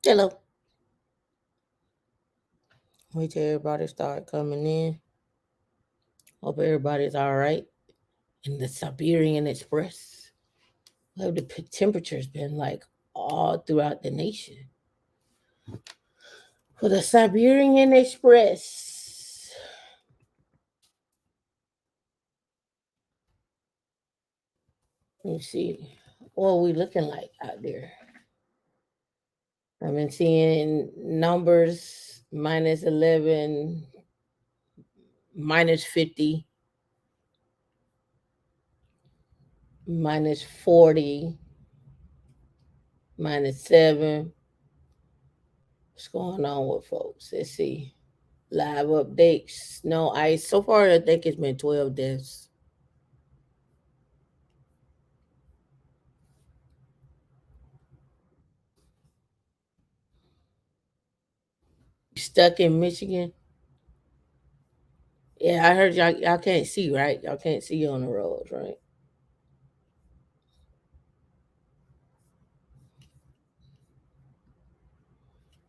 Hello. Wait till everybody start coming in. Hope everybody's all right. In the Siberian Express, what have the temperatures been like all throughout the nation? For the Siberian Express, let me see. What are we looking like out there? I've been seeing numbers -11, -50, -40, -7. What's going on with folks? Let's see. Live updates. No ice. So far, I think it's been 12 deaths. Stuck in Michigan. Yeah, I heard y'all can't see, right? Y'all can't see on the roads, right?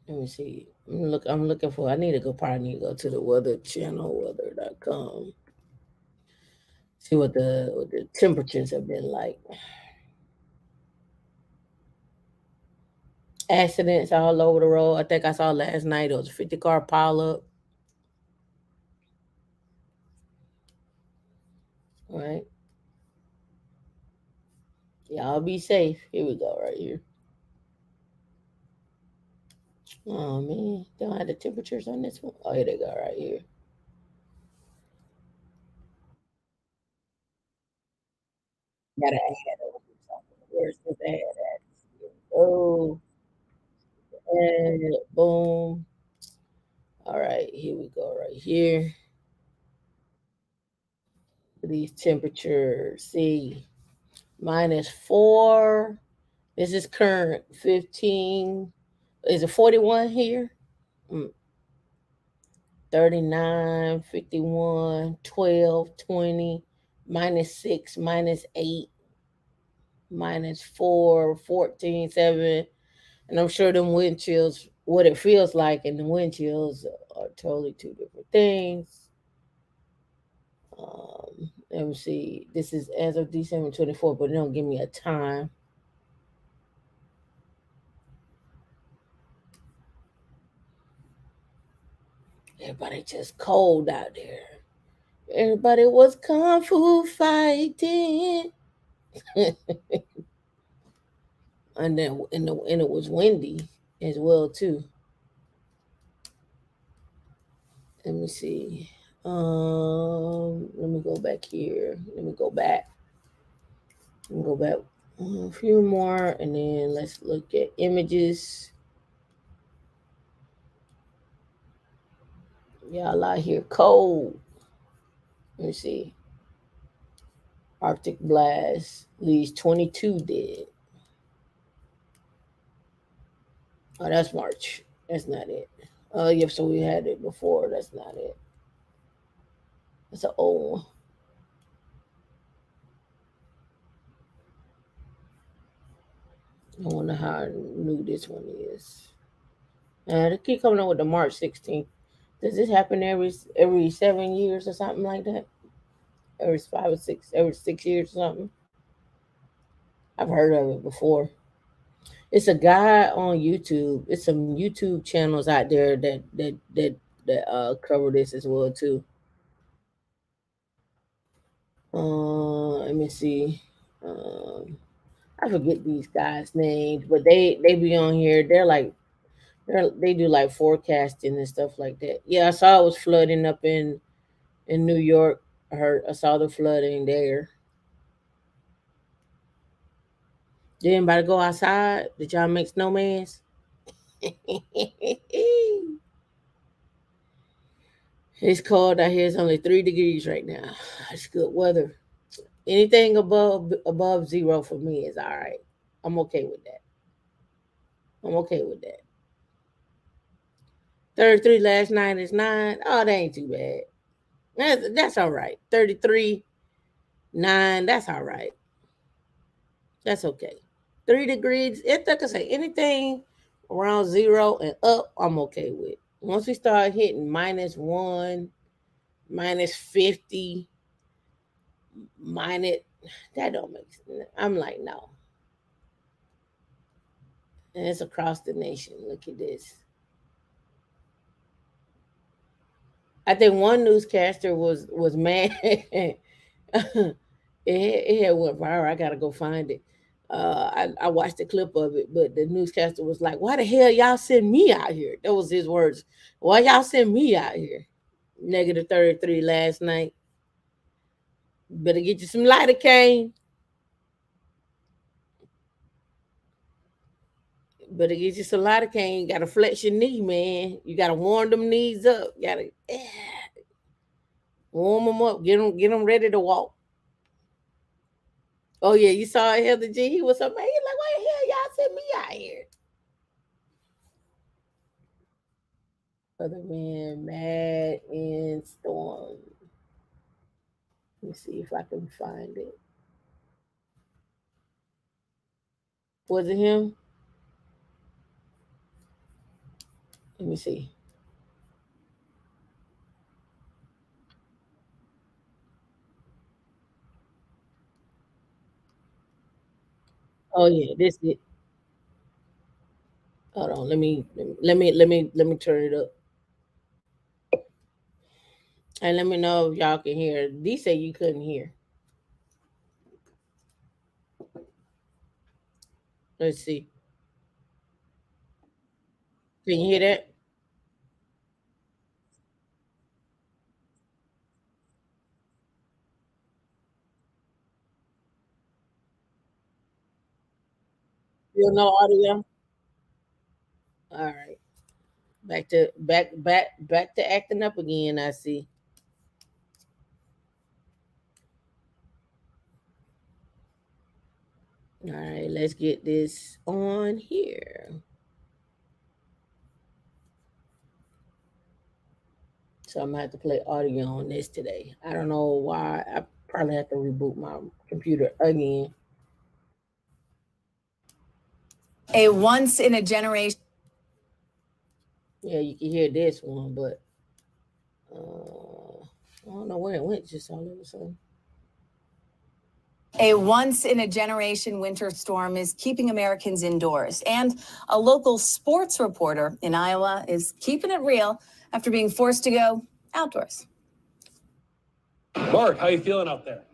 Let me see. I'm looking for. I need to go. Probably need to go to the Weather Channel, weather.com. See what the temperatures have been like. Accidents all over the road. I think I saw last night it was a 50-car pileup. Right. Y'all be safe. Here we go, right here. Oh man, don't have the temperatures on this one. Oh, here they go, right here. Gotta add over something. Where's this add at? Oh, and boom. All right, here we go, right here. These temperatures. See, -4. This is current 15. Is it 41 here? 39, 51, 12, 20, -6, -8, -4, 14, 7. And I'm sure them wind chills, what it feels like, and the wind chills are totally two different things. Let me see. This is as of December 24th, but it don't give me a time. Everybody just cold out there. Everybody was kung fu fighting. And it was windy as well too. Let me see. Let me go back here. Let me go back. Let me go back a few more, and then let's look at images. Y'all out here cold. Let me see. Arctic blast leaves 22 dead. Oh, that's March. That's not it. Oh, yeah, so we had it before. That's not it. That's an old one. I wonder how new this one is. They keep coming up with the March 16th. Does this happen every 7 years or something like that? Every 5 or 6, every 6 years or something? I've heard of it before. It's a guy on YouTube. It's some YouTube channels out there that cover this as well too. Let me see. Um, I forget these guys' names, but they be on here. They do like forecasting and stuff like that. Yeah, I saw it was flooding up in New York. I saw the flooding there. Did anybody go outside? Did y'all make snowmans? It's cold out here. It's only 3 degrees right now. It's good weather. Anything above zero for me is all right. I'm okay with that. I'm okay with that. 33 last night is 9. Oh, that ain't too bad. That's all right. 33, 9. That's all right. That's okay. 3 degrees. It's like I say, anything around zero and up, I'm okay with. Once we start hitting -1, -50, minus that don't make sense. I'm like, no. And it's across the nation. Look at this. I think one newscaster was mad. It had went viral. I gotta go find it. I watched the clip of it, but the newscaster was like, "Why the hell y'all send me out here?" That was his words. Why y'all send me out here? -33 last night. Better get you some lidocaine. Better get you some lidocaine. You gotta flex your knee, man. You gotta warm them knees up. You gotta warm them up. Get them ready to walk. Oh yeah, you saw Heather G. He was amazing. He's like, why the hell y'all send me out here? Other man, mad in storm. Let me see if I can find it. Was it him? Let me see. Oh yeah, this it. Hold on. Let me turn it up. And let me know if y'all can hear. D say you couldn't hear. Let's see. Can you hear that? Still no audio? All right. Back to acting up again, I see. All right, let's get this on here. So I'm gonna have to play audio on this today. I don't know why. I probably have to reboot my computer again. A once in a generation. Yeah, you can hear this one, but I don't know where it went just all of a sudden. A once in a generation winter storm is keeping Americans indoors. And a local sports reporter in Iowa is keeping it real after being forced to go outdoors. Mark, how you feeling out there?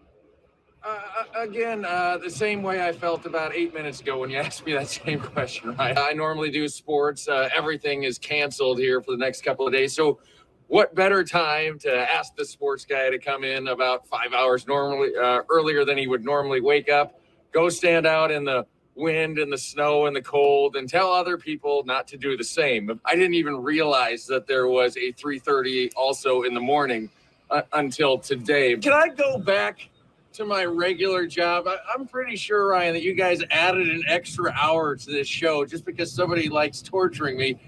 Again, the same way I felt about 8 minutes ago when you asked me that same question, right? I normally do sports. Everything is canceled here for the next couple of days. So what better time to ask the sports guy to come in about 5 hours normally earlier than he would normally wake up, go stand out in the wind and the snow and the cold and tell other people not to do the same. I didn't even realize that there was a 3:30 also in the morning until today. Can I go back to my regular job? I'm pretty sure, Ryan, that you guys added an extra hour to this show just because somebody likes torturing me.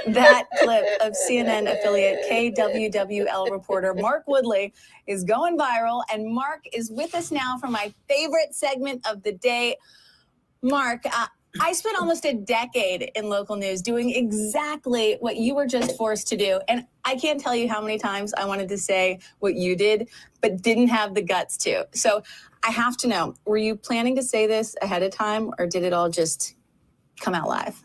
That clip of CNN affiliate KWWL reporter Mark Woodley is going viral, and Mark is with us now for my favorite segment of the day. Mark, I spent almost a decade in local news doing exactly what you were just forced to do. And I can't tell you how many times I wanted to say what you did, but didn't have the guts to. So I have to know, were you planning to say this ahead of time, or did it all just come out live?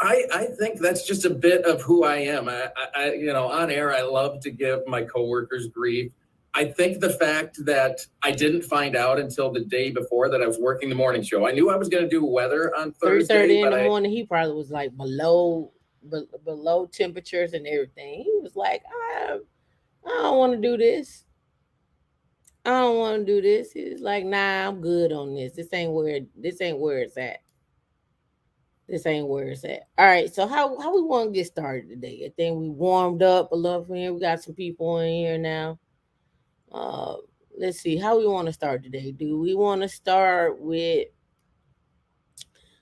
I think that's just a bit of who I am. On air, I love to give my coworkers grief. I think the fact that I didn't find out until the day before that I was working the morning show. I knew I was going to do weather on Thursday. 3:30 in the morning, he probably was like below temperatures and everything. He was like, I don't want to do this. I don't want to do this. He's like, nah, I'm good on this. This ain't where it's at. This ain't where it's at. All right, so how we want to get started today? I think we warmed up a little from here. We got some people in here now. Uh, let's see how we want to start today. Do we want to start with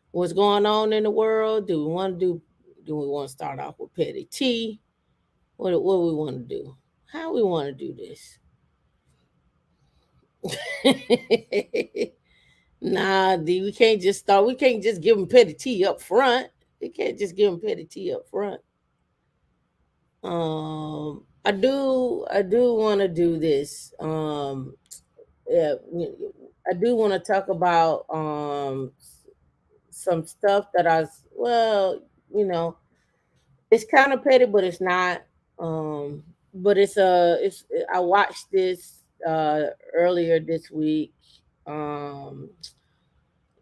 what's going on in the world? Do we want to start off with petty T? What we want to do? How we want to do this? Nah, D, we can't just start. We can't just give them petty T up front. We can't just give them petty T up front. I do want to do this. Yeah, I do want to talk about some stuff that well, you know, it's kind of petty, but it's not. But it's I watched this earlier this week. Um,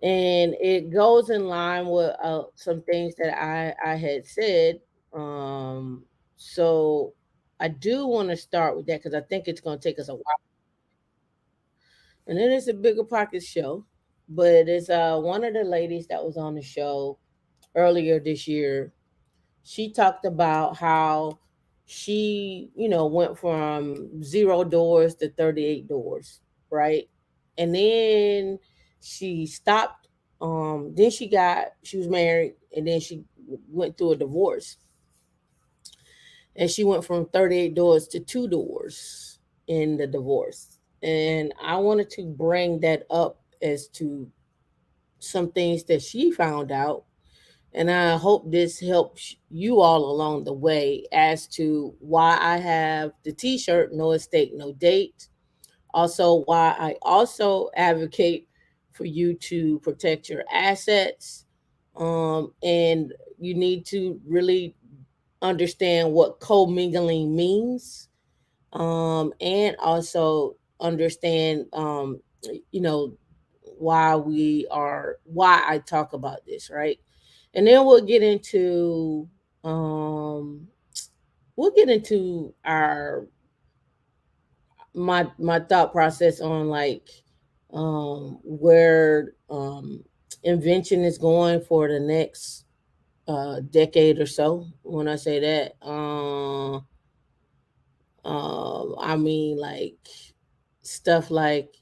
and it goes in line with some things that I had said. Um, so I do want to start with that because I think it's going to take us a while. And then it's a bigger pocket show, but it's one of the ladies that was on the show earlier this year. She talked about how she, went from 0 doors to 38 doors, right? And then she stopped. Then she was married, and then she went through a divorce, and she went from 38 doors to 2 doors in the divorce. And I wanted to bring that up as to some things that she found out, and I hope this helps you all along the way as to why I have the t shirt, no estate, no date. Also, why I also advocate for you to protect your assets. And you need to really understand what commingling means. And also understand, you know, why I talk about this, right? And then um we'll get into our my thought process on like where invention is going for the next decade or so. When I say that, I mean like stuff like,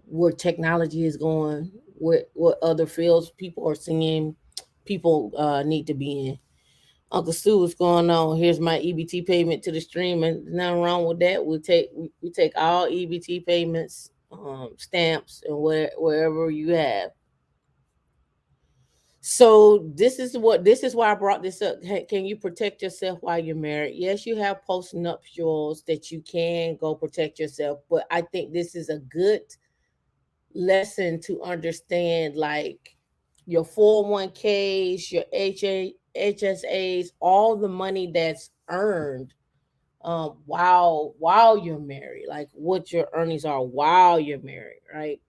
where technology is going, what other fields people are seeing people need to be in. Uncle Sue, what's going on? Here's my EBT payment to the stream, and nothing wrong with that. We take all EBT payments, stamps, and wherever you have. So this is why I brought this up. Can you protect yourself while you're married? Yes, you have post nuptials that you can go protect yourself, but I think this is a good lesson to understand, like your 401ks, your HSAs, all the money that's earned while you're married, like what your earnings are while you're married, right?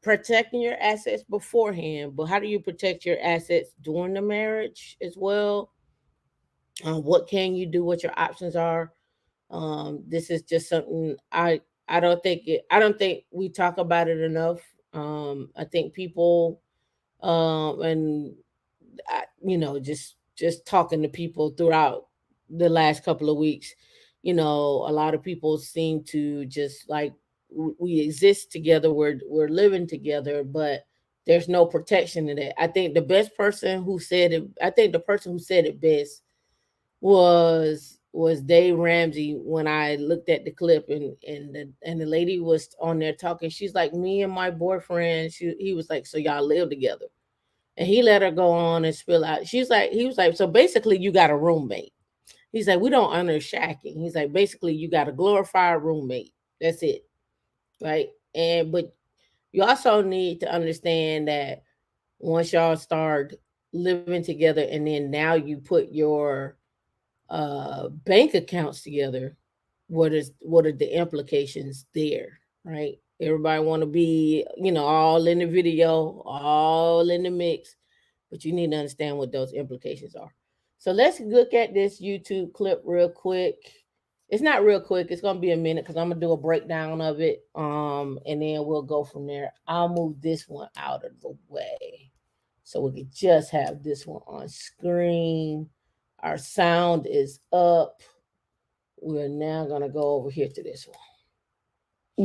Protecting your assets beforehand, but how do you protect your assets during the marriage as well? What can you do? What your options are? This is just something I don't think we talk about it enough. I think people and just talking to people throughout the last couple of weeks, a lot of people seem to just like we exist together, we're living together, but there's no protection in that. I think the person who said it best was Dave Ramsey. When I looked at the clip, and the lady was on there talking, she's like, me and my boyfriend, he was like, so y'all live together. And he let her go on and spill out. He was like, so basically you got a roommate. He's like, we don't honor shacking. He's like, basically you got a glorified roommate. That's it. Right. But you also need to understand that once y'all start living together, and then now you put your bank accounts together, what are the implications there, right? Everybody want to be, all in the video, all in the mix, but you need to understand what those implications are. So let's look at this YouTube clip real quick. It's not real quick, it's gonna be a minute because I'm gonna do a breakdown of it. And then we'll go from there. I'll move this one out of the way so we can just have this one on screen. Our sound is up. We're now going to go over here to this one.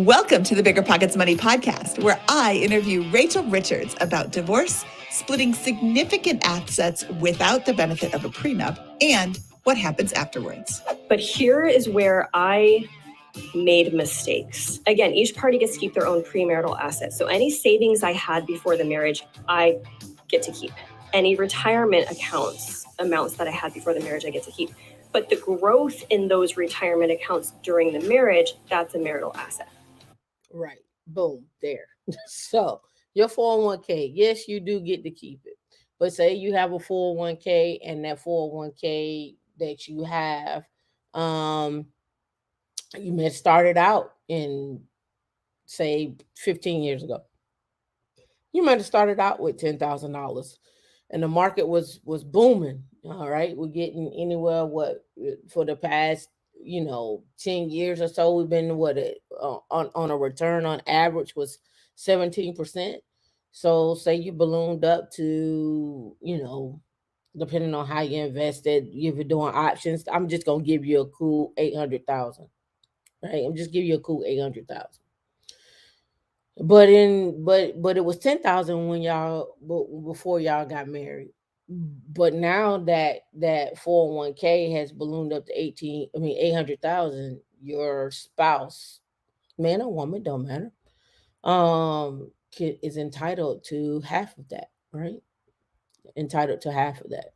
Welcome to the Bigger Pockets Money podcast, where I interview Rachel Richards about divorce, splitting significant assets without the benefit of a prenup, and what happens afterwards. But here is where I made mistakes. Again, each party gets to keep their own premarital assets. So any savings I had before the marriage, I get to keep. Any retirement amounts that I had before the marriage, I get to keep. But the growth in those retirement accounts during the marriage, that's a marital asset. Right. Boom. There. So your 401k, yes, you do get to keep it. But say you have a 401k and that 401k that you have, um, you may have started out in say 15 years ago. You might have started out with $10,000 and the market was booming. All right. We're getting anywhere what for the past 10 years or so we've been on a return on average was 17%. So say you ballooned up to depending on how you invested, if you're doing options, I'm just gonna give you a cool 800,000. Right, I'm just give you a cool 800,000. But it was 10,000 when before y'all got married. But now that 401k has ballooned up to 800,000, your spouse, man or woman, don't matter, is entitled to half of that, right? Entitled to half of that.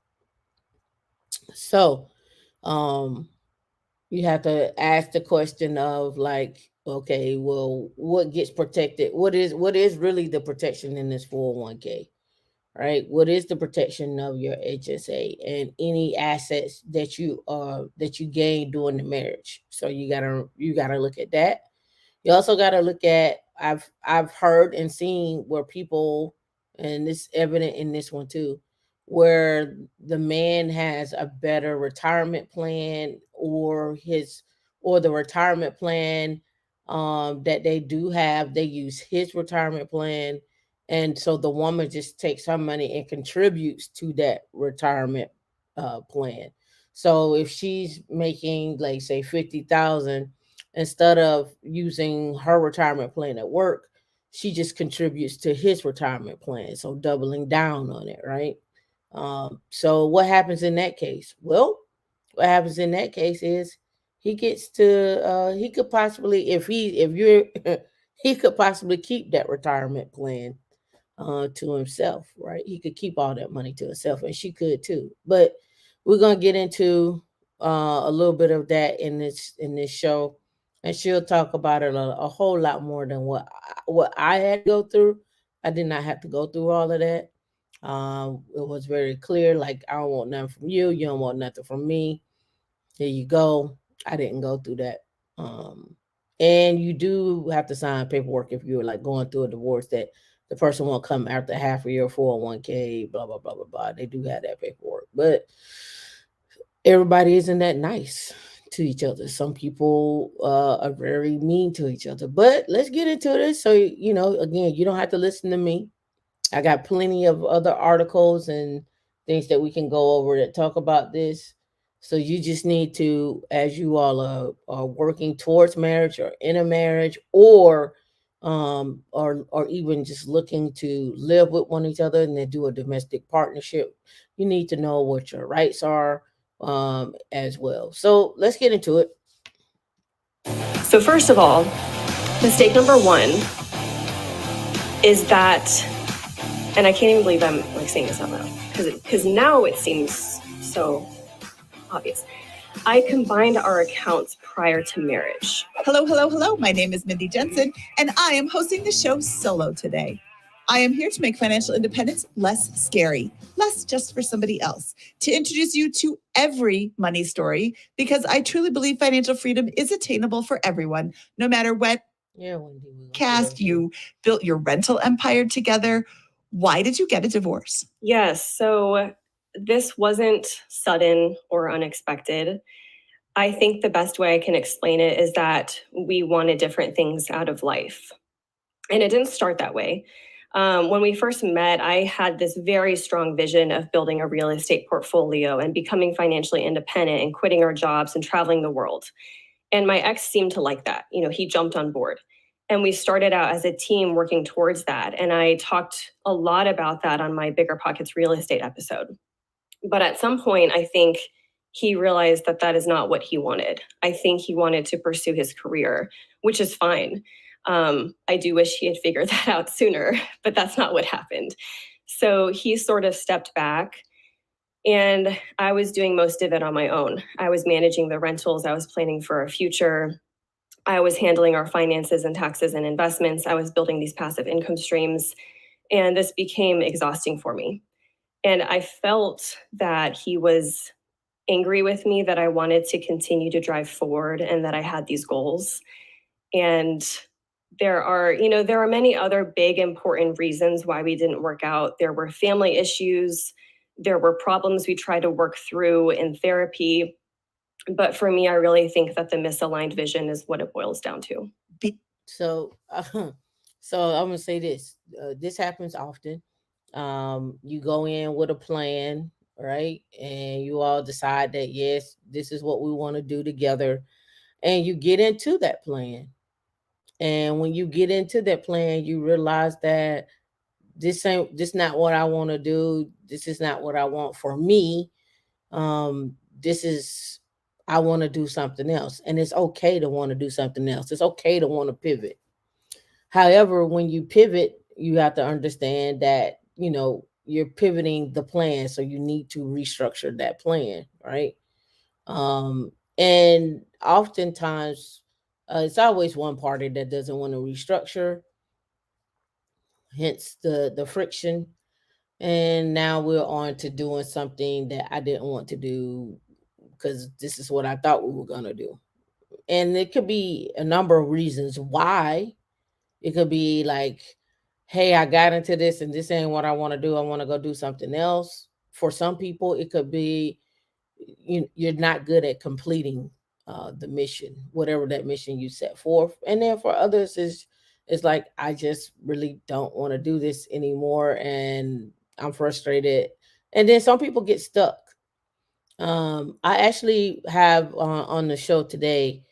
So, um, you have to ask the question of like, okay, well, what gets protected? What is really the protection in this 401k? Right? What is the protection of your HSA and any assets that you gain during the marriage? So you gotta look at that. You also got to look at I've heard and seen where people, and it's evident in this one too, where the man has a better retirement plan or the retirement plan that they do have, they use his retirement plan, and so the woman just takes her money and contributes to that retirement plan. So if she's making like say 50,000, instead of using her retirement plan at work, she just contributes to his retirement plan. So doubling down on it, right? So what happens in that case? Well, what happens in that case is he could possibly, if you're he could possibly keep that retirement plan to himself, right? He could keep all that money to himself, and she could too. But we're gonna get into a little bit of that in this show, and she'll talk about it a whole lot more than what I had to go through. I did not have to go through all of that. It was very clear. Like, I don't want nothing from you. You don't want nothing from me. Here you go. I didn't go through that. Um, and you do have to sign paperwork if you're like going through a divorce that the person won't come after half of your 401k, blah, blah, blah, blah, blah. They do have that paperwork. But everybody isn't that nice to each other. Some people are very mean to each other. But let's get into this. So, again, you don't have to listen to me. I got plenty of other articles and things that we can go over that talk about this. So you just need to, as you all are working towards marriage or in a marriage, or even just looking to live with one each other and then do a domestic partnership, you need to know what your rights are as well. So let's get into it. So first of all, mistake number one is that, and I can't even believe I'm like saying this out loud because now it seems so obvious. I combined our accounts prior to marriage. Hello, hello, hello. My name is Mindy Jensen, and I am hosting the show solo today. I am here to make financial independence less scary, less just for somebody else, to introduce you to every money story, because I truly believe financial freedom is attainable for everyone, no matter what caste you built your rental empire together. Why did you get a divorce? Yes, so this wasn't sudden or unexpected. I think the best way I can explain it is that we wanted different things out of life. And it didn't start that way. When we first met, I had this very strong vision of building a real estate portfolio and becoming financially independent and quitting our jobs and traveling the world. And my ex seemed to like that. He jumped on board. And we started out as a team working towards that. And I talked a lot about that on my Bigger Pockets real estate episode. But at some point, I think he realized that that is not what he wanted. I think he wanted to pursue his career, which is fine. I do wish he had figured that out sooner, but that's not what happened. So he sort of stepped back, and I was doing most of it on my own. I was managing the rentals. I was planning for our future. I was handling our finances and taxes and investments. I was building these passive income streams. And this became exhausting for me. And I felt that he was angry with me, that I wanted to continue to drive forward and that I had these goals. And there are many other big important reasons why we didn't work out. There were family issues. There were problems we tried to work through in therapy. But for me, I really think that the misaligned vision is what it boils down to. So, so I'm gonna say this. This happens often. You go in with a plan, right? And you all decide that yes, this is what we want to do together, and you get into that plan. And when you get into that plan, you realize that this not what I want to do. This is not what I want for me. This is I want to do something else. And it's okay to want to do something else. It's okay to want to pivot. However, when you pivot, you have to understand that, you're pivoting the plan. So you need to restructure that plan, right? And oftentimes, it's always one party that doesn't want to restructure, hence the friction. And now we're on to doing something that I didn't want to do because this is what I thought we were going to do. And it could be a number of reasons why. It could be like, hey, I got into this and this ain't what I want to do. I want to go do something else. For some people, it could be you're not good at completing the mission, whatever that mission you set forth. And then for others, it's like, I just really don't want to do this anymore and I'm frustrated. And then some people get stuck. I actually have on the show today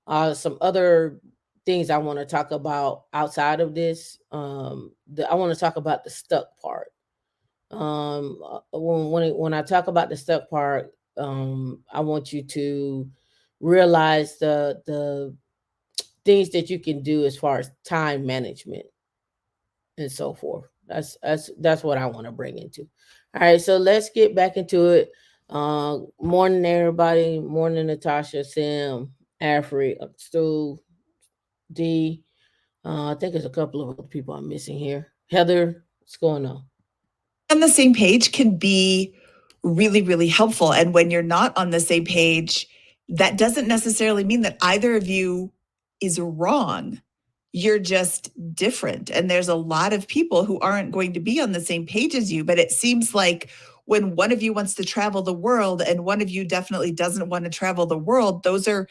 some other things I want to talk about outside of this. I want to talk about the stuck part. When I talk about the stuck part, I want you to realize the things that you can do as far as time management and so forth. That's what I want to bring into. All right, so let's get back into it. Morning, everybody. Morning, Natasha, Sam, Afri, Stu, D. I think there's a couple of other people I'm missing here. Heather, what's going on? On the same page can be really, really helpful. And when you're not on the same page, that doesn't necessarily mean that either of you is wrong. You're just different. And there's a lot of people who aren't going to be on the same page as you. But it seems like when one of you wants to travel the world and one of you definitely doesn't want to travel the world, those are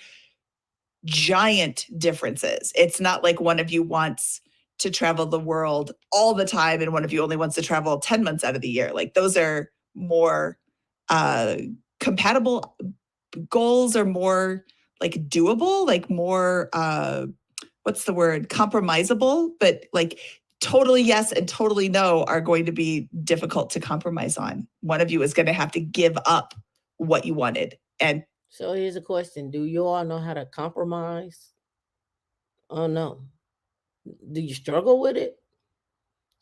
giant differences. It's not like one of you wants to travel the world all the time and one of you only wants to travel 10 months out of the year. Like those are more compatible goals, are more like doable, like more what's the word? Compromisable, but like totally yes and totally no are going to be difficult to compromise on. One of you is going to have to give up what you wanted. And so here's a question. Do you all know how to compromise? Oh no. Do you struggle with it?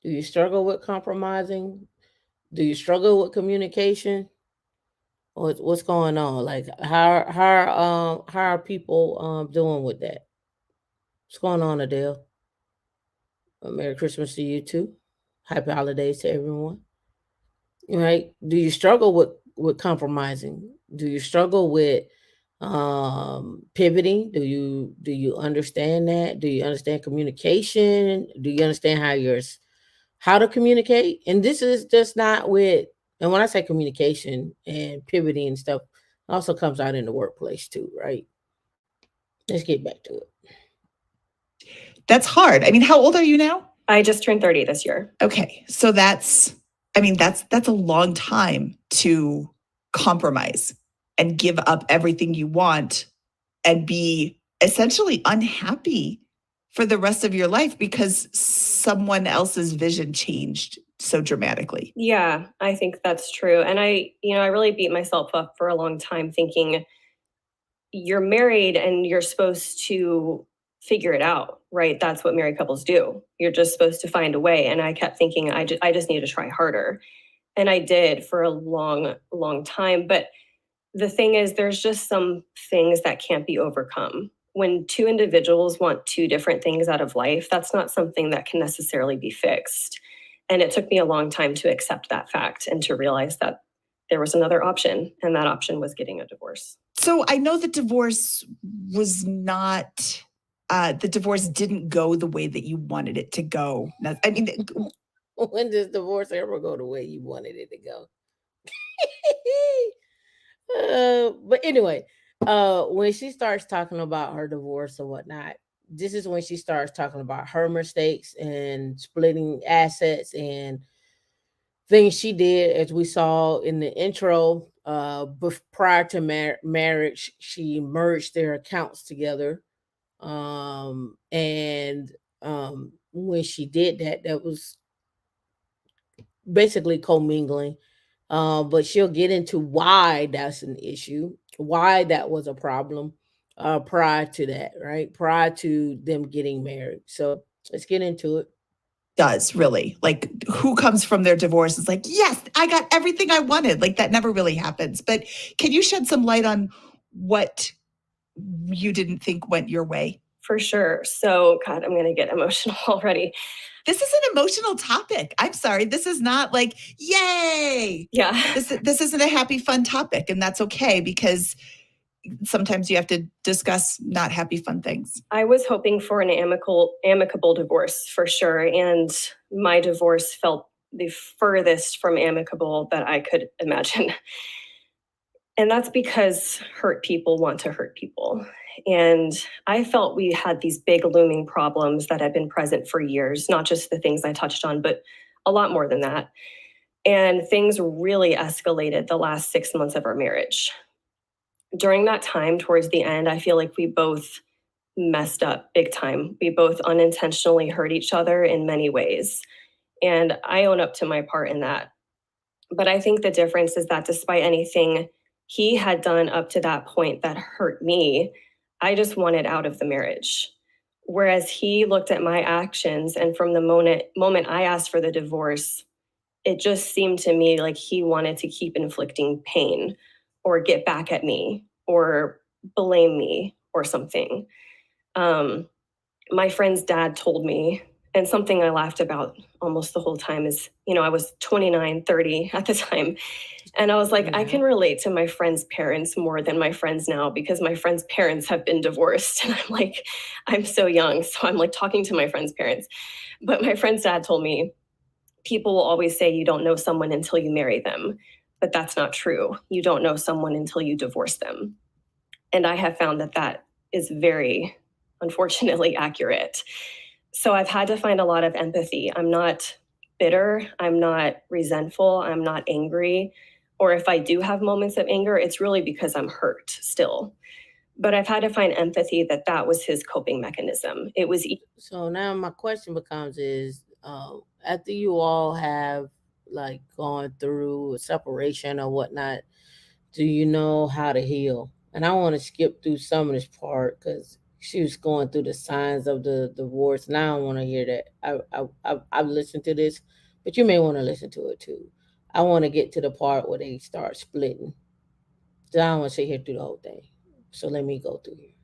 Do you struggle with compromising? Do you struggle with communication? What's going on? Like how are people doing with that? What's going on, Adele? Merry Christmas to you too. Happy holidays to everyone. Right? Do you struggle with compromising? Do you struggle with pivoting? Do you understand that? Do you understand communication? Do you understand how to communicate? And this is just not with, and when I say communication and pivoting and stuff, also comes out in the workplace too, right? Let's get back to it. That's hard. I mean, how old are you now? I just turned 30 this year. Okay. So that's a long time to compromise and give up everything you want and be essentially unhappy for the rest of your life because someone else's vision changed so dramatically. Yeah, I think that's true. And I really beat myself up for a long time thinking you're married and you're supposed to figure it out, right? That's what married couples do. You're just supposed to find a way. And I kept thinking I just need to try harder. And I did for a long, long time. But the thing is, there's just some things that can't be overcome. When two individuals want two different things out of life, that's not something that can necessarily be fixed. And it took me a long time to accept that fact and to realize that there was another option, and that option was getting a divorce. So I know the divorce was not, the divorce didn't go the way that you wanted it to go. I mean, When does divorce ever go the way you wanted it to go? But anyway, when she starts talking about her divorce or whatnot, this is when she starts talking about her mistakes and splitting assets and things she did, as we saw in the intro. Prior to marriage, she merged their accounts together, and when she did that, that was basically commingling. But she'll get into why that's an issue, why that was a problem prior to that, right? Prior to them getting married. So let's get into it. does really, like, who comes from their divorce is like, yes, I got everything I wanted. Like, that never really happens. But can you shed some light on what you didn't think went your way? For sure. So, God, I'm going to get emotional already. This is an emotional topic. I'm sorry. This is not like, yay. Yeah. This isn't a happy, fun topic. And that's okay, because sometimes you have to discuss not happy, fun things. I was hoping for an amicable divorce for sure. And my divorce felt the furthest from amicable that I could imagine. And that's because hurt people want to hurt people. And I felt we had these big looming problems that had been present for years, not just the things I touched on, but a lot more than that. And things really escalated the last 6 months of our marriage. During that time, towards the end, I feel like we both messed up big time. We both unintentionally hurt each other in many ways. And I own up to my part in that. But I think the difference is that despite anything he had done up to that point that hurt me, I just wanted out of the marriage. Whereas he looked at my actions, and from the moment I asked for the divorce, it just seemed to me like he wanted to keep inflicting pain or get back at me or blame me or something. My friend's dad told me, and something I laughed about almost the whole time is, I was 29, 30 at the time. And I was like, I can relate to my friend's parents more than my friends now, because my friend's parents have been divorced. And I'm like, I'm so young. So I'm like talking to my friend's parents. But my friend's dad told me, people will always say you don't know someone until you marry them. But that's not true. You don't know someone until you divorce them. And I have found that that is very, unfortunately, accurate. So I've had to find a lot of empathy. I'm not bitter. I'm not resentful. I'm not angry. Or if I do have moments of anger, it's really because I'm hurt still. But I've had to find empathy that was his coping mechanism. It was. So now my question becomes is, after you all have like gone through a separation or whatnot, do you know how to heal? And I want to skip through some of this part because she was going through the signs of the divorce, and I don't want to hear that. I've listened to this, but you may want to listen to it too. I want to get to the part where they start splitting. So I don't want to sit here through the whole thing. So let me go through here.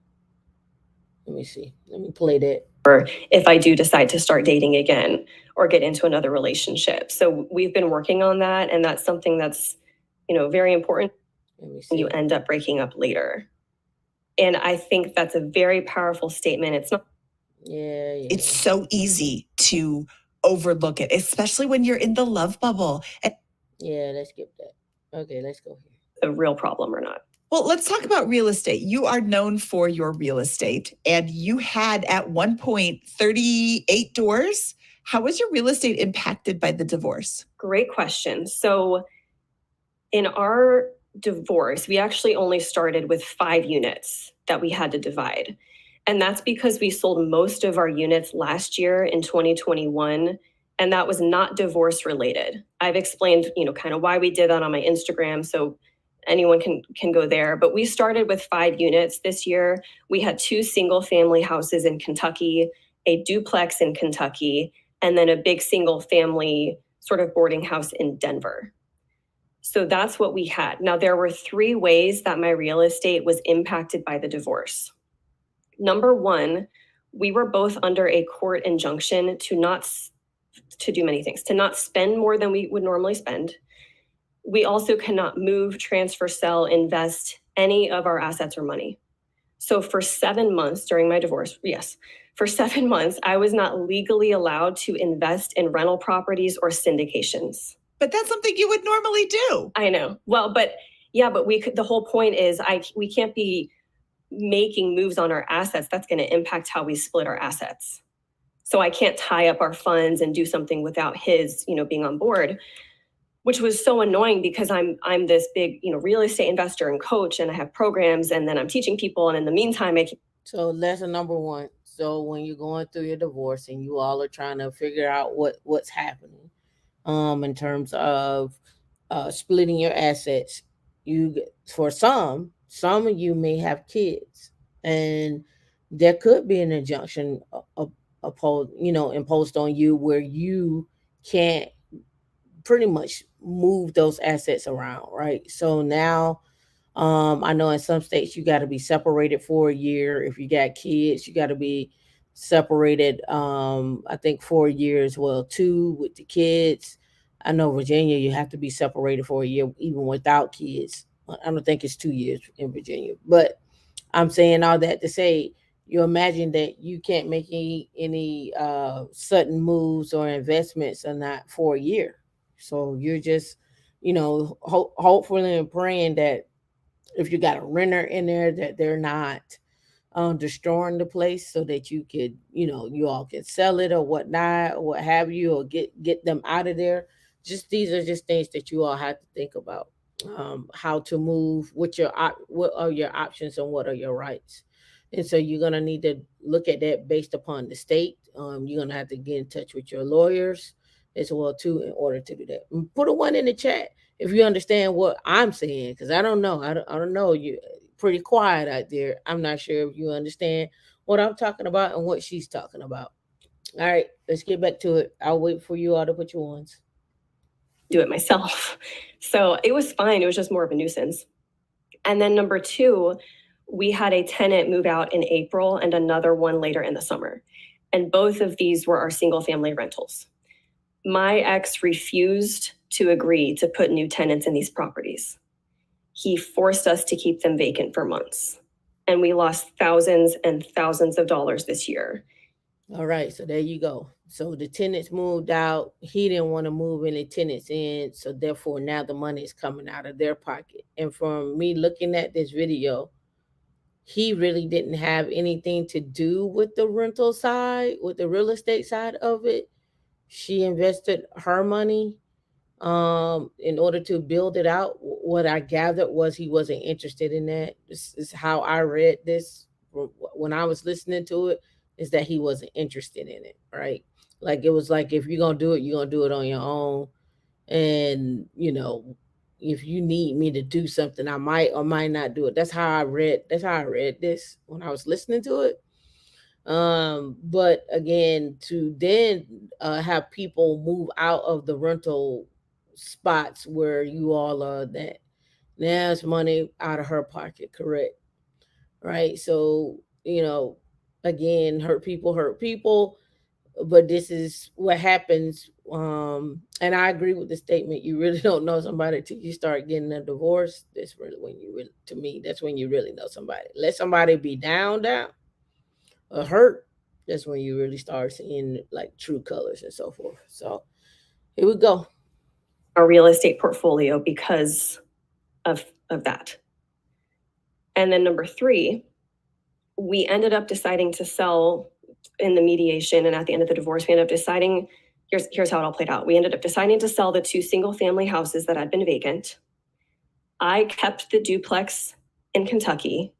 Let me see. Let me play that. Or if I do decide to start dating again or get into another relationship. So we've been working on that, and that's something that's, very important. Let me see. You end up breaking up later. And I think that's a very powerful statement. It's not. Yeah. It's so easy to overlook it, especially when you're in the love bubble. Yeah, let's skip that. Okay, let's go here. A real problem or not. Well, let's talk about real estate. You are known for your real estate, and you had at one point 38 doors. How was your real estate impacted by the divorce? Great question. So in our divorce, we actually only started with 5 units that we had to divide. And that's because we sold most of our units last year in 2021, and that was not divorce related. I've explained, kind of why we did that on my Instagram, so anyone can go there. But we started with 5 units this year. We had 2 single family houses in Kentucky, a duplex in Kentucky, and then a big single family sort of boarding house in Denver. So that's what we had. Now, there were 3 ways that my real estate was impacted by the divorce. Number 1, we were both under a court injunction to do many things, to not spend more than we would normally spend. We also cannot move, transfer, sell, invest any of our assets or money. So for 7 months during my divorce, for 7 months, I was not legally allowed to invest in rental properties or syndications. But that's something you would normally do. I know. Well, but the whole point is we can't be making moves on our assets. That's going to impact how we split our assets. So I can't tie up our funds and do something without his, being on board, which was so annoying because I'm this big, real estate investor and coach, and I have programs, and then I'm teaching people. And in the meantime, So lesson number 1. So when you're going through your divorce and you all are trying to figure out what's happening, in terms of splitting your assets, for some of you may have kids, and there could be an injunction imposed on you where you can't pretty much move those assets around, right? So now, I know in some states you got to be separated for a year. If you got kids, you got to be separated. I think 4 years, well, 2 with the kids. I know Virginia, you have to be separated for a year even without kids. I don't think it's 2 years in Virginia, but I'm saying all that to say, you imagine that you can't make any sudden moves or investments or not for a year. So you're just, hopefully and praying that if you got a renter in there, that they're not destroying the place, so that you could, you all can sell it or whatnot, or what have you, or get them out of there. These are just things that you all have to think about. How to move, what are your options and what are your rights. And so you're going to need to look at that based upon the state. You're going to have to get in touch with your lawyers as well too in order to do that. And put a 1 in the chat if you understand what I'm saying, because I don't know. I don't know. You're pretty quiet out there. I'm not sure if you understand what I'm talking about and what she's talking about. All right, let's get back to it. I'll wait for you all to put your 1s. Do it myself. So it was fine. It was just more of a nuisance. And then number 2, we had a tenant move out in April and another one later in the summer. And both of these were our single family rentals. My ex refused to agree to put new tenants in these properties. He forced us to keep them vacant for months. And we lost thousands and thousands of dollars this year. All right, so there you go. So the tenants moved out. He didn't want to move any tenants in. So therefore, now the money is coming out of their pocket. And from me looking at this video, he really didn't have anything to do with the rental side, with the real estate side of it. She invested her money in order to build it out. What I gathered was he wasn't interested in that. This is how I read this when I was listening to it, is that he wasn't interested in it, right? Like, it was like, if you're going to do it, you're going to do it on your own. And, if you need me to do something, I might or might not do it. That's how I read this when I was listening to it. But again, to then have people move out of the rental spots where you all are, that now it's money out of her pocket, correct? Right? So, again, hurt people, but this is what happens. And I agree with the statement, you really don't know somebody till you start getting a divorce. That's really when that's when you really know somebody. Let somebody be down or hurt, that's when you really start seeing like true colors and so forth. So here we go. Our real estate portfolio because of that. And then number 3, we ended up deciding to sell in the mediation, and at the end of the divorce, we ended up deciding, here's how it all played out. We ended up deciding to sell the 2 single family houses that had been vacant. I kept the duplex in Kentucky.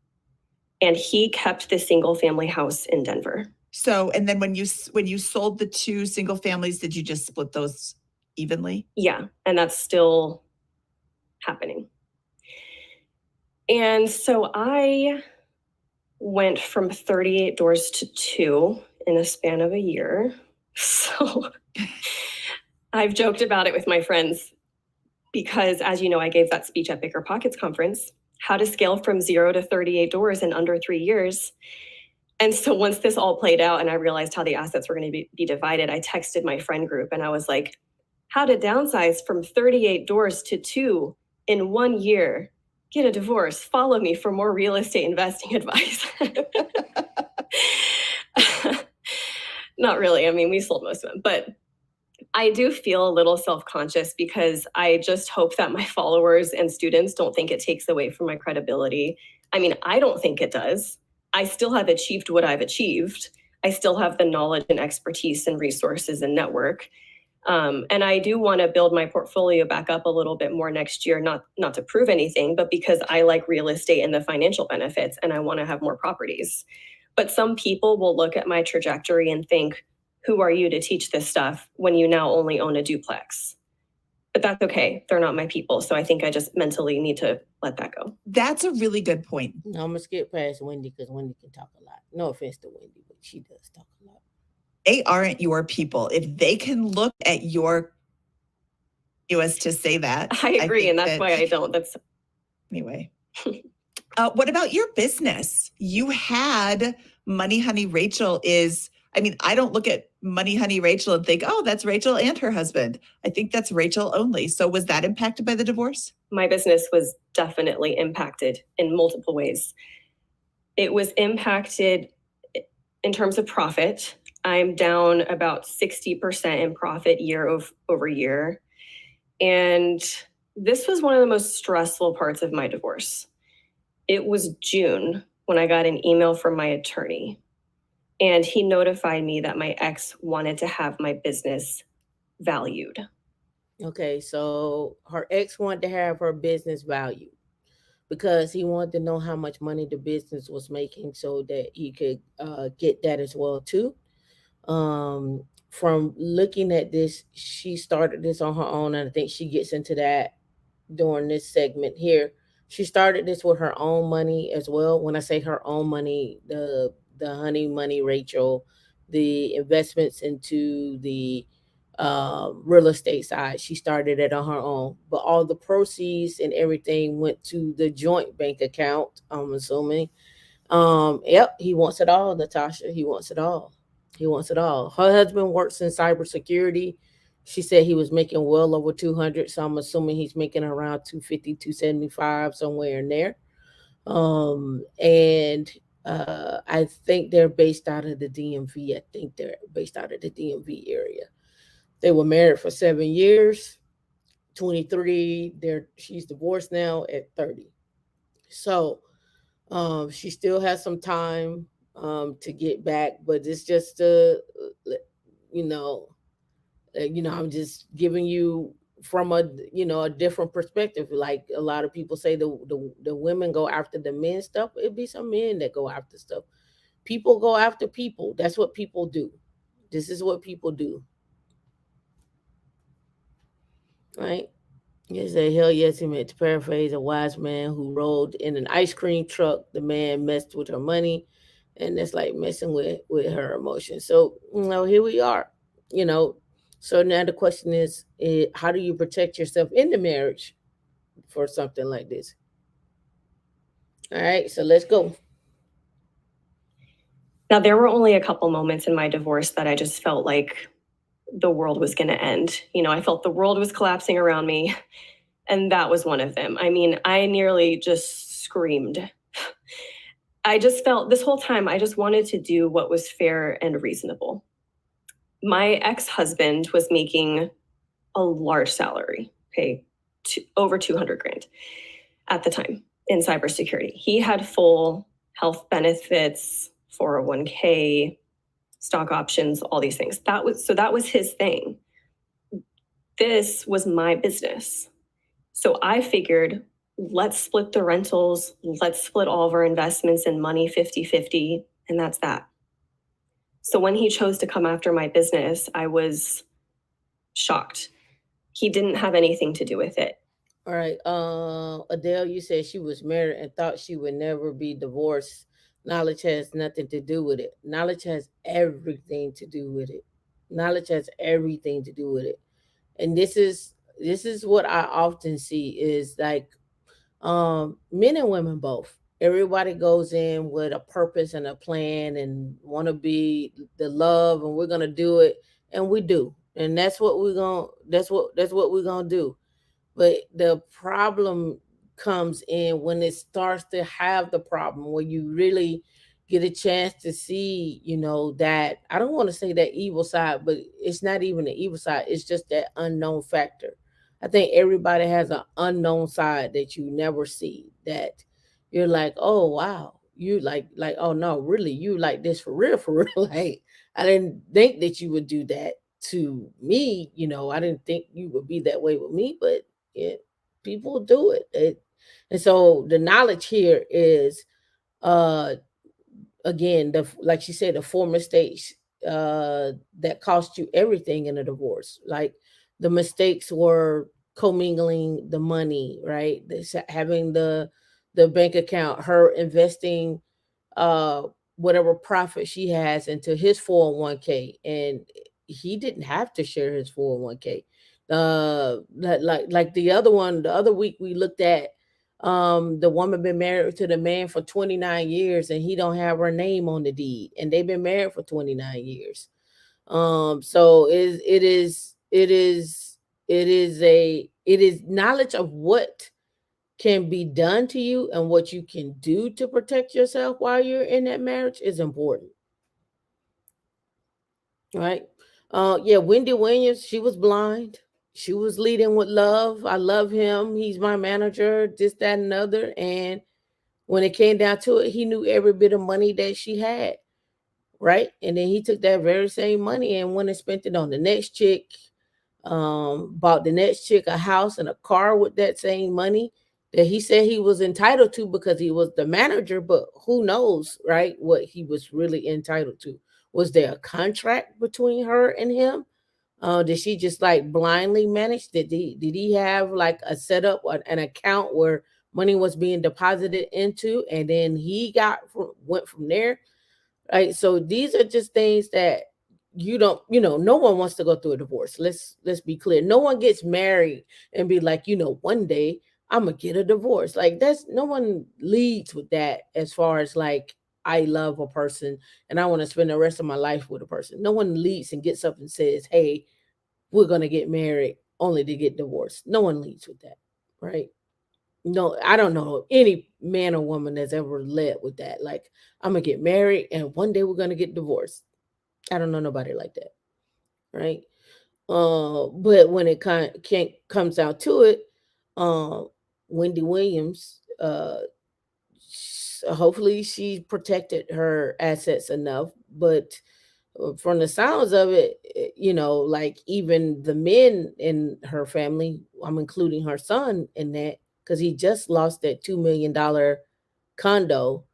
and he kept the single family house in Denver. So, and then when you sold the 2 single families, did you just split those evenly? Yeah, and that's still happening. And so I went from 38 doors to 2 in a span of a year. So I've joked about it with my friends because, as you know, I gave that speech at Bigger Pockets conference, how to scale from 0 to 38 doors in under 3 years. And so once this all played out and I realized how the assets were going to be divided, I texted my friend group and I was like, how to downsize from 38 doors to 2 in 1 year. Get a divorce. Follow me for more real estate investing advice. Not really. I mean, we sold most of them, but I do feel a little self-conscious because I just hope that my followers and students don't think it takes away from my credibility. I mean, I don't think it does. I still have achieved what I've achieved. I still have the knowledge and expertise and resources and network. And I do want to build my portfolio back up a little bit more next year, not to prove anything, but because I like real estate and the financial benefits and I want to have more properties. But some people will look at my trajectory and think, who are you to teach this stuff when you now only own a duplex? But that's okay. They're not my people. So I think I just mentally need to let that go. That's a really good point. No, I'm gonna skip past Wendy because Wendy can talk a lot. No offense to Wendy, but she does talk a lot. They aren't your people. If they can look at your US to say that. I agree. And that's why I don't. That's anyway. What about your business? You had Money Honey Rachel I don't look at Money Honey Rachel and think, oh, that's Rachel and her husband. I think that's Rachel only. So was that impacted by the divorce? My business was definitely impacted in multiple ways. It was impacted in terms of profit. I'm down about 60% in profit year over year. And this was one of the most stressful parts of my divorce. It was June when I got an email from my attorney. And he notified me that my ex wanted to have my business valued. Okay, so her ex wanted to have her business valued because he wanted to know how much money the business was making so that he could get that as well too. From looking at this, she started this on her own, and I think she gets into that during this segment here. She started this with her own money as well. When I say her own money, the honey money, Rachel, the investments into the real estate side, she started it on her own. But all the proceeds and everything went to the joint bank account, I'm assuming. Yep, he wants it all, Natasha. He wants it all. He wants it all. Her husband works in cybersecurity. She said he was making well over 200, so I'm assuming he's making around 250, 275, somewhere in there. And I think they're based out of the DMV. I think they're based out of the DMV area. They were married for 7 years, 23. She's divorced now at 30. So she still has some time to get back, but it's just I'm just giving you from a different perspective. Like a lot of people say the women go after the men stuff. It'd be some men that go after stuff. People go after people. That's what people do. This is what people do. Right? You say, hell yes, he meant to paraphrase a wise man who rode in an ice cream truck. The man messed with her money, and that's like messing with her emotions. So, here we are, So now the question is, how do you protect yourself in the marriage for something like this? All right, so let's go. Now, there were only a couple moments in my divorce that I just felt like the world was going to end. I felt the world was collapsing around me, and that was one of them. I mean, I nearly just screamed. I just felt this whole time, I just wanted to do what was fair and reasonable. My ex-husband was making a large salary, over 200 grand at the time in cybersecurity. He had full health benefits, 401k, stock options, all these things. That was his thing. This was my business. So I figured, let's split the rentals, let's split all of our investments and money 50-50, and that's that. So when he chose to come after my business, I was shocked. He didn't have anything to do with it. All right. Adele, you said she was married and thought she would never be divorced. Knowledge has nothing to do with it. Knowledge has everything to do with it. Knowledge has everything to do with it. And this is what I often see is like men and women both. Everybody goes in with a purpose and a plan and want to be the love and we're going to do it and we do. And that's what we're going to do. But the problem comes in when it starts to have the problem, when you really get a chance to see, that I don't want to say that evil side, but it's not even the evil side. It's just that unknown factor. I think everybody has an unknown side that you never see, that you're like, oh wow, you like, oh no, really, you like this for real, for real. Like, I didn't think that you would do that to me. I didn't think you would be that way with me, but it people do it. And so the knowledge here is uh again, the like she said, the four mistakes that cost you everything in a divorce. Like the mistakes were commingling the money, right? Having the bank account, her investing uh whatever profit she has into his 401k, and he didn't have to share his 401k. Like the other week we looked at the woman been married to the man for 29 years and he don't have her name on the deed, and they've been married for 29 years. So it is knowledge of what can be done to you and what you can do to protect yourself while you're in that marriage is important, right? Yeah, Wendy Williams, she was blind. She was leading with love. I love him. He's my manager, this, that, and other. And when it came down to it, he knew every bit of money that she had, right? And then he took that very same money and went and spent it on the next chick, bought the next chick a house and a car with that same money that he said he was entitled to because he was the manager. But who knows, right? What he was really entitled to. Was there a contract between her and him? Did she just like blindly manage? Did he have like a setup or an account where money was being deposited into, and then he went from there? Right. So these are just things that you don't, no one wants to go through a divorce. Let's be clear. No one gets married and be like, one day I'm gonna get a divorce. Like that's no one leads with that as far as like I love a person and I want to spend the rest of my life with a person. No one leads and gets up and says, hey, we're gonna get married only to get divorced. No one leads with that, right? No, I don't know any man or woman that's ever led with that. Like, I'm gonna get married and one day we're gonna get divorced. I don't know nobody like that, right? But when it comes down to it, uh, Wendy Williams, hopefully she protected her assets enough, but from the sounds of it, like even the men in her family, I'm including her son in that because he just lost that $2 million condo.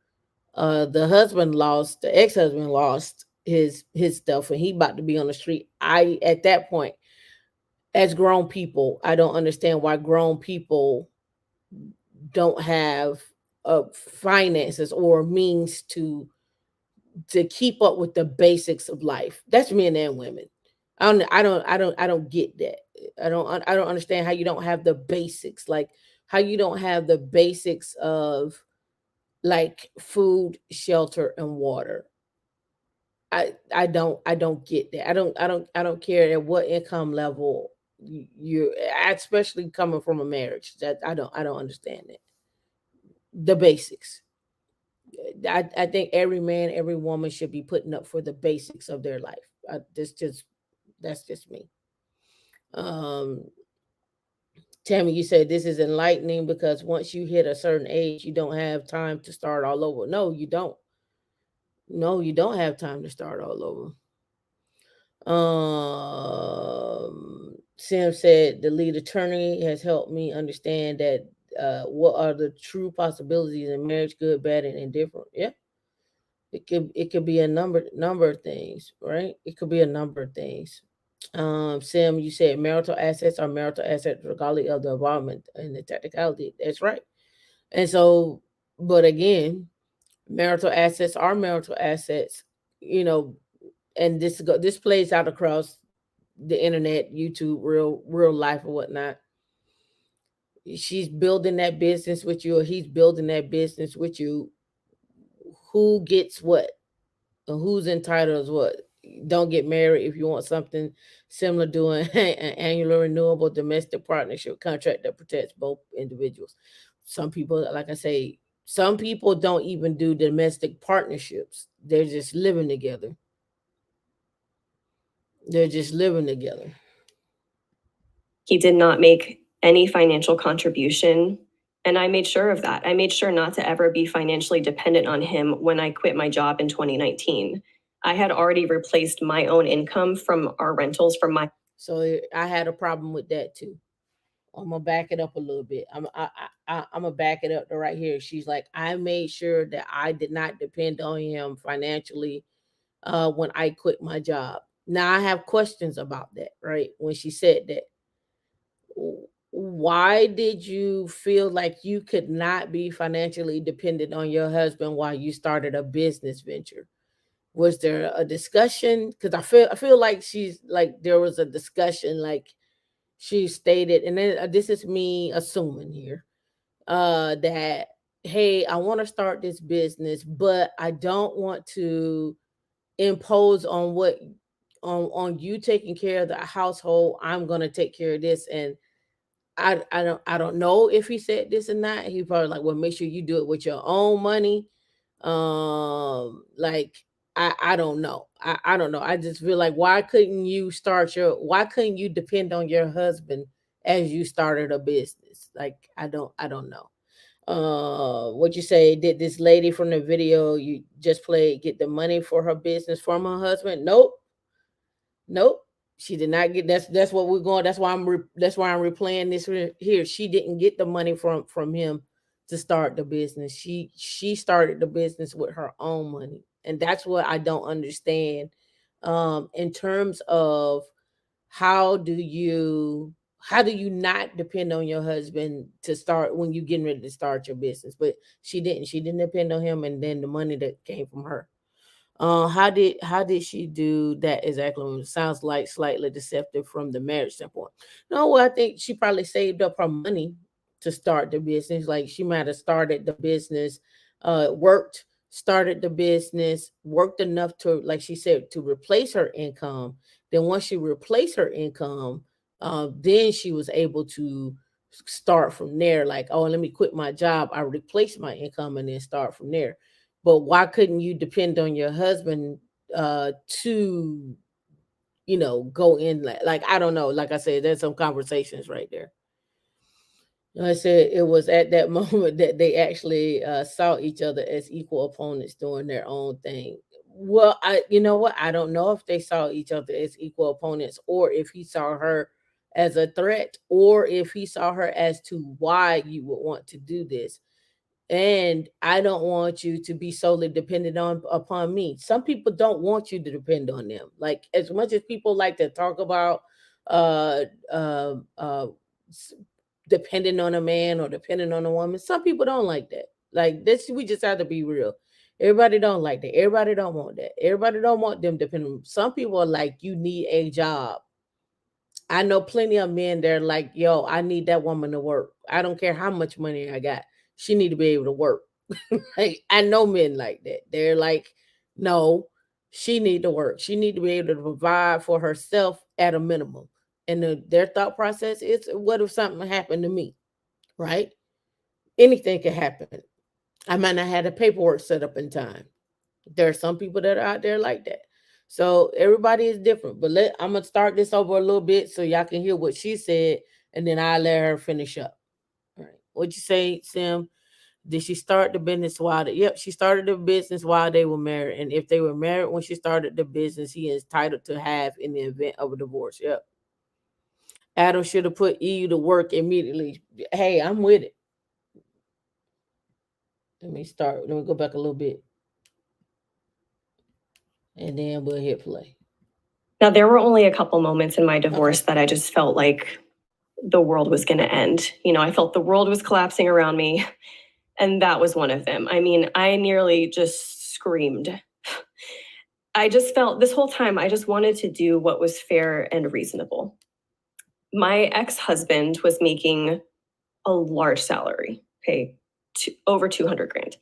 The ex-husband lost his stuff, and he about to be on the street. At that point, as grown people, I don't understand why grown people don't have finances or means to keep up with the basics of life. That's men and women. I don't get that. I don't understand how you don't have the basics, like how you don't have the basics of like food, shelter, and water. I don't get that. I don't care at what income level you're, especially coming from a marriage. That I don't understand it. The basics. I think every man, every woman should be putting up for the basics of their life. That's just me. Um, Tammy, you said this is enlightening because once you hit a certain age, you don't have time to start all over. No, you don't. No, you don't have time to start all over. Sam said the lead attorney has helped me understand that what are the true possibilities in marriage, good, bad, and indifferent? Yeah, it could be a number of things, right? It could be a number of things. Sam, you said marital assets are marital assets regardless of the involvement and the technicality. That's right. And so, but again, marital assets are marital assets, you know, and this plays out across the internet, YouTube, real life or whatnot. She's building that business with you, or he's building that business with you. Who gets what? Who's entitled to what? Don't get married if you want something similar. Doing an annual renewable domestic partnership contract that protects both individuals. Some people, like I say, some people don't even do domestic partnerships. They're just living together. They're just living together. He did not make any financial contribution. And I made sure of that. I made sure not to ever be financially dependent on him when I quit my job in 2019. I had already replaced my own income from our rentals from my. So I had a problem with that too. I'm gonna back it up a little bit. I'm gonna back it up to right here. She's like, I made sure that I did not depend on him financially when I quit my job. Now I have questions about that, right? When she said that, why did you feel like you could not be financially dependent on your husband while you started a business venture? Was there a discussion? Because I feel like she's like there was a discussion, like she stated, and then this is me assuming here, that hey, I want to start this business, but I don't want to impose on what on you taking care of the household. I'm gonna take care of this, and I don't know if he said this or not. He probably like, well, make sure you do it with your own money. Like I don't know. I don't know. I just feel like why couldn't you depend on your husband as you started a business? Like I don't know. What you say, did this lady from the video you just played get the money for her business from her husband? Nope. Nope. She did not get. That's what we're going. That's why I'm replaying this here. She didn't get the money from him to start the business. She started the business with her own money, and that's what I don't understand. In terms of how do you how do you not depend on your husband to start when you getting ready to start your business? But she didn't. She didn't depend on him, and then the money that came from her. How did she do that exactly? It sounds like slightly deceptive from the marriage standpoint. No, well, I think she probably saved up her money to start the business. Like she might have started the business, started the business, worked enough to, like she said, to replace her income. Then once she replaced her income, then she was able to start from there. Like, oh, let me quit my job. I replace my income and then start from there. But why couldn't you depend on your husband to go in, like I don't know, like I said, there's some conversations right there. I said it was at that moment that they actually saw each other as equal opponents doing their own thing. Well, you know what, I don't know if they saw each other as equal opponents, or if he saw her as a threat, or if he saw her as to why you would want to do this. And I don't want you to be solely dependent on upon me. Some people don't want you to depend on them. Like as much as people like to talk about uh uh uh s- depending on a man or depending on a woman, some people don't like that. Like this, we just have to be real. Everybody don't like that. Everybody don't want that. Everybody don't want them depending. Some people are like, you need a job. I know plenty of men that are like, yo, I need that woman to work. I don't care how much money I got. She need to be able to work. Like I know men like that. They're like, no, she need to work. She need to be able to provide for herself at a minimum. And their thought process is, what if something happened to me? Right? Anything can happen. I might not have the paperwork set up in time. There are some people that are out there like that. So everybody is different. But I'm gonna start this over a little bit so y'all can hear what she said, and then I'll let her finish up. All right. What'd you say, Sim? Did she start the business yep, she started the business while they were married. And if they were married when she started the business, he is entitled to have in the event of a divorce. Yep. Adam should have put EU to work immediately. Hey, I'm with it. Let me start. Let me go back a little bit, and then we'll hit play. Now, there were only a couple moments in my divorce Okay. that I just felt like the world was going to end. I felt the world was collapsing around me, and that was one of them. I mean, I nearly just screamed. I just felt this whole time, I just wanted to do what was fair and reasonable. My ex-husband was making a large salary, okay, over 200 grand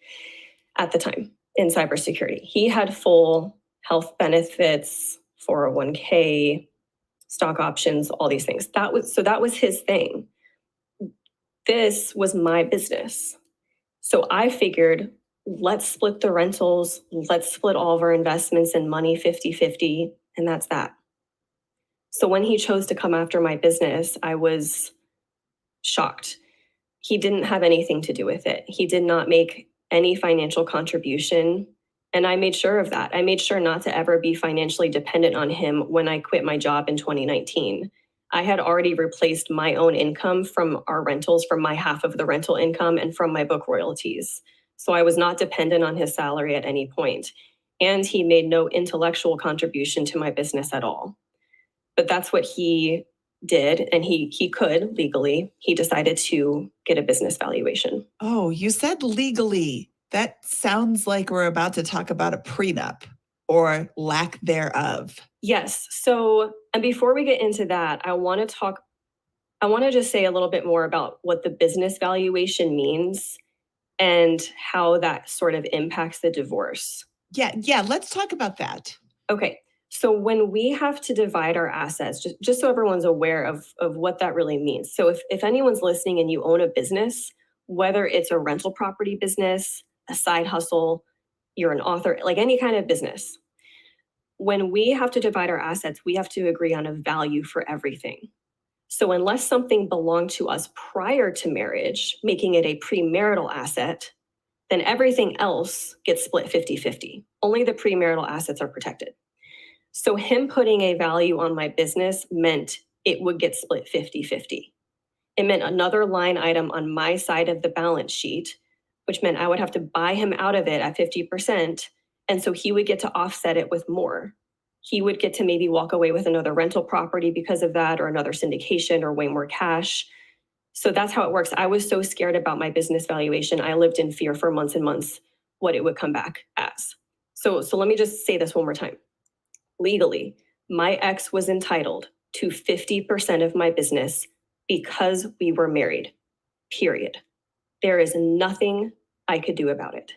at the time in cybersecurity. He had full health benefits, 401k, stock options, all these things. That was his thing. This was my business. So I figured, let's split the rentals, let's split all of our investments and money 50-50, and that's that. So when he chose to come after my business, I was shocked. He didn't have anything to do with it. He did not make any financial contribution. And I made sure of that. I made sure not to ever be financially dependent on him when I quit my job in 2019. I had already replaced my own income from our rentals, from my half of the rental income and from my book royalties. So I was not dependent on his salary at any point. And he made no intellectual contribution to my business at all. But that's what he did, and he could legally. He decided to get a business valuation. Oh, you said legally. That sounds like we're about to talk about a prenup or lack thereof. Yes. So, and before we get into that, I want to just say a little bit more about what the business valuation means and how that sort of impacts the divorce. Yeah, let's talk about that. Okay. So when we have to divide our assets, just so everyone's aware of what that really means. So if anyone's listening and you own a business, whether it's a rental property business, a side hustle, you're an author, like any kind of business, when we have to divide our assets, we have to agree on a value for everything. So unless something belonged to us prior to marriage, making it a premarital asset, then everything else gets split 50-50. Only the premarital assets are protected. So him putting a value on my business meant it would get split 50-50. It meant another line item on my side of the balance sheet, which meant I would have to buy him out of it at 50%. And so he would get to offset it with more. He would get to maybe walk away with another rental property because of that, or another syndication, or way more cash. So that's how it works. I was so scared about my business valuation. I lived in fear for months and months what it would come back as. So let me just say this one more time. Legally, my ex was entitled to 50% of my business because we were married, period. There is nothing I could do about it.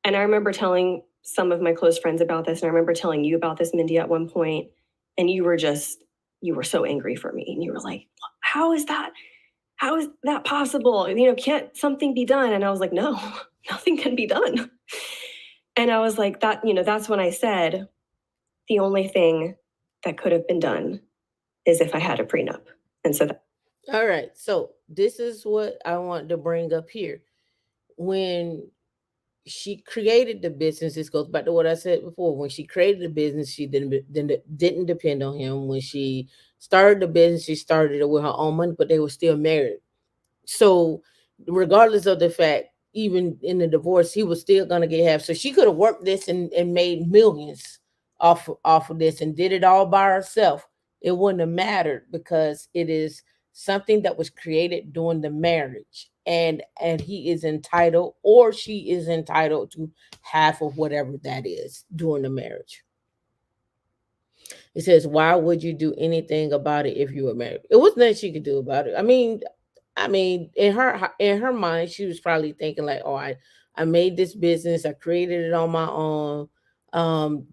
And I remember telling some of my close friends about this, and I remember telling you about this, Mindy, at one point, and you were so angry for me. And you were like, how is that possible? Can't something be done? And I was like, no, nothing can be done. And I was like, that's when I said, the only thing that could have been done is if I had a prenup. And so All right. So this is what I want to bring up here. When she created the business, this goes back to what I said before. When she created the business, she didn't depend on him. When she started the business, she started it with her own money, but they were still married. So regardless of the fact, even in the divorce, he was still gonna get half. So she could have worked this and made millions off of this and did it all by herself. It wouldn't have mattered because it is something that was created during the marriage. And he is entitled, or she is entitled, to half of whatever that is during the marriage. It says, why would you do anything about it if you were married? It was nothing she could do about it. I mean, in her mind, she was probably thinking like, "Oh, I made this business. I created it on my own.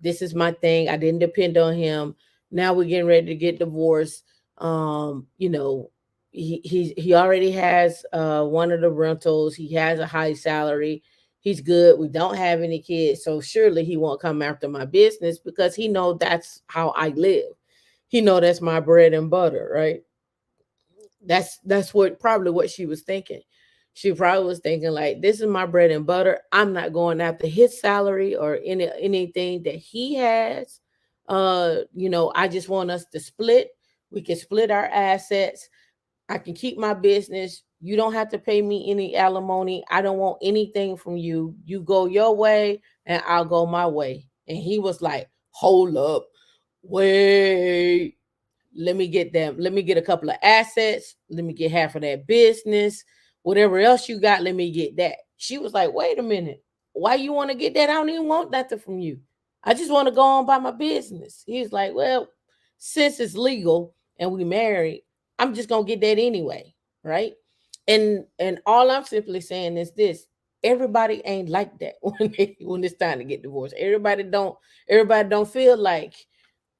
This is my thing. I didn't depend on him. Now we're getting ready to get divorced. You know, he already has one of the rentals. He has a high salary. He's good. We don't have any kids, so surely he won't come after my business because he know that's how I live. He know that's my bread and butter, right?" That's what she was thinking. She probably was thinking like, this is my bread and butter. I'm not going after his salary or anything that he has. I just want us to split. We can split our assets. I can keep my business. You don't have to pay me any alimony. I don't want anything from you. You go your way and I'll go my way. And he was like, hold up, wait, let me get them. Let me get a couple of assets. Let me get half of that business. Whatever else you got, let me get that. She was like, wait a minute. Why you want to get that? I don't even want nothing from you. I just want to go on by my business. He's like, well, since it's legal and we married, I'm just gonna get that anyway, right? And all I'm simply saying is this: everybody ain't like that when it's time to get divorced. Everybody don't feel like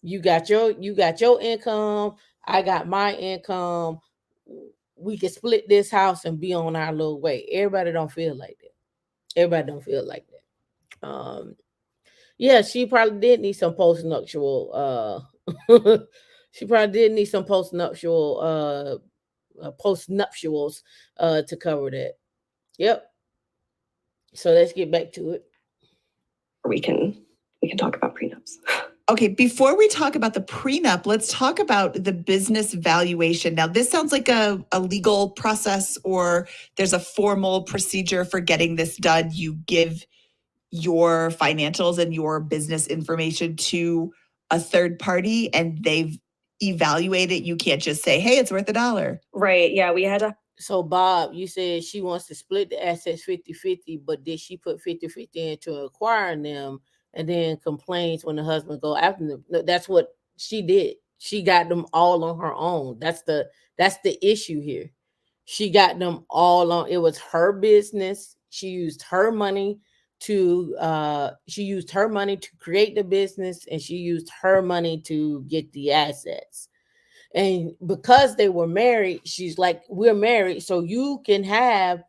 you got your income, I got my income. We can split this house and be on our little way. Everybody don't feel like that. Everybody don't feel like that. Yeah, she probably did need some she probably did need some post nuptials to cover that. Yep. So let's get back to it. We can talk about prenups. Okay, before we talk about the prenup, let's talk about the business valuation. Now, this sounds like a legal process, or there's a formal procedure for getting this done. You give your financials and your business information to a third party and they've evaluated it. You can't just say, hey, it's worth $1. Right. Yeah, we had to. So, Bob, you said she wants to split the assets 50-50, but did she put 50-50 into acquiring them and then complains when the husband go after them? No, that's what she did. She got them all on her own. That's the issue here. She got them all on. It was her business. She used her money to create the business, and she used her money to get the assets. And because they were married, she's like, we're married, so you can have,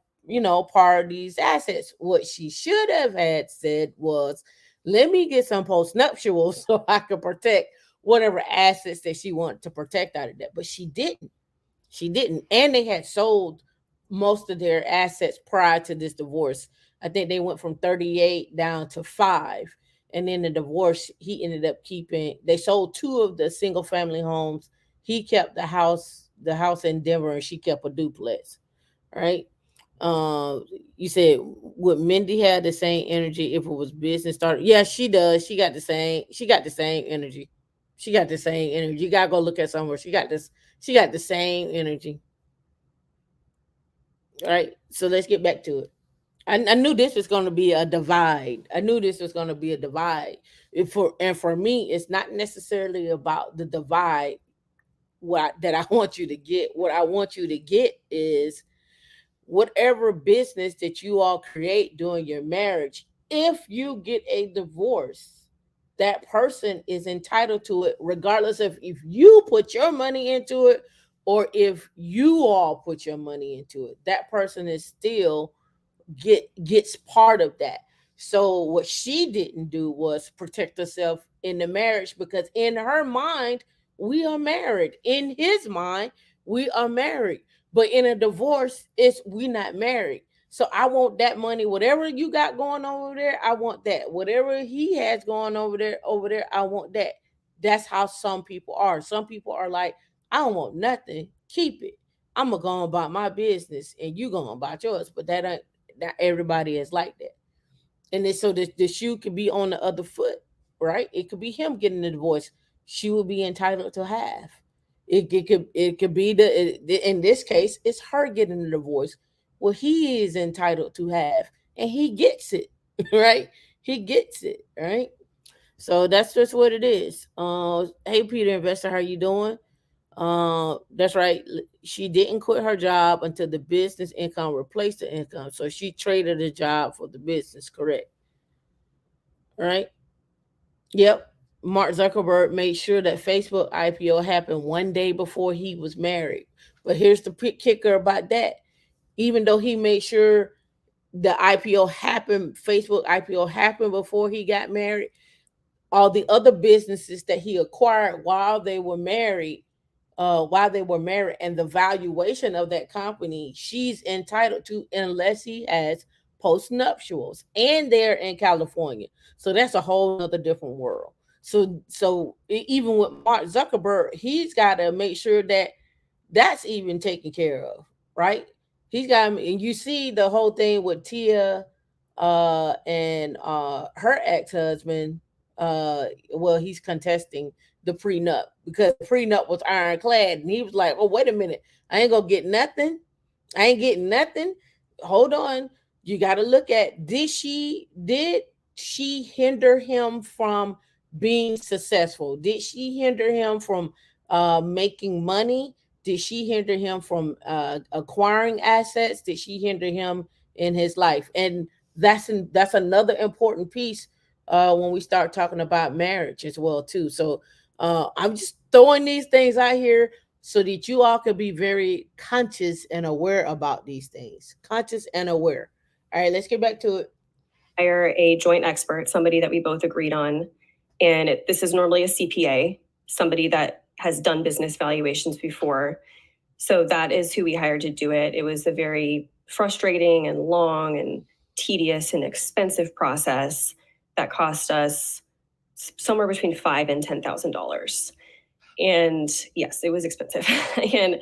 part of these assets. What she should have had said was, let me get some post nuptials so I can protect whatever assets that she wanted to protect out of that. But she didn't. She didn't. And they had sold most of their assets prior to this divorce. I think they went from 38 down to 5. And then the divorce, he ended up keeping, they sold 2 of the single family homes. He kept the house in Denver, and she kept a duplex. Right. You said, would Mindy have the same energy if it was business started? Yeah, she does. She got the same energy. She got the same energy. You gotta go look at somewhere. She got the same energy. All right. So let's get back to it. I knew this was going to be a divide. For me, it's not necessarily about the divide. That I want you to get. What I want you to get is whatever business that you all create during your marriage. If you get a divorce, that person is entitled to it, regardless of if you put your money into it or if you all put your money into it. That person is still gets part of that. So what she didn't do was protect herself in the marriage, because in her mind, we are married. In his mind, we are married. But in a divorce, it's we not married. So I want that money. Whatever you got going on over there, I want that. Whatever he has going over there, I want that. That's how some people are. Some people are like, I don't want nothing. Keep it. I'm gonna go about my business, and you going about yours. But that ain't not everybody is like that. And then so the shoe could be on the other foot, right? It could be him getting the divorce. She would be entitled to half. It could be in this case, it's her getting the divorce. Well, he is entitled to half, and he gets it, right? He gets it, right? So that's just what it is. Hey, Peter Investor, how you doing? That's right. She didn't quit her job until the business income replaced the income. So she traded the job for the business, correct? Right? Yep. Mark Zuckerberg made sure that Facebook IPO happened one day before he was married. But here's the kicker about that. Even though he made sure the Facebook IPO happened before he got married, all the other businesses that he acquired while they were married, and the valuation of that company, she's entitled to, unless he has post nuptials, and they're in California. So that's a whole other different world. So even with Mark Zuckerberg, he's got to make sure that that's even taken care of, right? He's got, and you see the whole thing with Tia and her ex-husband. Well, he's contesting the prenup because the prenup was ironclad, and he was like, "Oh, wait a minute, I ain't gonna get nothing. I ain't getting nothing. Hold on, you got to look at did she hinder him from being successful? Did she hinder him from making money? Did she hinder him from acquiring assets? Did she hinder him in his life? And that's another important piece when we start talking about marriage as well too. So I'm just throwing these things out here so that you all can be very conscious and aware about these things. Conscious and aware. All right, let's get back to it. Hire a joint expert, somebody that we both agreed on. And this is normally a CPA, somebody that has done business valuations before. So that is who we hired to do it. It was a very frustrating and long and tedious and expensive process that cost us somewhere between $5,000 and $10,000. And yes, it was expensive. And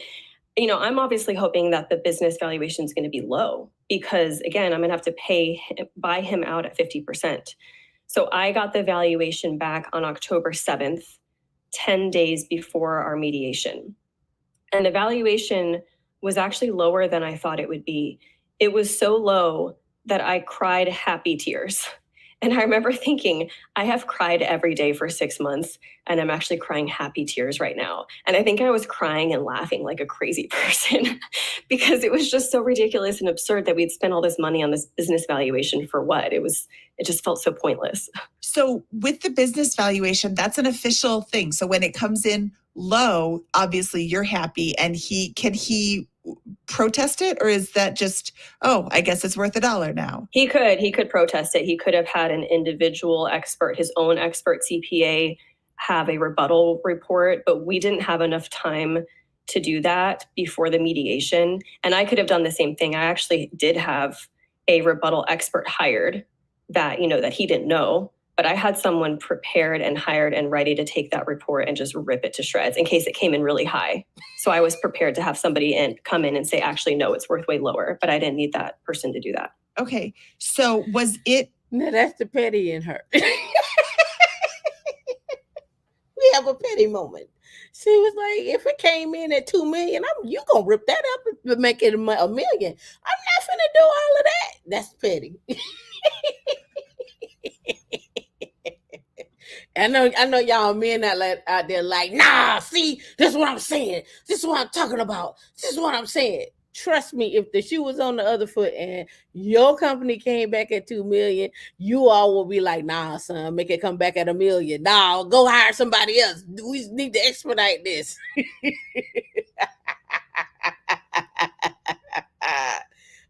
I'm obviously hoping that the business valuation is going to be low because, again, I'm going to have to buy him out at 50%. So I got the valuation back on October 7th, 10 days before our mediation. And the valuation was actually lower than I thought it would be. It was so low that I cried happy tears. And I remember thinking, I have cried every day for 6 months, and I'm actually crying happy tears right now. And I think I was crying and laughing like a crazy person because it was just so ridiculous and absurd that we'd spent all this money on this business valuation for what? It just felt so pointless. So with the business valuation, that's an official thing. So when it comes in low, obviously you're happy, and can he protest it, or is that just, oh, I guess it's worth $1 now? He could protest it. He could have had an individual expert, his own expert CPA, have a rebuttal report, but we didn't have enough time to do that before the mediation. And I could have done the same thing. I actually did have a rebuttal expert hired that he didn't know, but I had someone prepared and hired and ready to take that report and just rip it to shreds in case it came in really high. So I was prepared to have somebody come in and say, actually, no, it's worth way lower, but I didn't need that person to do that. Okay. So was it? No, that's the petty in her. We have a petty moment. She was like, if it came in at $2 million, you gonna rip that up and make it $1 million. I'm not finna do all of that. That's petty. I know y'all men out there like, nah, see, this is what I'm saying. This is what I'm talking about. This is what I'm saying. Trust me, if the shoe was on the other foot and your company came back at $2 million, you all will be like, nah, son, make it come back at $1 million. Nah, go hire somebody else. We need to expedite this.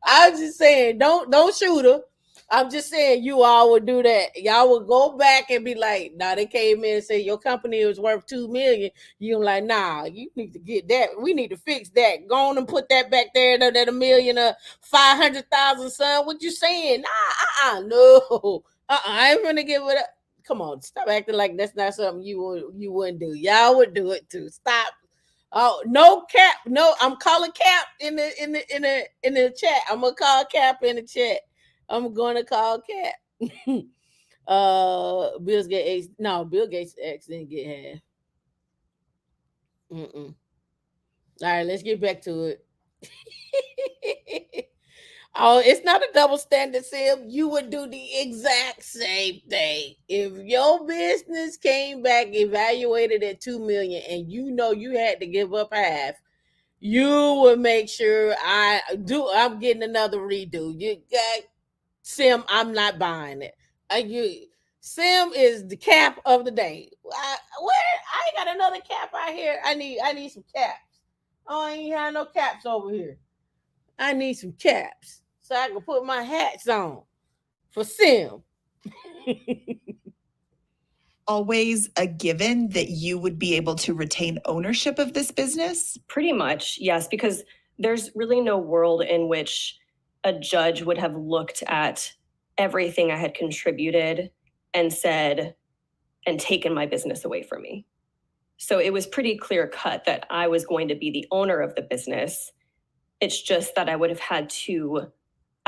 I'm just saying, don't shoot her. I'm just saying you all would do that. Y'all would go back and be like, nah, they came in and say your company was worth $2 million. You're like, nah, you need to get that. We need to fix that. Go on and put that back there, that $1 million, 500,000, son. What you saying? Nah, no. I ain't gonna give it up. Come on, stop acting like that's not something you wouldn't do. Y'all would do it too. Stop. Oh, no cap. No, I'm calling Cap in the chat. I'm gonna call Cap in the chat. I'm going to call Cap. Bill Gates' ex didn't get half. All right, let's get back to it. Oh, it's not a double standard, Sim. You would do the exact same thing. If your business came back evaluated at $2 million and you had to give up half, you would make sure I'm getting another redo. You got Sim, I'm not buying it. Sim is the cap of the day. I ain't got another cap out here. I need some caps. Oh, I ain't have no caps over here. I need some caps so I can put my hats on for Sim. Always a given that you would be able to retain ownership of this business? Pretty much, yes, because there's really no world in which a judge would have looked at everything I had contributed and said, and taken my business away from me. So it was pretty clear cut that I was going to be the owner of the business It's just that I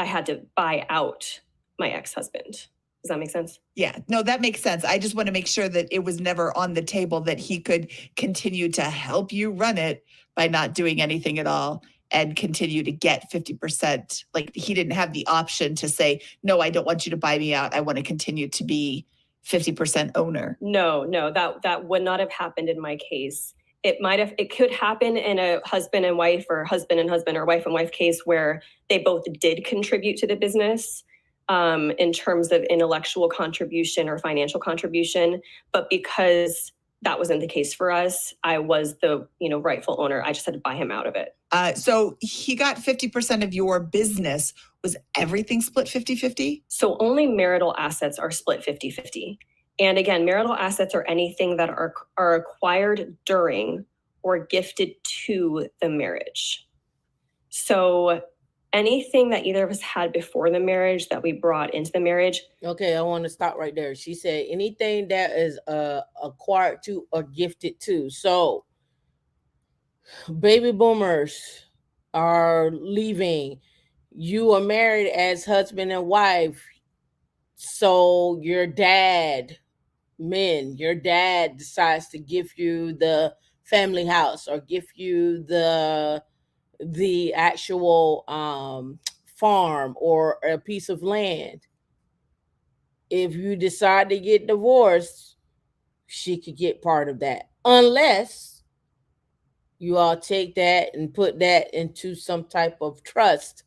had to buy out my ex-husband. Does that make sense? Yeah, no, that makes sense. I just want to make sure that it was never on the table that he could continue to help you run it by not doing anything at all and continue to get 50%. Like he didn't have the option to say, no, I don't want you to buy me out. I want to continue to be 50% owner. No, that would not have happened in my case. It could happen in a husband and wife or husband and husband or wife and wife case where they both did contribute to the business in terms of intellectual contribution or financial contribution. But because that wasn't the case for us, I was the rightful owner. I just had to buy him out of it. So he got 50% of your business. Was everything split 50-50? So only marital assets are split 50-50. And again, marital assets are anything that are acquired during or gifted to the marriage. So anything that either of us had before the marriage that we brought into the marriage. Okay, I want to stop right there. She said anything that is acquired to or gifted to. So baby boomers are leaving. You are married as husband and wife. So your dad decides to give you the family house or give you the actual farm or a piece of land. If you decide to get divorced, she could get part of that, unless you all take that and put that into some type of trust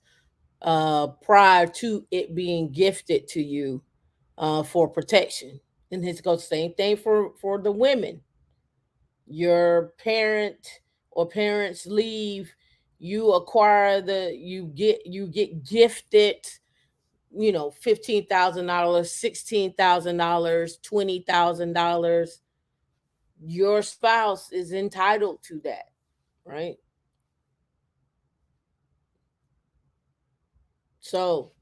prior to it being gifted to you for protection. And it's the same thing for the women. Your parent or parents leave, you acquire you get gifted, $15,000, $16,000, $20,000. Your spouse is entitled to that, right? So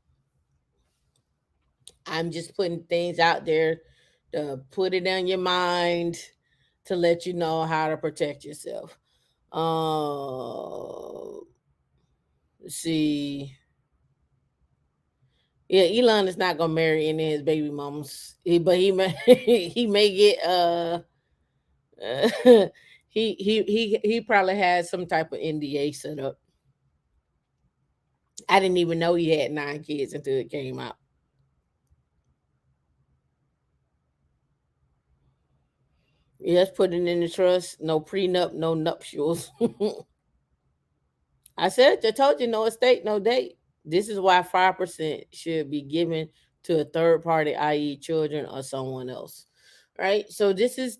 I'm just putting things out there to put it on your mind to let you know how to protect yourself. Let's see. Yeah, Elon is not gonna marry any of his baby mamas, but he may he may get he probably has some type of NDA set up. I didn't even know he had 9 kids until it came out. Yes, put it in the trust. No prenup, no nuptials. I told you, no estate, no date. This is why 5% should be given to a third party, i.e., children or someone else. Right. So this is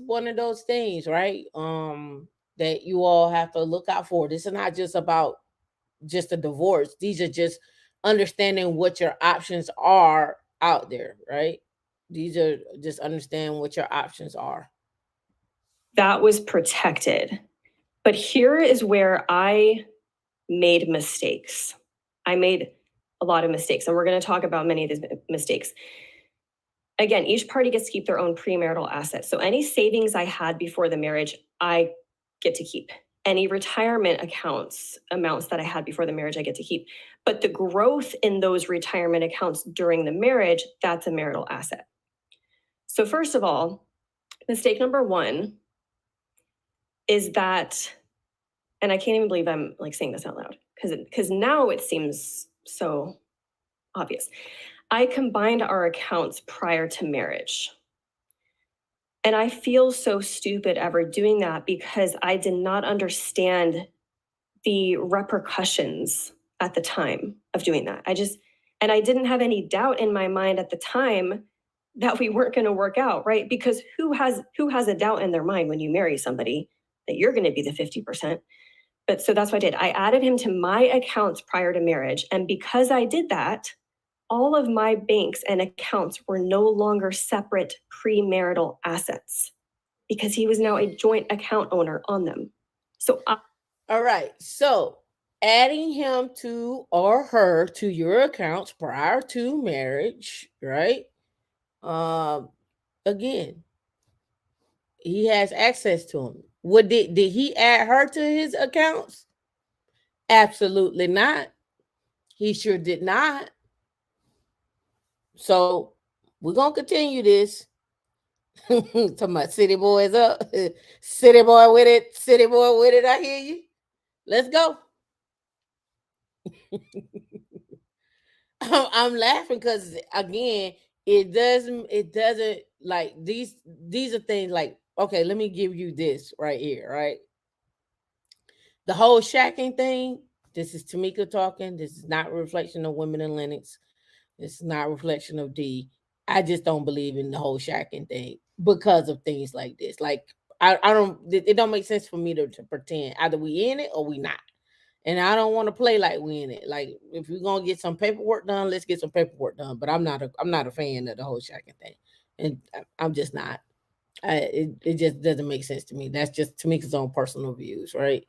one of those things, right? That you all have to look out for. This is not just about just a divorce. These are just understanding what your options are out there, right? These are just understanding what your options are. That was protected. But here is where I made mistakes. I made a lot of mistakes, and we're going to talk about many of these mistakes. Again, each party gets to keep their own premarital assets. So any savings I had before the marriage, I get to keep. Any retirement amounts that I had before the marriage, I get to keep. But the growth in those retirement accounts during the marriage, that's a marital asset. So first of all, mistake number 1 is that, and I can't even believe I'm like saying this out loud because now it seems so obvious. I combined our accounts prior to marriage. And I feel so stupid ever doing that because I did not understand the repercussions at the time of doing that. I didn't have any doubt in my mind at the time that we weren't going to work out, right? Because who has a doubt in their mind when you marry somebody that you're going to be the 50%? But so that's what I did. I added him to my accounts prior to marriage. And because I did that, all of my banks and accounts were no longer separate premarital assets because he was now a joint account owner on them. All right. So adding him to or her to your accounts prior to marriage, right? Again, he has access to them. Did he add her to his accounts? Absolutely not. He sure did not. So we're gonna continue this. Talking about city boys up. City boy with it. City boy with it. I hear you. Let's go. I'm laughing because again, it doesn't like these are things like, okay, let me give you this right here, right? The whole shacking thing, this is Tamika talking. This is not a reflection of women in Linux. It's not a reflection of D. I just don't believe in the whole shacking thing because of things like this. Like I don't it don't make sense for me to pretend either we in it or we not. And I don't want to play like we in it. Like if we're gonna get some paperwork done, let's get some paperwork done. But I'm not a fan of the whole shacking thing. And I'm just not. It just doesn't make sense to me. That's just Tamika's own personal views, right?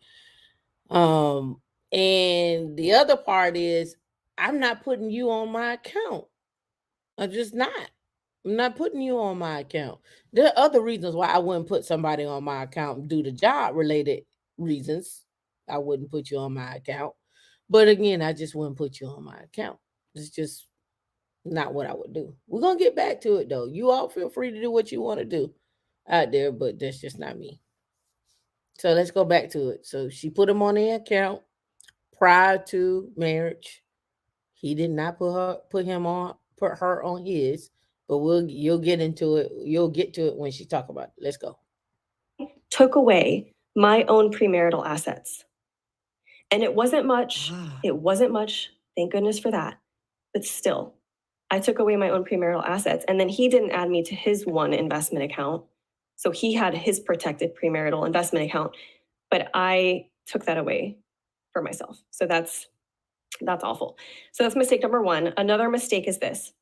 Um, and the other part is I'm not putting you on my account. I'm just not. I'm not putting you on my account. There are other reasons why I wouldn't put somebody on my account due to job related reasons. I wouldn't put you on my account. But again, I just wouldn't put you on my account. It's just not what I would do. We're gonna get back to it though. You all feel free to do what you want to do out there, but that's just not me. So let's go back to it. So she put him on the account prior to marriage. He did not put her on his, but you'll get into it. You'll get to it when she talk about it. Let's go. Took away my own premarital assets. And it wasn't much. It wasn't much. Thank goodness for that. But still, I took away my own premarital assets. And then he didn't add me to his one investment account. So he had his protected premarital investment account, but I took that away for myself. So that's awful. So that's mistake number one. Another mistake is this.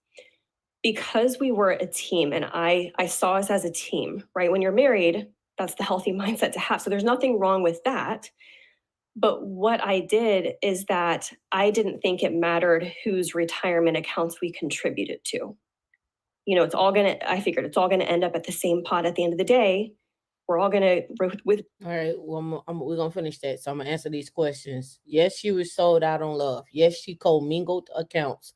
Because we were a team and I saw us as a team, right? When you're married, that's the healthy mindset to have. So there's nothing wrong with that. But what I did is that I didn't think it mattered whose retirement accounts we contributed to. You know, I figured it's all gonna end up at the same pot at the end of the day. We're all gonna with. All right. Well, we're gonna finish that. So I'm gonna answer these questions. Yes, she was sold out on love. Yes, she commingled accounts.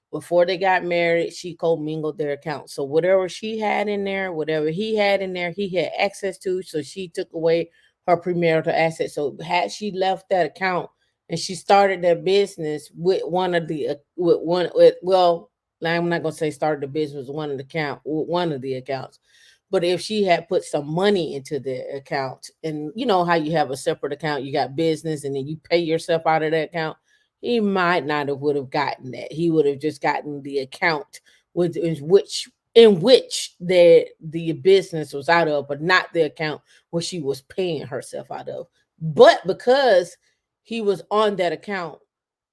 Before they got married, she commingled their accounts. So whatever she had in there, whatever he had in there, he had access to. So she took away her premarital assets. So had she left that account and she started that business with one of the well, I'm not gonna say started the business with one of the accounts. But if she had put some money into the account, and you know how you have a separate account, you got business, and then you pay yourself out of that account, he might not have would have gotten that. He would have just gotten the account with in which the business was out of, but not the account where she was paying herself out of. But because he was on that account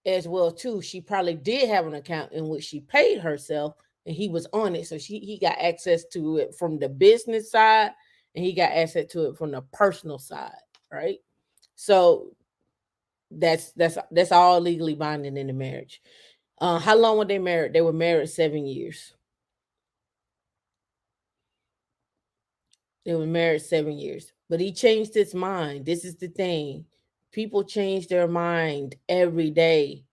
as well too, she probably did have an account in which she paid herself and he was on it. So he got access to it from the business side and he got access to it from the personal side, right? So that's all legally binding in the marriage. How long were they married? They were married 7 years. They were married 7 years. But he changed his mind. This is the thing. People change their mind every day.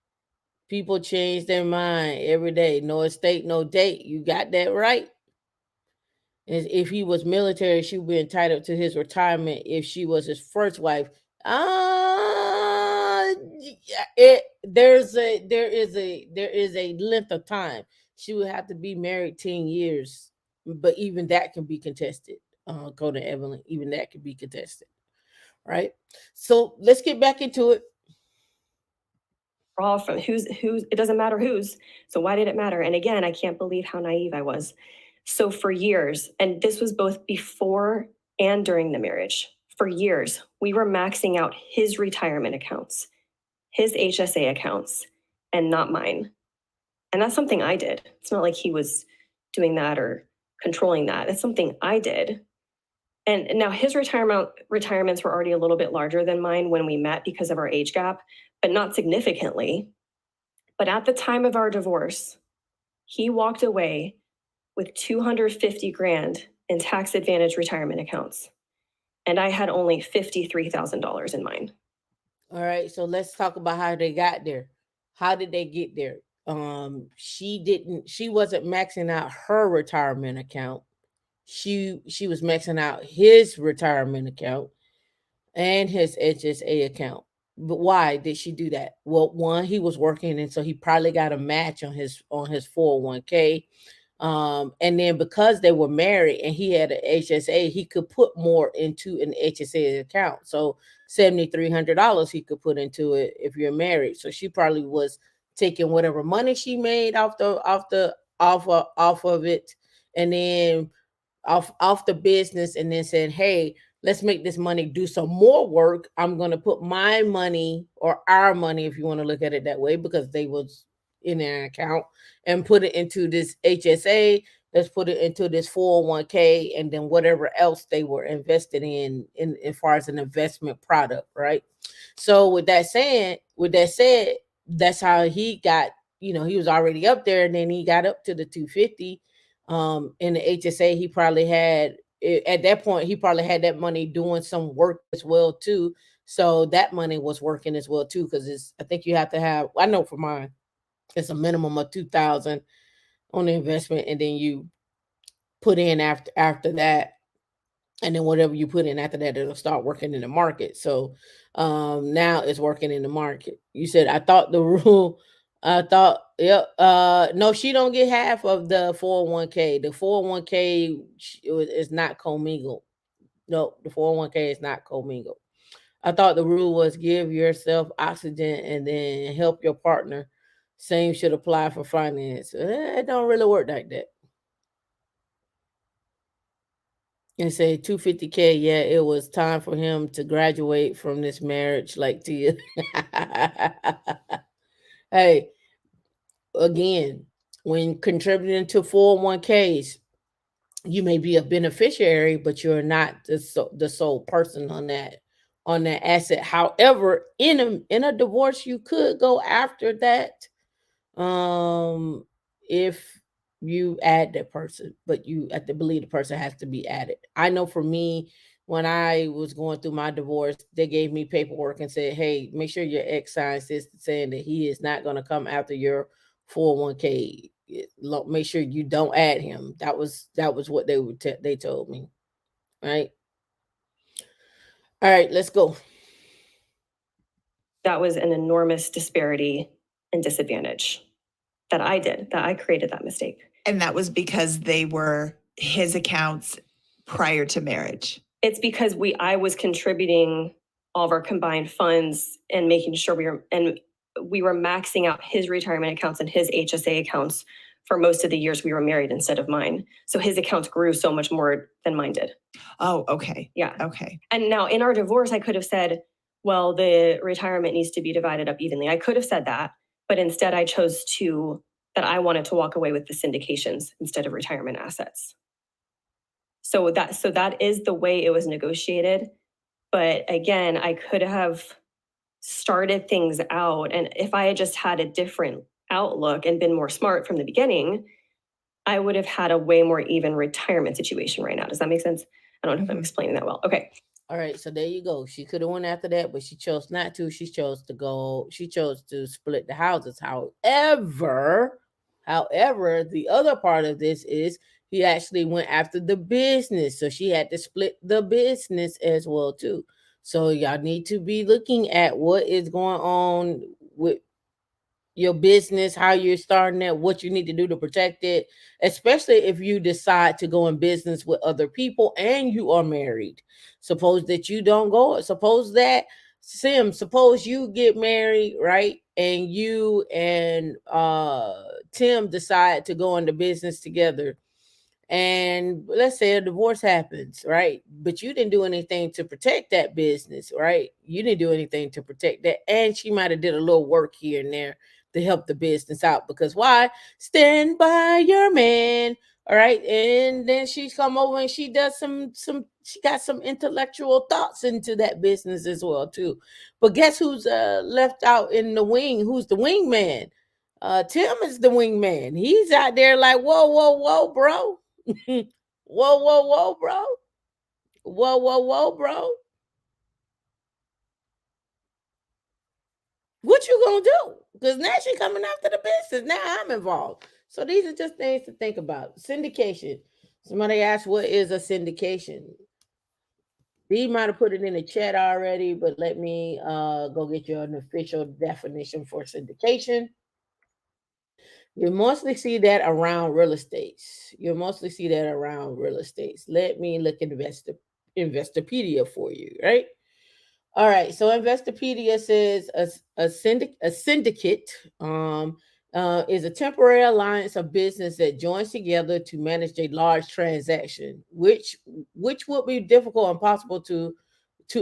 People change their mind every day. No estate, no date. You got that right. And if he was military, she would be entitled to his retirement if she was his first wife. There is a length of time. She would have to be married 10 years. But even that can be contested. Coda Evelyn, even that can be contested. Right? So let's get back into it. All from who's it doesn't matter whose. So why did it matter? And again, I can't believe how naive I was. So for years, and this was both before and during the marriage, for years, we were maxing out his retirement accounts, his HSA accounts, and not mine. And that's something I did. It's not like he was doing that or controlling that. It's something I did. And now his retirements were already a little bit larger than mine when we met because of our age gap, but not significantly. But at the time of our divorce, he walked away with 250 grand in tax advantage retirement accounts. And I had only $53,000 in mine. All right, so let's talk about how they got there. How did they get there? She wasn't maxing out her retirement account. She was maxing out his retirement account and his HSA account. But why did she do that? Well, one, he was working, and so he probably got a match on his 401k. And then because they were married and he had an HSA, he could put more into an HSA account. So $7,300 he could put into it if you're married. So she probably was taking whatever money she made off of it, and then off the business, and then said, hey, let's make this money do some more work. I'm going to put my money, or our money, if you want to look at it that way, because they was in their account, and put it into this HSA. Let's put it into this 401k, and then whatever else they were invested in as far as an investment product, right? So with that said, that's how he got, he was already up there, and then he got up to the 250. In the HSA, he probably had, at that point, he probably had that money doing some work as well too. So that money was working as well too, because I think you have to have, I know for mine, it's a minimum of 2,000 on the investment, and then you put in after that, and then whatever you put in after that, it'll start working in the market. So now it's working in the market. You said, I thought the rule, I thought, yep. No, she don't get half of the 401k. The 401k is not commingled. No, the 401k is not commingled. I thought the rule was give yourself oxygen and then help your partner. Same should apply for finance. It don't really work like that. And say 250k. Yeah, it was time for him to graduate from this marriage, like Tia. Hey, again, when contributing to 401ks, you may be a beneficiary, but you're not the sole person on that asset. However, in a divorce, you could go after that, um if you add that person, but you have to believe the person has to be added. I know for me, when I was going through my divorce, they gave me paperwork and said, hey, make sure your ex signs this, saying that he is not going to come after your 401k. Make sure you don't add him. That was what they told me, right? All right, let's go. That was an enormous disparity and disadvantage that I created that mistake. And that was because they were his accounts prior to marriage. It's because I was contributing all of our combined funds and making sure we were maxing out his retirement accounts and his HSA accounts for most of the years we were married instead of mine. So his accounts grew so much more than mine did. Oh, okay. Yeah. Okay. And now in our divorce, I could have said, well, the retirement needs to be divided up evenly. I could have said that, but instead I chose that I wanted to walk away with the syndications instead of retirement assets. So that is the way it was negotiated. But again, I could have started things out, and if I had just had a different outlook and been more smart from the beginning, I would have had a way more even retirement situation right now. Does that make sense? I don't know if I'm explaining that well. Okay. All right, so there you go. She could have went after that, but she chose not to. She chose to split the houses. However, the other part of this is he actually went after the business. So she had to split the business as well too. So y'all need to be looking at what is going on with your business, how you're starting it, what you need to do to protect it, especially if you decide to go in business with other people and you are married. Suppose that you don't go, suppose you get married, right? And you and Tim decide to go into business together, and let's say a divorce happens, right? But you didn't do anything to protect that business, right? You didn't do anything to protect that, and she might have did a little work here and there to help the business out, because why? Stand by your man. All right, and then she's come over and she does she got some intellectual thoughts into that business as well too. But guess who's left out in the wing? Who's the wingman? Tim is the wingman. He's out there like, whoa, whoa, whoa, bro. Whoa, whoa, whoa, bro. Whoa, whoa, whoa, bro. What you gonna do? Because now she coming after the business. Now I'm involved. So these are just things to think about. Syndication. Somebody asked, what is a syndication? Dee might have put it in the chat already, but let me go get you an official definition for syndication. You mostly see that around real estates. You mostly see that around real estates. Let me look at Investopedia for you, right? All right. So Investopedia says a syndicate is a temporary alliance of business that joins together to manage a large transaction, which would be difficult and impossible to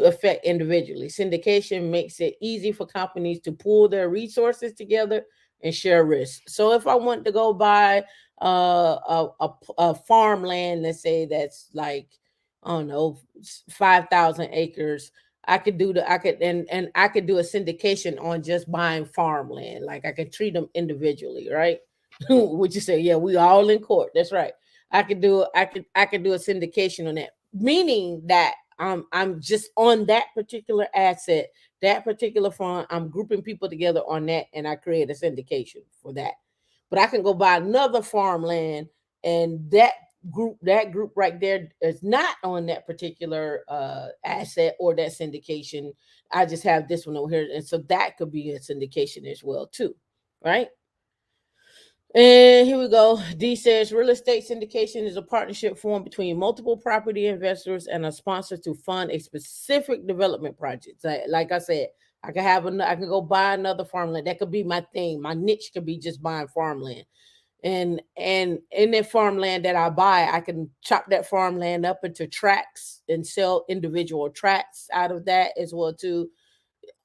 affect individually. Syndication makes it easy for companies to pool their resources together and share risk. So if I want to go buy a farmland, let's say that's like, I don't know, 5,000 acres, I could do the I could and I could do a syndication on just buying farmland. Like I could treat them individually, right? Would you say, yeah, we all in court? That's right. I could do a syndication on that, meaning that I'm just on that particular asset, that particular fund. I'm grouping people together on that, and I create a syndication for that. But I can go buy another farmland, and that group right there is not on that particular asset or that syndication. I just have this one over here, and so that could be a syndication as well too, right? And here we go. D says real estate syndication is a partnership formed between multiple property investors and a sponsor to fund a specific development project. Like I said, I can go buy another farmland. That could be my thing. My niche could be just buying farmland. And in that farmland that I buy, I can chop that farmland up into tracts and sell individual tracts out of that as well too.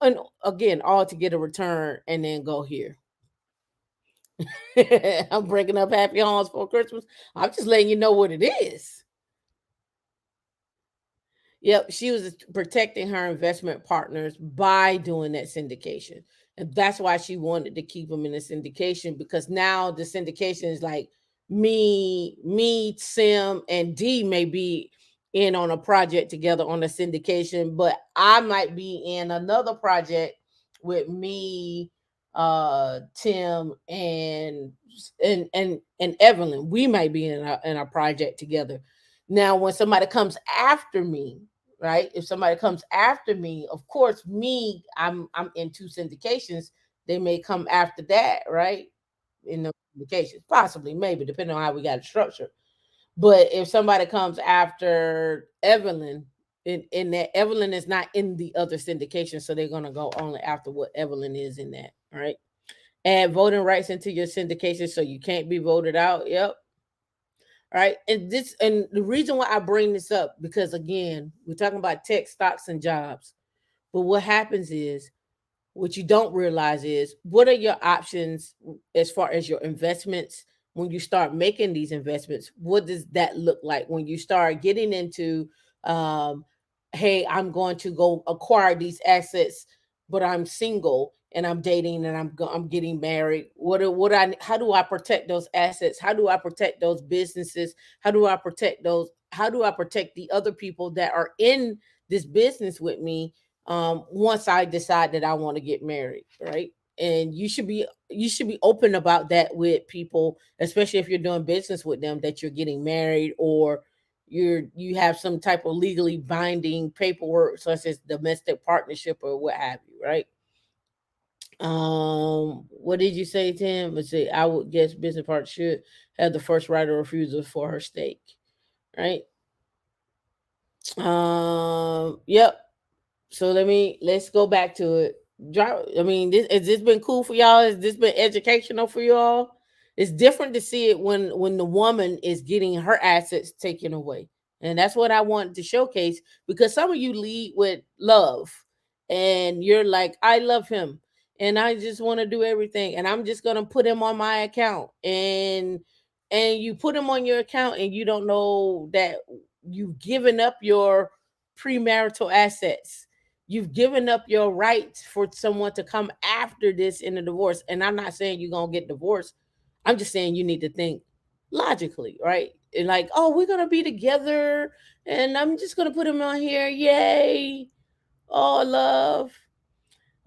And again, all to get a return and then go here. I'm breaking up happy homes for Christmas. I'm just letting you know what it is. Yep, she was protecting her investment partners by doing that syndication. And that's why she wanted to keep them in the syndication, because now the syndication is like Sim, and D may be in on a project together on a syndication, but I might be in another project with me, Tim, and Evelyn. We might be in a project together. Now, when somebody comes after me, right? If somebody comes after me, of course, I'm in two syndications. They may come after that, right? In the syndications, possibly, maybe, depending on how we got it structured. But if somebody comes after Evelyn, in that Evelyn is not in the other syndication, so they're gonna go only after what Evelyn is in that, right? Add voting rights into your syndication so you can't be voted out. Yep. Right. And the reason why I bring this up, because again, we're talking about tech stocks and jobs. But what happens is, what you don't realize is, what are your options as far as your investments when you start making these investments? What does that look like when you start getting into, um, hey, I'm going to go acquire these assets, but I'm single and I'm dating and I'm getting married. How do I protect those assets? How do I protect those businesses? How do I protect the other people that are in this business with me, once I decide that I want to get married, right? And you should be open about that with people, especially if you're doing business with them, that you're getting married, or you have some type of legally binding paperwork such as domestic partnership or what have you, right? What did you say, Tim? Let's see. I would guess business partner should have the first right of refusal for her stake, right? Yep. So let's go back to it. I mean, has this been cool for y'all? Has this been educational for y'all? It's different to see it when the woman is getting her assets taken away. And that's what I wanted to showcase, because some of you lead with love and you're like, I love him and I just want to do everything and I'm just gonna put him on my account. And you put him on your account and you don't know that you've given up your premarital assets. You've given up your rights for someone to come after this in a divorce. And I'm not saying you're gonna get divorced. I'm just saying you need to think logically, right? And like, oh, we're gonna be together, and I'm just gonna put him on here. Yay! Oh, love.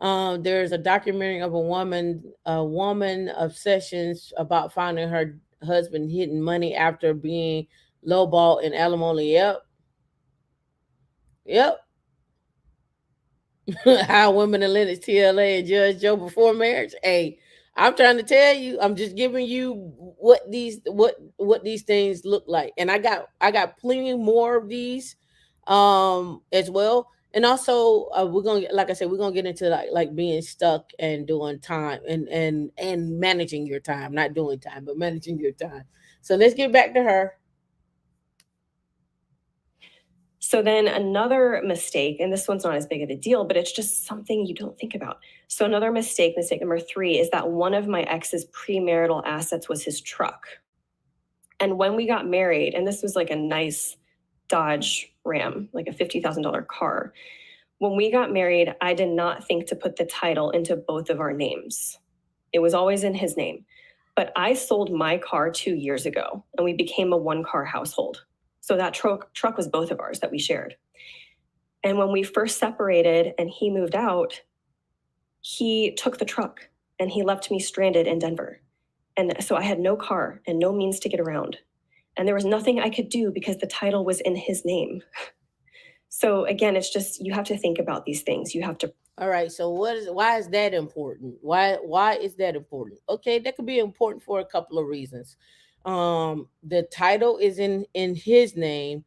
There's a documentary of a woman obsessions about finding her husband hidden money after being lowballed in alimony. Yep, yep. How women alleged TLA and Judge Joe before marriage. Hey, I'm trying to tell you. I'm just giving you what these things look like, and I got plenty more of these, as well. And also, we're gonna like I said, we're gonna get into like being stuck and doing time and managing your time, not doing time, but managing your time. So let's get back to her. So then another mistake, and this one's not as big of a deal, but it's just something you don't think about. So another mistake number 3, is that one of my ex's premarital assets was his truck. And when we got married, and this was like a nice Dodge Ram, like a $50,000 car. When we got married, I did not think to put the title into both of our names. It was always in his name. But I sold my car 2 years ago, and we became a one-car household. So that truck was both of ours that we shared. And when we first separated and he moved out, he took the truck and he left me stranded in Denver. And so I had no car and no means to get around. And there was nothing I could do because the title was in his name. So again, it's just, you have to think about these things. You have to. All right. So why is that important? Why is that important? Okay, that could be important for a couple of reasons. The title is in his name.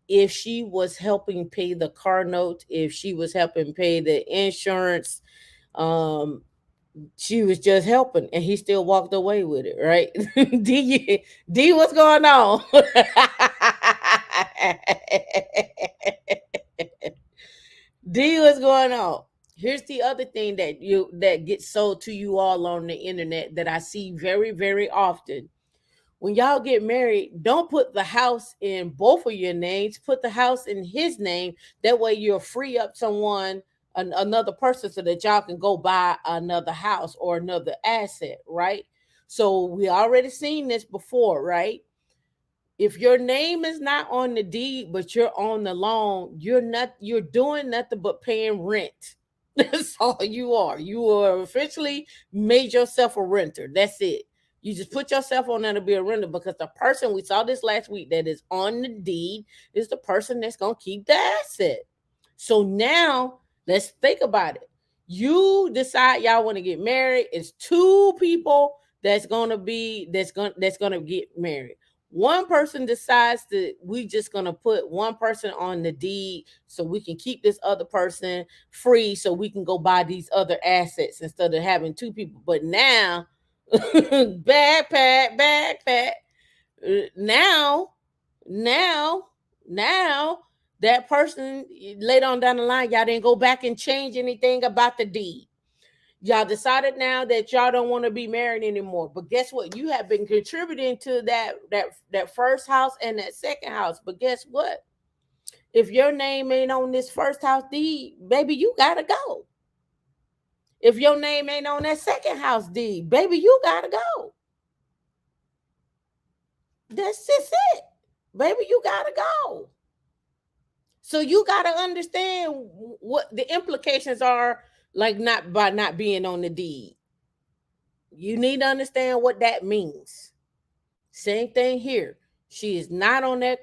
If she was helping pay the car note, if she was helping pay the insurance, she was just helping, and he still walked away with it, right? D, what's going on? D, what's going on? Here's the other thing that gets sold to you all on the internet that I see very, very often. When y'all get married, don't put the house in both of your names. Put the house in his name. That way you'll free up another person, so that y'all can go buy another house or another asset, right? So we already seen this before, right? If your name is not on the deed, but you're on the loan, you're doing nothing but paying rent. That's all you are. You are officially made yourself a renter. That's it. You just put yourself on there to be a renter, because the person, we saw this last week, that is on the deed is the person that's going to keep the asset. So now let's think about it. You decide y'all want to get married. It's 2 people that's going to get married. One person decides that we just going to put one person on the deed so we can keep this other person free, so we can go buy these other assets instead of having 2 people. But now, bad Pat. Now, that person later on down the line, y'all didn't go back and change anything about the deed. Y'all decided now that y'all don't want to be married anymore. But guess what? You have been contributing to that first house and that second house. But guess what? If your name ain't on this first house deed, baby, you gotta go. If your name ain't on that second house deed, baby, you gotta go. That's just it. Baby, you gotta go. So you gotta understand what the implications are, like not being on the deed. You need to understand what that means. Same thing here. She is not on that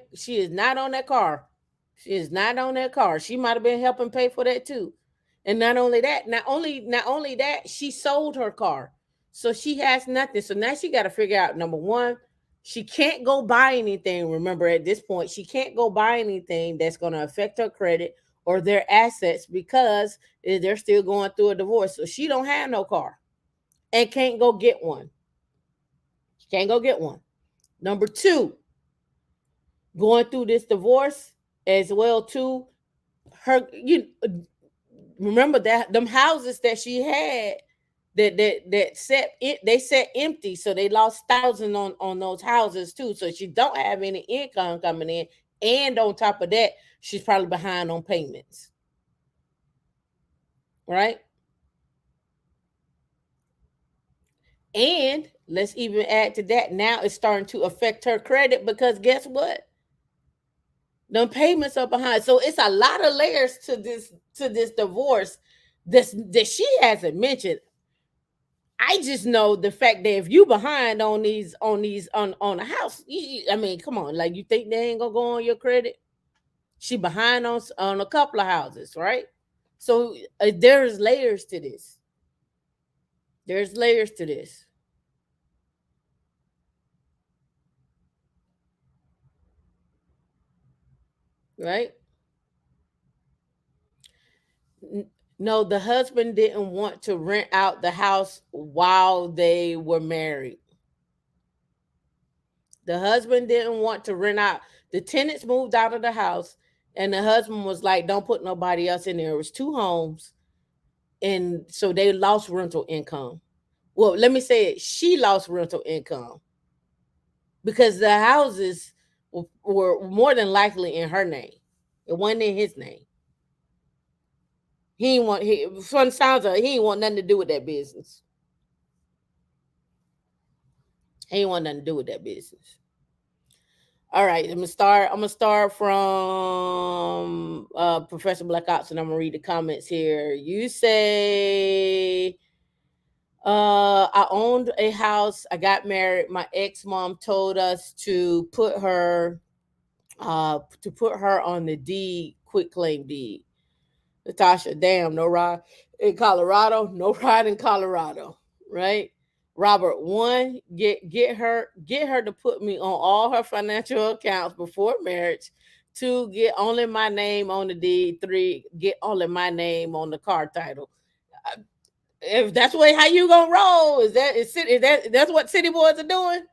car. She is not on that car. She might have been helping pay for that too. And not only that, she sold her car. So she has nothing. So now she got to figure out, number one, she can't go buy anything. Remember, at this point, she can't go buy anything that's going to affect her credit or their assets, because they're still going through a divorce. So she don't have no car and can't go get one. She can't go get one. Number 2, going through this divorce as well too. Remember that them houses that she had that set empty, so they lost thousands on those houses too. So she don't have any income coming in, and on top of that, she's probably behind on payments, right? And let's even add to that, now it's starting to affect her credit, because guess what? The payments are behind. So it's a lot of layers to this divorce this that she hasn't mentioned. I just know the fact that if you behind on on a house, I mean, come on, like you think they ain't gonna go on your credit? She behind on a couple of houses, right? So there's layers to this. There's layers to this, right? No, the husband didn't want to rent out the house while they were married. The husband didn't want to rent out. The tenants moved out of the house, and the husband was like, "Don't put nobody else in there." It was two homes, and so they lost rental income. Well, let me say it. She lost rental income because the houses were more than likely in her name. It wasn't in his name. He didn't want. From the sounds of it, he didn't want nothing to do with that business. He didn't want nothing to do with that business. All right, I'm gonna start from Professor Black Ops, and I'm gonna read the comments here. You say, I owned a house. I got married. My ex-mom told us to put her on the deed, quit claim deed. Natasha, damn, no ride in Colorado, no ride in Colorado, right? Robert, one, get her to put me on all her financial accounts before marriage. Two, get only my name on the deed. Three, get only my name on the car title. If that's how you gonna roll, is that's what city boys are doing?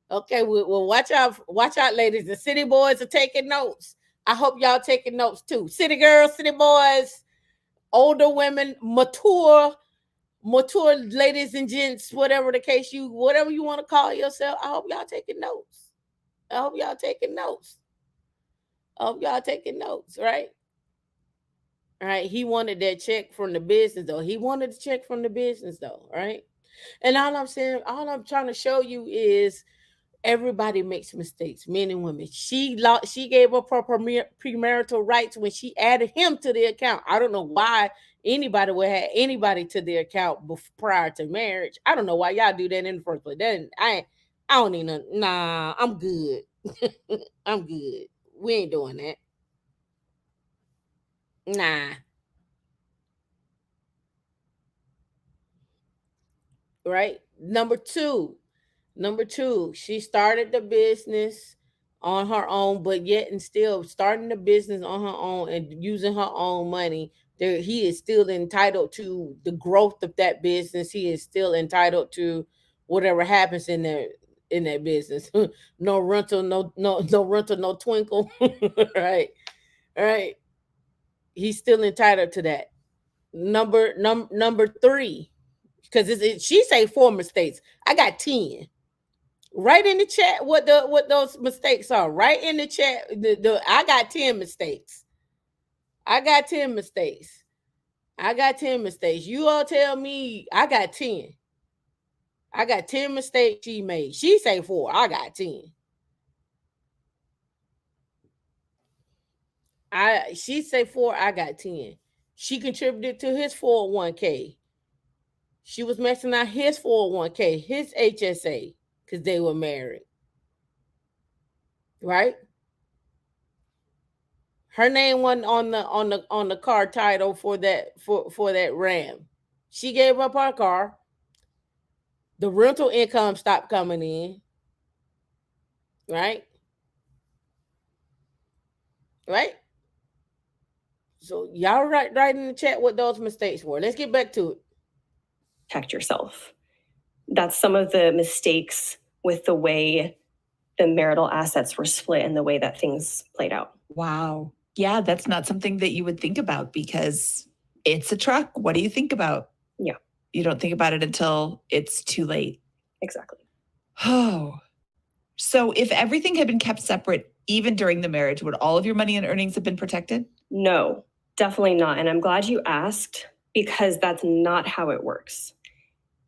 Okay, well watch out, ladies. The city boys are taking notes. I hope y'all taking notes too. City girls, city boys, older women, mature ladies and gents, whatever the case, whatever you want to call yourself. I hope y'all taking notes. I hope y'all taking notes. Right? All right. He wanted that check from the business though. Right? And all I'm trying to show you is everybody makes mistakes, men and women. She gave up her premarital rights when she added him to the account. I don't know why anybody would have anybody to the account prior to marriage. I don't know why y'all do that in the first place. I don't need none. Nah, I'm good. I'm good. We ain't doing that. Nah. Right? Number two, she started the business on her own, but yet and still starting the business on her own and using her own money. He is still entitled to the growth of that business. He is still entitled to whatever happens in that business. No rental, no rental, no twinkle. Right, right. He's still entitled to that. Number three, because she say 4 mistakes. I got 10. Write in the chat what those mistakes are. Right in the chat. I got 10 mistakes. I got 10 mistakes. You all tell me I got 10. I got 10 mistakes she made. She say 4. I got 10. She say 4. I got 10. She contributed to his 401k. She was messing out his 401k, his HSA, because they were married. Right? Her name wasn't on the car title for that Ram. She gave up her car. The rental income stopped coming in. Right? Right? So y'all write in the chat what those mistakes were. Let's get back to it. Protect yourself. That's some of the mistakes with the way the marital assets were split and the way that things played out. Wow. Yeah, that's not something that you would think about because it's a truck. What do you think about? Yeah. You don't think about it until it's too late. Exactly. Oh. So if everything had been kept separate, even during the marriage, would all of your money and earnings have been protected? No, definitely not. And I'm glad you asked because that's not how it works.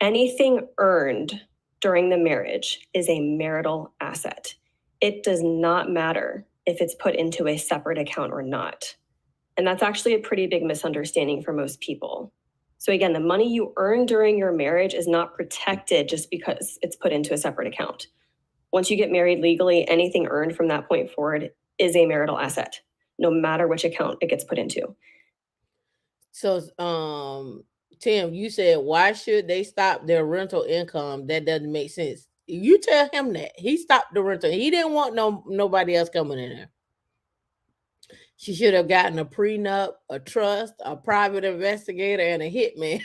Anything earned during the marriage is a marital asset. It does not matter if it's put into a separate account or not. And that's actually a pretty big misunderstanding for most people. So again, the money you earn during your marriage is not protected just because it's put into a separate account. Once you get married legally, anything earned from that point forward is a marital asset, no matter which account it gets put into. So, Tim, you said, why should they stop their rental income? That doesn't make sense. You tell him that he stopped the rental. He didn't want nobody else coming in there. She should have gotten a prenup, a trust, a private investigator, and a hitman.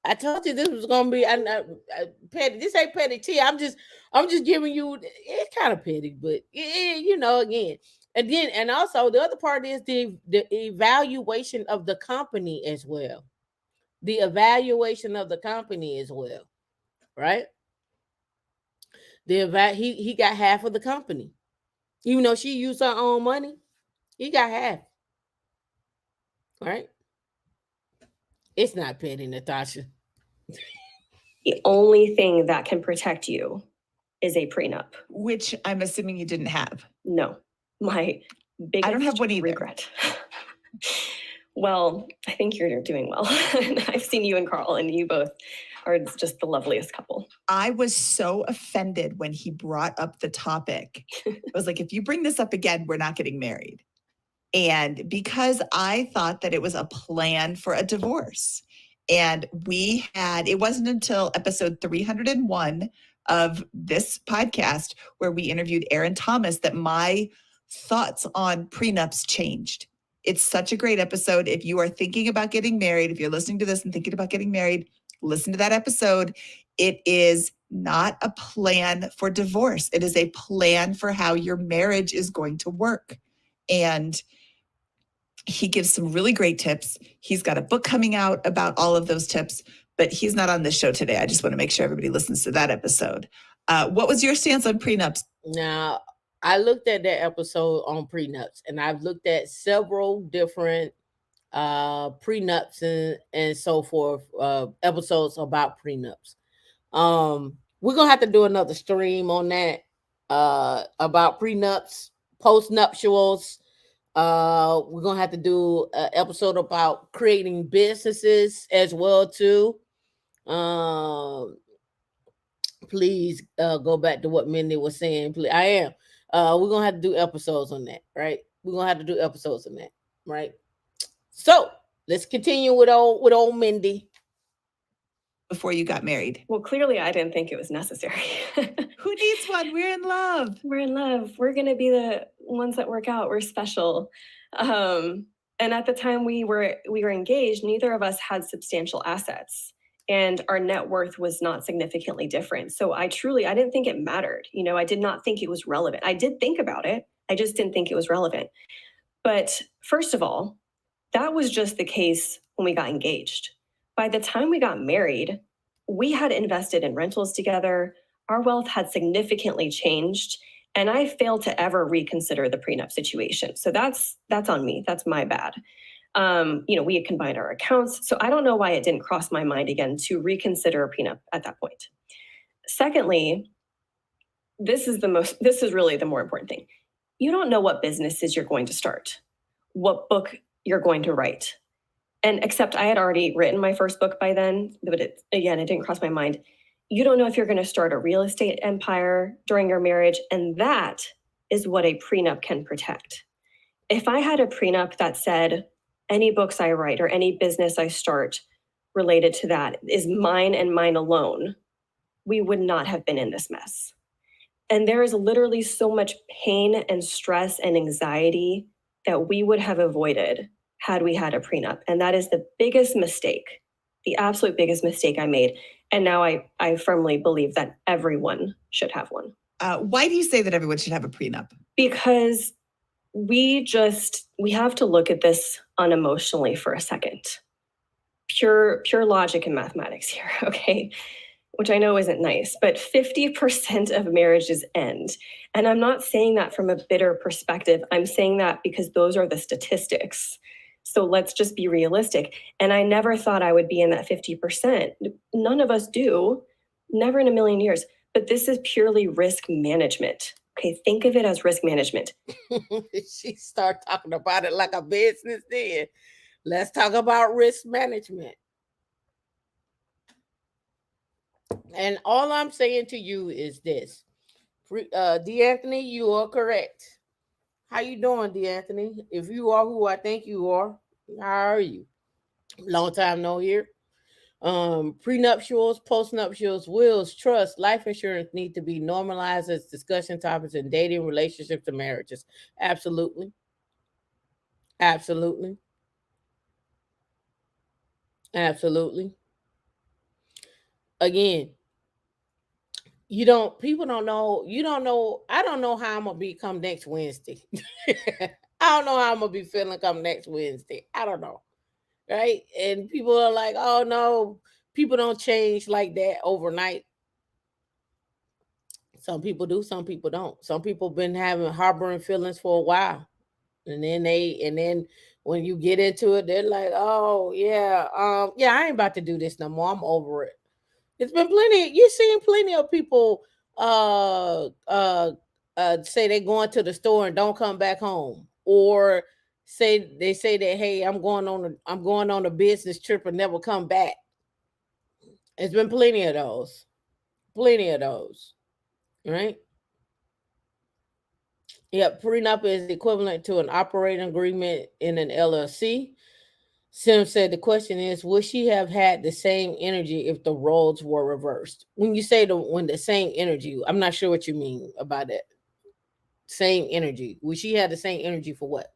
I told you this was gonna be petty. This ain't petty tea. I'm just giving you. It's kind of petty, but again, and also the other part is the evaluation of the company as well. The evaluation of the company as well, right? He got half of the company, even though she used her own money. He got half, right? It's not petty, Natasha. The only thing that can protect you is a prenup. Which I'm assuming you didn't have. No, my biggest I don't have one either. regret. Well, I think you're doing well. I've seen you and Carl, and you both are just the loveliest couple. I was so offended when he brought up the topic. I was like, if you bring this up again, we're not getting married. And because I thought that it was a plan for a divorce. And it wasn't until episode 301 of this podcast where we interviewed Aaron Thomas that my thoughts on prenups changed. It's such a great episode. If you are thinking about getting married, if you're listening to this and thinking about getting married, listen to that episode. It is not a plan for divorce. It is a plan for how your marriage is going to work. And he gives some really great tips. He's got a book coming out about all of those tips, but he's not on this show today. I just want to make sure everybody listens to that episode. What was your stance on prenups? Now, I looked at that episode on prenups, and I've looked at several different prenups and so forth, episodes about prenups. We're going to have to do another stream on that about prenups, post-nuptials. We're going to have to do an episode about creating businesses as well, too. Please go back to what Mindy was saying. Please, I am. We're going to have to do episodes on that, right? We're going to have to do episodes on that, right? So let's continue with old Mindy. Before you got married? Well, clearly I didn't think it was necessary. Who needs one? We're in love. We're in love. We're going to be the ones that work out. We're special. And at the time we were engaged, neither of us had substantial assets, and our net worth was not significantly different. So I didn't think it mattered. I did not think it was relevant. I did think about it. I just didn't think it was relevant. But first of all, that was just the case when we got engaged. By the time we got married, we had invested in rentals together. Our wealth had significantly changed, and I failed to ever reconsider the prenup situation. So that's on me. That's my bad. We had combined our accounts. So I don't know why it didn't cross my mind again to reconsider a prenup at that point. Secondly, this is really the more important thing. You don't know what businesses you're going to start, what book you're going to write. And except I had already written my first book by then, but it didn't cross my mind. You don't know if you're going to start a real estate empire during your marriage, and that is what a prenup can protect. If I had a prenup that said any books I write or any business I start related to that is mine and mine alone, we would not have been in this mess. And there is literally so much pain and stress and anxiety that we would have avoided had we had a prenup. And that is the biggest mistake, the absolute biggest mistake I made. And now I firmly believe that everyone should have one. Why do you say that everyone should have a prenup? Because we have to look at this unemotionally for a second. Pure logic and mathematics here, okay? Which I know isn't nice, but 50% of marriages end. And I'm not saying that from a bitter perspective. I'm saying that because those are the statistics. So let's just be realistic. And I never thought I would be in that 50%. None of us do, never in a million years. But this is purely risk management. Okay, think of it as risk management. She start talking about it like a business then. Let's talk about risk management. And all I'm saying to you is this. D'Anthony, you are correct. How you doing, D'Anthony? If you are who I think you are, how are you? Long time no hear. Prenuptials, postnuptials, wills, trust, life insurance need to be normalized as discussion topics in dating, relationships, and marriages. Absolutely. Absolutely. Absolutely. Again, you don't know, I don't know how I'm gonna be come next Wednesday. I don't know how I'm gonna be feeling come next Wednesday. I don't know. Right? And people are like, oh no, people don't change like that overnight. Some people do, some people don't. Some people been having harboring feelings for a while. And then when you get into it, they're like, oh yeah, yeah, I ain't about to do this no more. I'm over it. It's been plenty, you're seeing plenty of people uh uh say they going to the store and don't come back home. Or say that, hey, I'm going on a business trip and never come back. It's been plenty of those. Plenty of those. Right? Yep, prenup is equivalent to an operating agreement in an LLC. Sim said the question is, would she have had the same energy if the roles were reversed? When you say when the same energy, I'm not sure what you mean about it. Same energy. Would she have the same energy for what?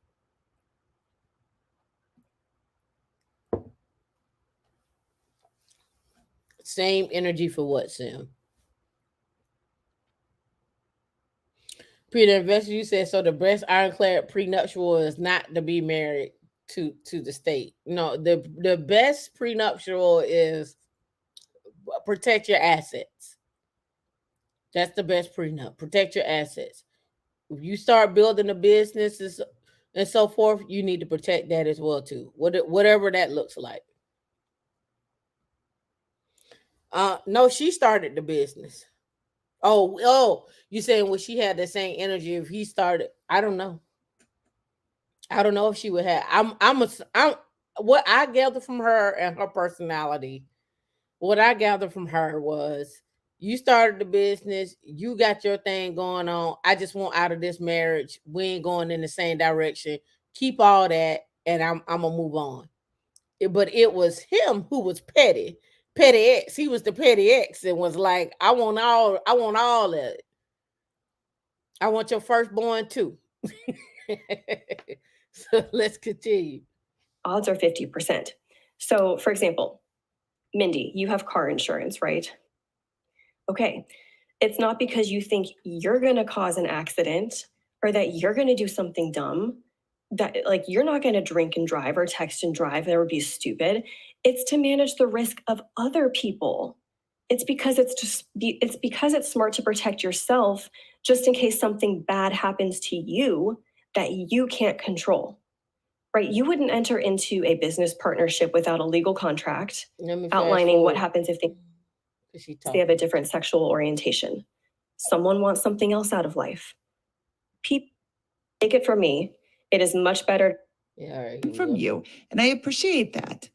Same energy for what, Sim? Peter Investor, you said so the best ironclad prenuptial is not to be married to the state. No, the best prenuptial is protect your assets. That's the best prenup. Protect your assets. If you start building a business and so forth, you need to protect that as well too. Whatever that looks like. No, she started the business. Oh, you saying well she had the same energy if he started? I don't know. I don't know if she would have. I'm what I gathered from her and her personality. What I gathered from her was you started the business, you got your thing going on. I just want out of this marriage. We ain't going in the same direction. Keep all that, and I'm gonna move on. But it was him who was petty. Petty X. He was the petty X and was like, I want all of it. I want your firstborn too. So let's continue. Odds are 50%. So, for example, Mindy, you have car insurance, right? Okay. It's not because you think you're going to cause an accident or that you're going to do something dumb, that like you're not going to drink and drive or text and drive. That would be stupid. It's to manage the risk of other people. It's because it's because it's smart to protect yourself just in case something bad happens to you that you can't control. Right? You wouldn't enter into a business partnership without a legal contract outlining what happens if they have a different sexual orientation. Someone wants something else out of life. People, take it from me. It is much better. Yeah, from you. And I appreciate that.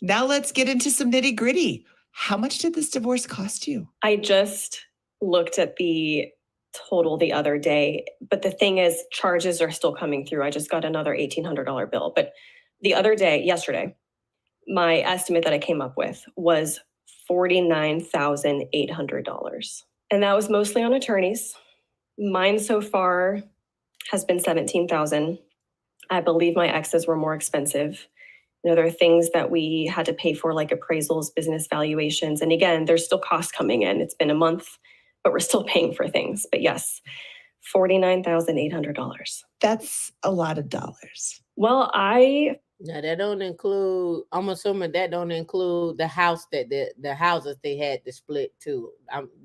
Now let's get into some nitty gritty. How much did this divorce cost you? I just looked at the total the other day, but the thing is, charges are still coming through. I just got another $1,800 bill. But the other day, yesterday, my estimate that I came up with was $49,800. And that was mostly on attorneys. Mine so far has been $17,000. I believe my exes were more expensive. There are things that we had to pay for, like appraisals, business valuations. And again, there's still costs coming in. It's been a month, but we're still paying for things. But yes, $49,800. That's a lot of dollars. Well, now that don't include. I'm assuming that don't include the house that the houses they had to split too.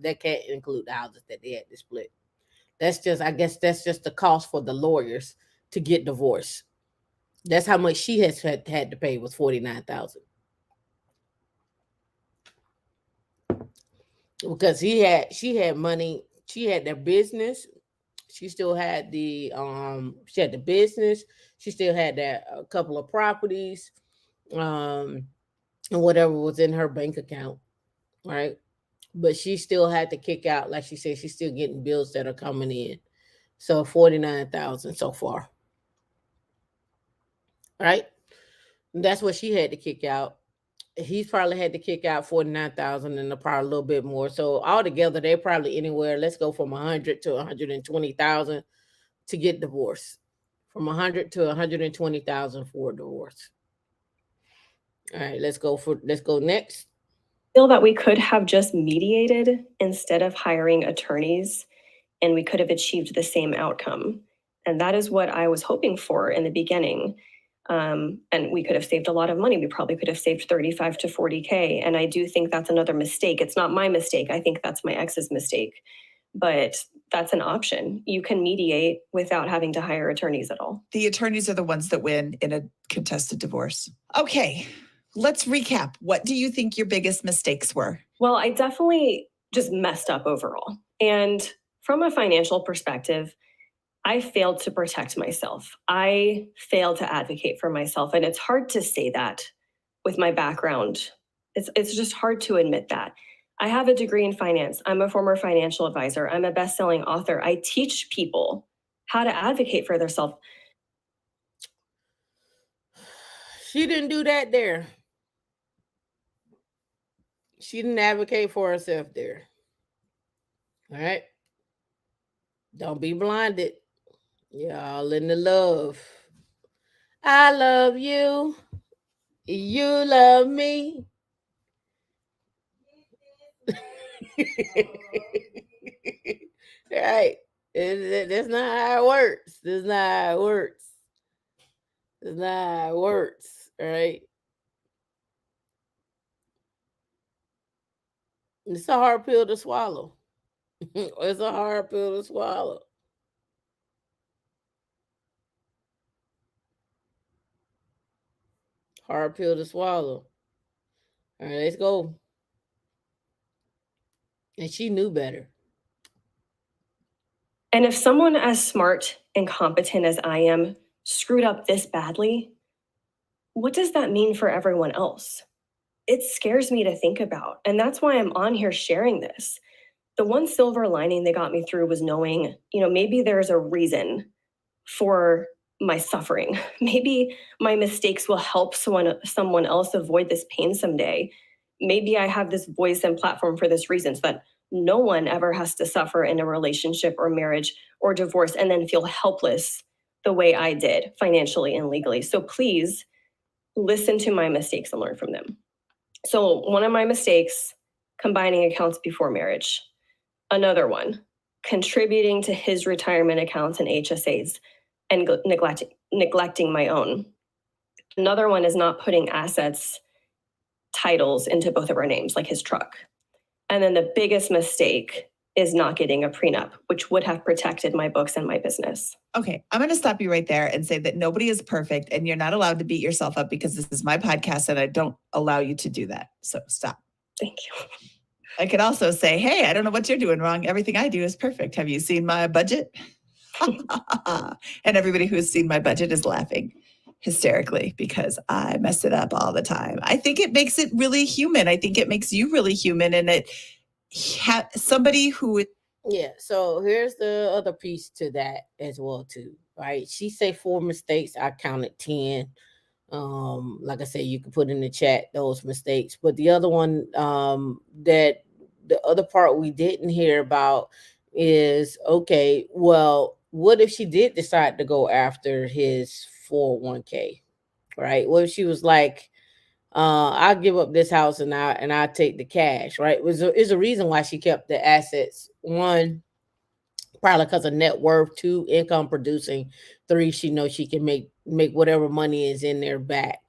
That can't include the houses that they had to split. That's just, I guess, that's just the cost for the lawyers to get divorced. That's how much she has had to pay, was $49,000. Because she had money, she had their business, She still had she had the business. She still had that a couple of properties, um, and whatever was in her bank account, right? But she still had to kick out, like she said, she's still getting bills that are coming in. So 49,000 so far, right? And that's what she had to kick out. He's probably had to kick out 49,000 and probably a little bit more. So altogether, they're probably anywhere. Let's go from 100 to 120,000 to get divorced. From 100 to 120,000 for a divorce. All right, let's go next. Feel that we could have just mediated instead of hiring attorneys, and we could have achieved the same outcome. And that is what I was hoping for in the beginning. And we could have saved a lot of money. We probably could have saved 35 to 40K. And I do think that's another mistake. It's not my mistake. I think that's my ex's mistake. But that's an option. You can mediate without having to hire attorneys at all. The attorneys are the ones that win in a contested divorce. Okay, let's recap. What do you think your biggest mistakes were? Well, I definitely just messed up overall. And from a financial perspective, I failed to protect myself. I failed to advocate for myself. And it's hard to say that with my background. It's just hard to admit that. I have a degree in finance. I'm a former financial advisor. I'm a best-selling author. I teach people how to advocate for themselves. She didn't do that there. She didn't advocate for herself there. All right. Don't be blinded. Y'all in the love. I love you. You love me. Right. That's not how it works. That's not how it works. That's not how it works. All right. It's a hard pill to swallow. It's a hard pill to swallow. Hard pill to swallow. All right, let's go. And she knew better. And if someone as smart and competent as I am screwed up this badly, what does that mean for everyone else? It scares me to think about. And that's why I'm on here sharing this. The one silver lining that got me through was knowing, maybe there's a reason for my suffering. Maybe my mistakes will help someone else avoid this pain someday. Maybe I have this voice and platform for this reason, so that no one ever has to suffer in a relationship or marriage or divorce and then feel helpless the way I did financially and legally. So please listen to my mistakes and learn from them. So one of my mistakes, combining accounts before marriage. Another one, contributing to his retirement accounts and HSAs and neglecting my own. Another one is not putting assets, titles into both of our names, like his truck. And then the biggest mistake is not getting a prenup, which would have protected my books and my business. Okay, I'm going to stop you right there and say that nobody is perfect and you're not allowed to beat yourself up because this is my podcast and I don't allow you to do that. So stop. Thank you. I could also say, hey, I don't know what you're doing wrong. Everything I do is perfect. Have you seen my budget? And everybody who's seen my budget is laughing hysterically because I mess it up all the time. I think it makes it really human. I think it makes you really human, and it somebody who. Yeah. So here's the other piece to that as well too. Right. She say 4 mistakes. I counted 10. Like I said, you can put in the chat those mistakes. But the other one, that the other part we didn't hear about is, okay, well, what if she did decide to go after his 401k, right? What if she was like, I'll give up this house and I take the cash, right? Is a reason why she kept the assets. 1, probably because of net worth. 2, income producing. 3, she knows she can make whatever money is in there back.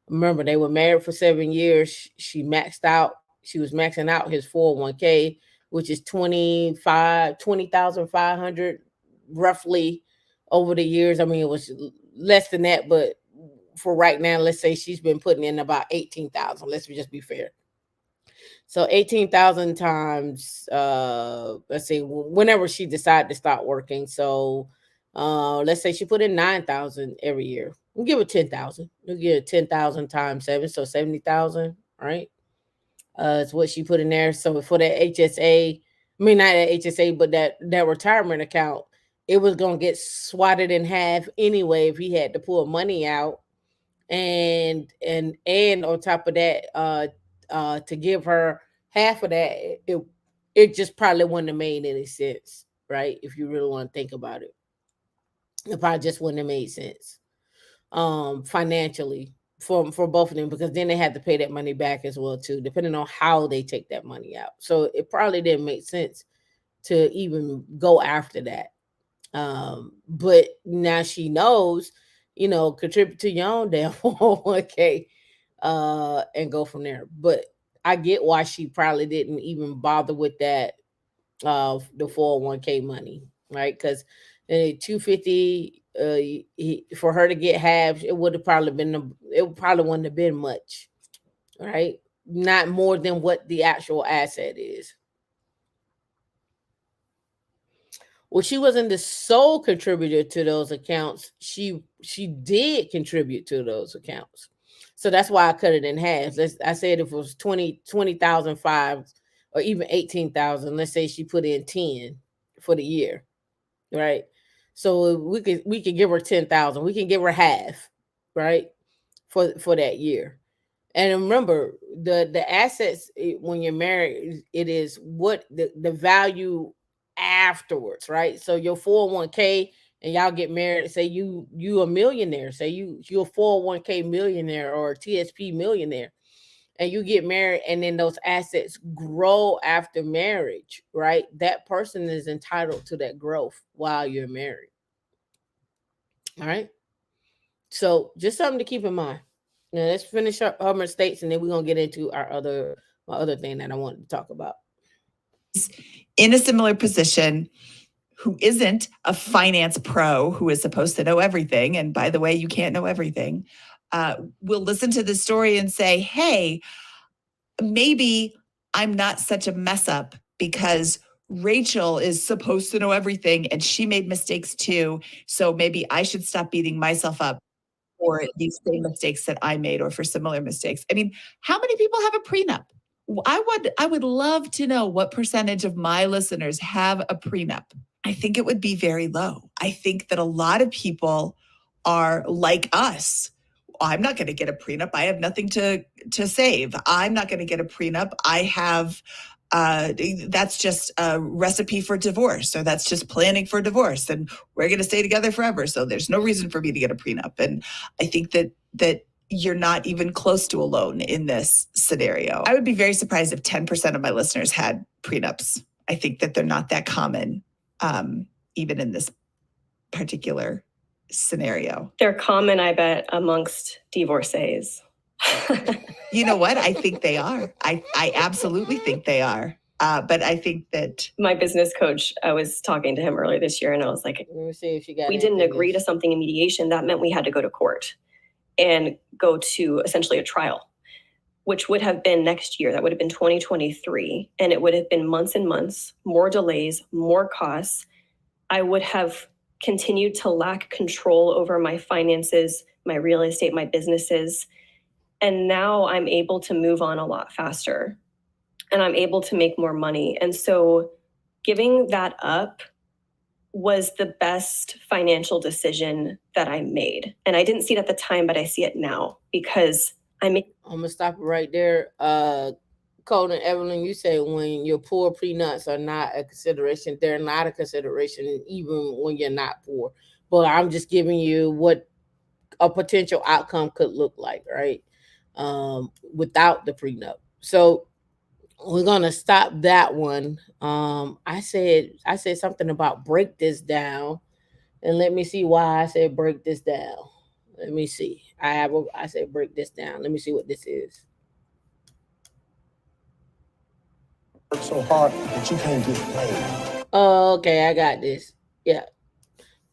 Remember, they were married for 7 years. She was maxing out his 401k, which is 20,500 roughly over the years. I mean, it was less than that, but for right now, let's say she's been putting in about 18,000. Let's just be fair. So 18,000 times, let's see, whenever she decided to start working. So let's say she put in 9,000 every year. We'll give her 10,000. We'll give her 10,000 times 7, so 70,000, right? It's what she put in there. So for that HSA, I mean not that HSA, but that retirement account, it was gonna get swatted in half anyway if he had to pull money out, and on top of that, to give her half of that, it just probably wouldn't have made any sense, right? If you really want to think about it, it probably just wouldn't have made sense, financially for both of them, because then they had to pay that money back as well too, depending on how they take that money out. So it probably didn't make sense to even go after that. But now she knows, contribute to your own damn 401k, and go from there. But I get why she probably didn't even bother with that, the 401k money, right? Because 250, for her to get half, it would have probably been, it probably wouldn't have been much, right? Not more than what the actual asset is. Well, she wasn't the sole contributor to those accounts. She did contribute to those accounts. So that's why I cut it in half. I said if it was 20,005 or even 18,000, let's say she put in 10 for the year, right? So we could give her 10,000. We can give her half, right? For that year. And remember, the assets, when you're married, it is what the value afterwards, right? So your 401k, and y'all get married, say you a millionaire, say you're a 401k millionaire or a TSP millionaire, and you get married, and then those assets grow after marriage, right? That person is entitled to that growth while you're married. All right. So just something to keep in mind. Now let's finish up our mistakes, and then we're gonna get into my other thing that I wanted to talk about. In a similar position, who isn't a finance pro who is supposed to know everything, and by the way, you can't know everything, will listen to this story and say, hey, maybe I'm not such a mess up because Rachel is supposed to know everything and she made mistakes too. So maybe I should stop beating myself up for these same mistakes that I made or for similar mistakes. I mean, how many people have a prenup? I would love to know what percentage of my listeners have a prenup. I think it would be very low. I think that a lot of people are like us. I'm not going to get a prenup. I have nothing to save. I'm not going to get a prenup. I have that's just a recipe for divorce, or that's just planning for divorce, and we're going to stay together forever. So there's no reason for me to get a prenup. And I think that you're not even close to alone in this scenario. I would be very surprised if 10% of my listeners had prenups. I think that they're not that common, even in this particular scenario. They're common, I bet, amongst divorcees. You know what? I think they are. I absolutely think they are. But I think that my business coach, I was talking to him earlier this year, and I was like, Let me see if she got we didn't agree to something in mediation. That meant we had to go to court and go to essentially a trial, which would have been next year. That would have been 2023. And it would have been months and months, more delays, more costs. I would have continued to lack control over my finances, my real estate, my businesses. And now I'm able to move on a lot faster, and I'm able to make more money. And so giving that up was the best financial decision that I made. And I didn't see it at the time, but I see it now because I'm going to stop it right there. Cole and Evelyn, you say when your poor prenups are not a consideration, they're not a consideration even when you're not poor. But I'm just giving you what a potential outcome could look like, right? Without the prenup. So we're gonna stop that one. I said something about break this down, and let me see why I said break this down. Let me see. I said break this down. Let me see what this is. Work so hard that you can't get paid. Okay, I got this. Yeah.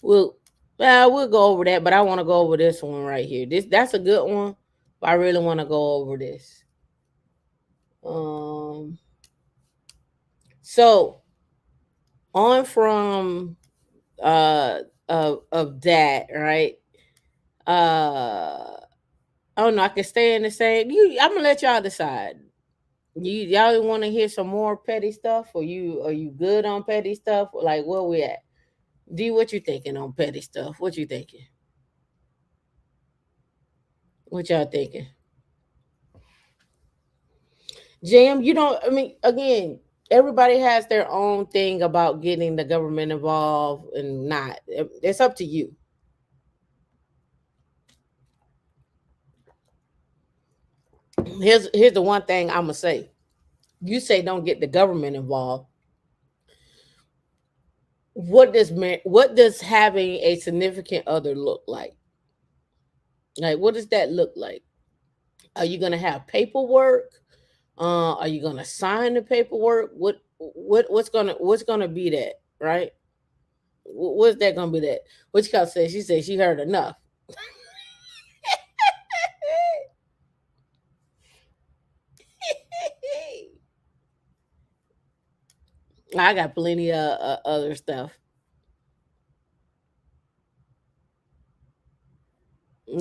We'll go over that, but I want to go over this one right here. That's a good one, but I really want to go over this. So on from of that, right? I don't know. I can stay in the same. I'm gonna let y'all decide. Y'all want to hear some more petty stuff, or are you good on petty stuff? Like where we at? D, what you thinking on petty stuff? What you thinking? What y'all thinking? Jam, you don't. I mean, again, everybody has their own thing about getting the government involved and not. It's up to you. Here's the one thing I'm gonna say. You say don't get the government involved. What does having a significant other look like? Like, what does that look like? Are you gonna have paperwork? Are you gonna sign the paperwork? What's gonna be that, right? What's that gonna be that? Which Cal said she heard enough. I got plenty of other stuff.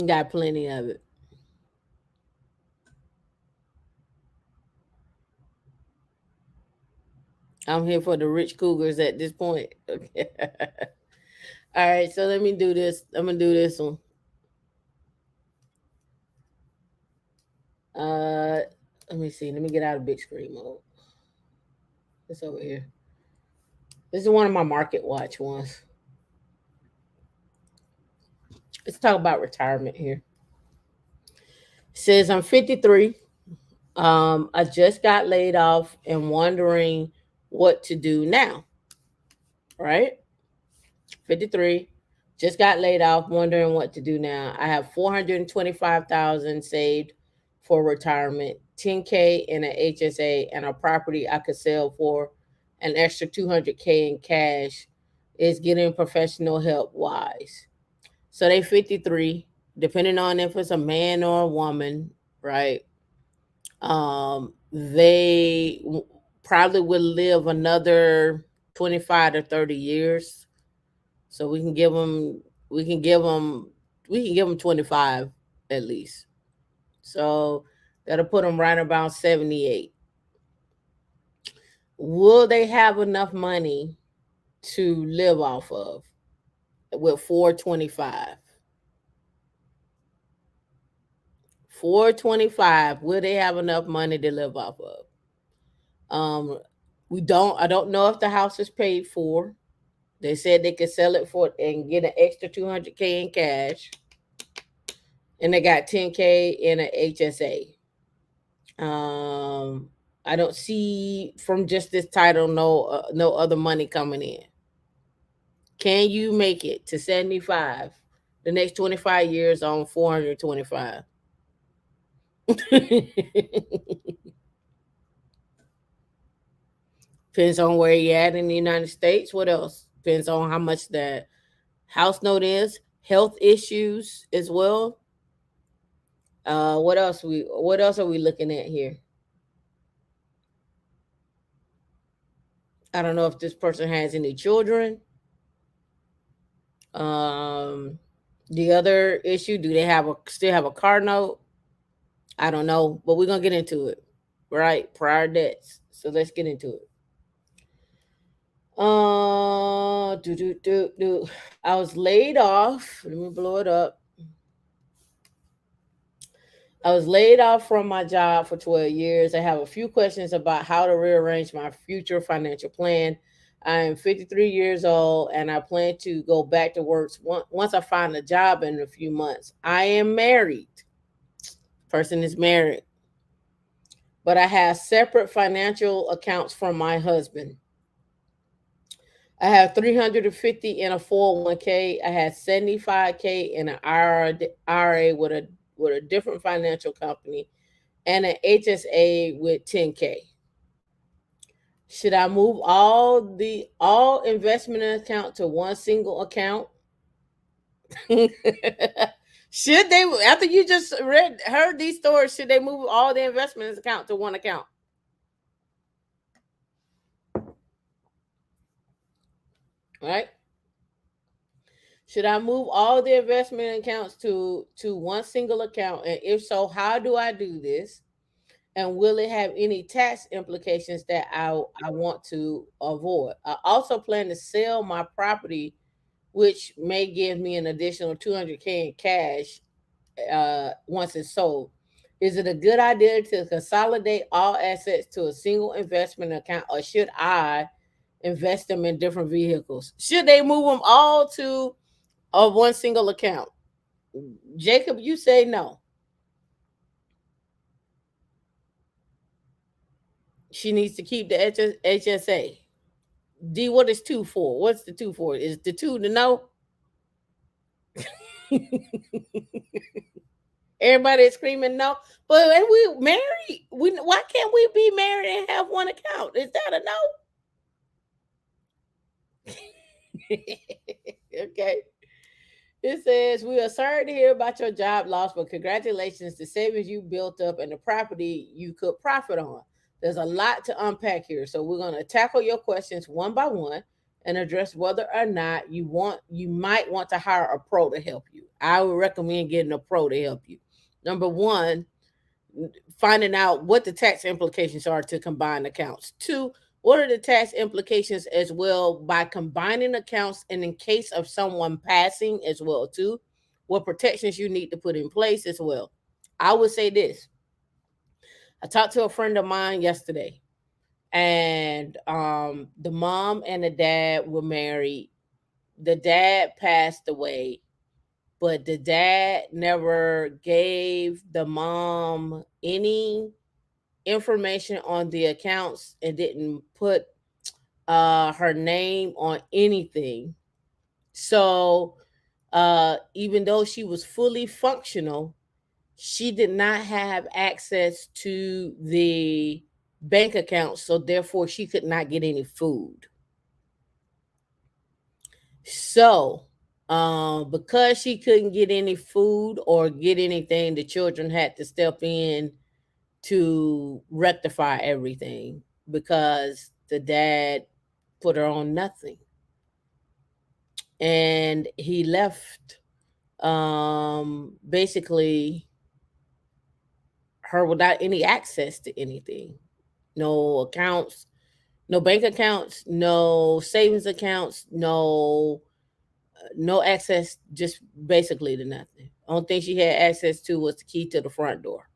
Got plenty of it. I'm here for the rich cougars at this point. Okay. All right, so let me do this. I'm gonna do this one. Uh, let me see. Let me get out of big screen mode. It's over here. This is one of my market watch ones. Let's talk about retirement here. It says I'm 53. I just got laid off and wondering what to do now. Right? 53. Just got laid off, wondering what to do now. I have 425,000 saved for retirement, 10K in an HSA, and a property I could sell for an extra 200K in cash. Is getting professional help wise? So they 53, depending on if it's a man or a woman, right? They probably will live another 25 to 30 years. So we can give them, we can give them, we can give them 25 at least. So that'll put them right about 78. Will they have enough money to live off of with 425? 425, will they have enough money to live off of? I don't know if the house is paid for. They said they could sell it for and get an extra 200K in cash. And they got 10K in an HSA. I don't see from just this title no other money coming in. Can you make it to 75 the next 25 years on 425? Depends on where you're at in the United States. What else? Depends on how much the house note is. Health issues as well. What else are we looking at here? I don't know if this person has any children. The other issue, do they still have a car note? I don't know, but we're gonna get into it. Right? Prior debts. So let's get into it. I was laid off. Let me blow it up. I was laid off from my job for 12 years. I have a few questions about how to rearrange my future financial plan. I am 53 years old and I plan to go back to work once I find a job in a few months. I am married. Person is married. But I have separate financial accounts from my husband. I have 350 in a 401k. I had 75K in an IRA with a different financial company and an HSA with 10K. Should I move all investment account to one single account? Should they, after you just heard these stories, should they move all the investments account to one account? Right? Should I move all the investment accounts to one single account? And if so, how do I do this? And will it have any tax implications that I want to avoid? I also plan to sell my property, which may give me an additional 200K in cash once it's sold. Is it a good idea to consolidate all assets to a single investment account, or should I invest them in different vehicles? Should they move them all to one single account? Jacob, you say no. She needs to keep the HSA. D, what is two for? What's the two for? Is the two to know? Everybody is screaming no. But when we married, why can't we be married and have one account? Is that a no? Okay. It says, we are sorry to hear about your job loss, but congratulations, the savings you built up and the property you could profit on. There's a lot to unpack here. So we're going to tackle your questions one by one and address whether or not you might want to hire a pro to help you. I would recommend getting a pro to help you. Number one, finding out what the tax implications are to combine accounts. Two, what are the tax implications as well by combining accounts, and in case of someone passing as well too, what protections you need to put in place as well. I would say this. I talked to a friend of mine yesterday, and the mom and the dad were married. The dad passed away, but the dad never gave the mom any information on the accounts and didn't put her name on anything. So even though she was fully functional, she did not have access to the bank account, so therefore she could not get any food. So because she couldn't get any food or get anything, the children had to step in to rectify everything because the dad put her on nothing. And he left basically her without any access to anything. No accounts, no bank accounts, no savings accounts, no access, just basically to nothing. Only thing she had access to was the key to the front door.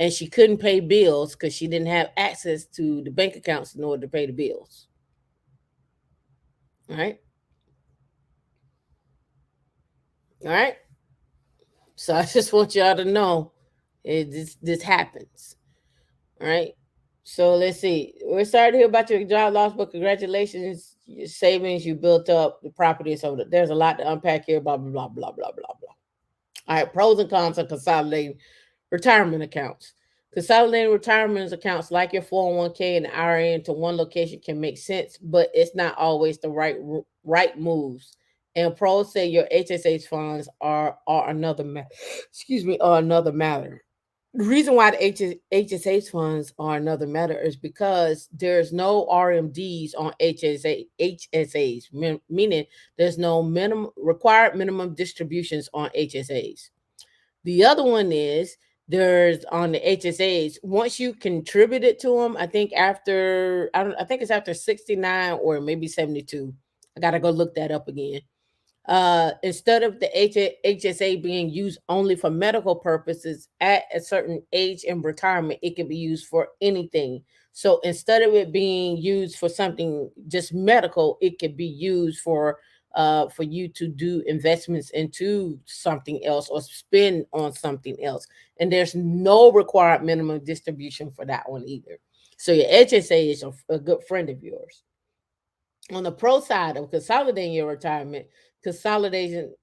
And she couldn't pay bills because she didn't have access to the bank accounts in order to pay the bills. All right. All right. So I just want y'all to know this happens. All right. So let's see. We're sorry to hear about your job loss, but congratulations, your savings you built up, the property. So there's a lot to unpack here. Blah blah blah blah blah blah blah. All right. Pros and cons of consolidating retirement accounts. Consolidating retirement accounts like your 401k and IRA into one location can make sense, but it's not always the right moves. And pros say your HSH funds are another are another matter. The reason why the HSH funds are another matter is because there's no RMDs on HSAs, meaning there's no required minimum distributions on HSAs. The other one is there's on the HSAs. Once you contribute it to them, I think after I think it's after 69 or maybe 72. I gotta go look that up again. Instead of the HSA being used only for medical purposes at a certain age in retirement, it can be used for anything. So instead of it being used for something just medical, it could be used for you to do investments into something else or spend on something else. And there's no required minimum distribution for that one either. So your HSA is a good friend of yours. On the pro side of consolidating your retirement, consolidating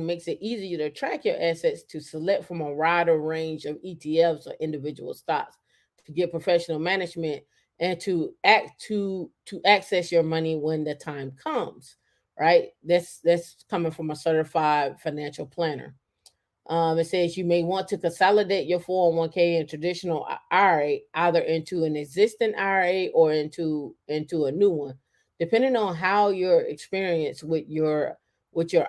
makes it easier to track your assets, to select from a wider range of ETFs or individual stocks, to get professional management, and to access your money when the time comes. Right? That's coming from a certified financial planner. It says you may want to consolidate your 401k and traditional IRA either into an existing IRA or into a new one. depending on how your experience with your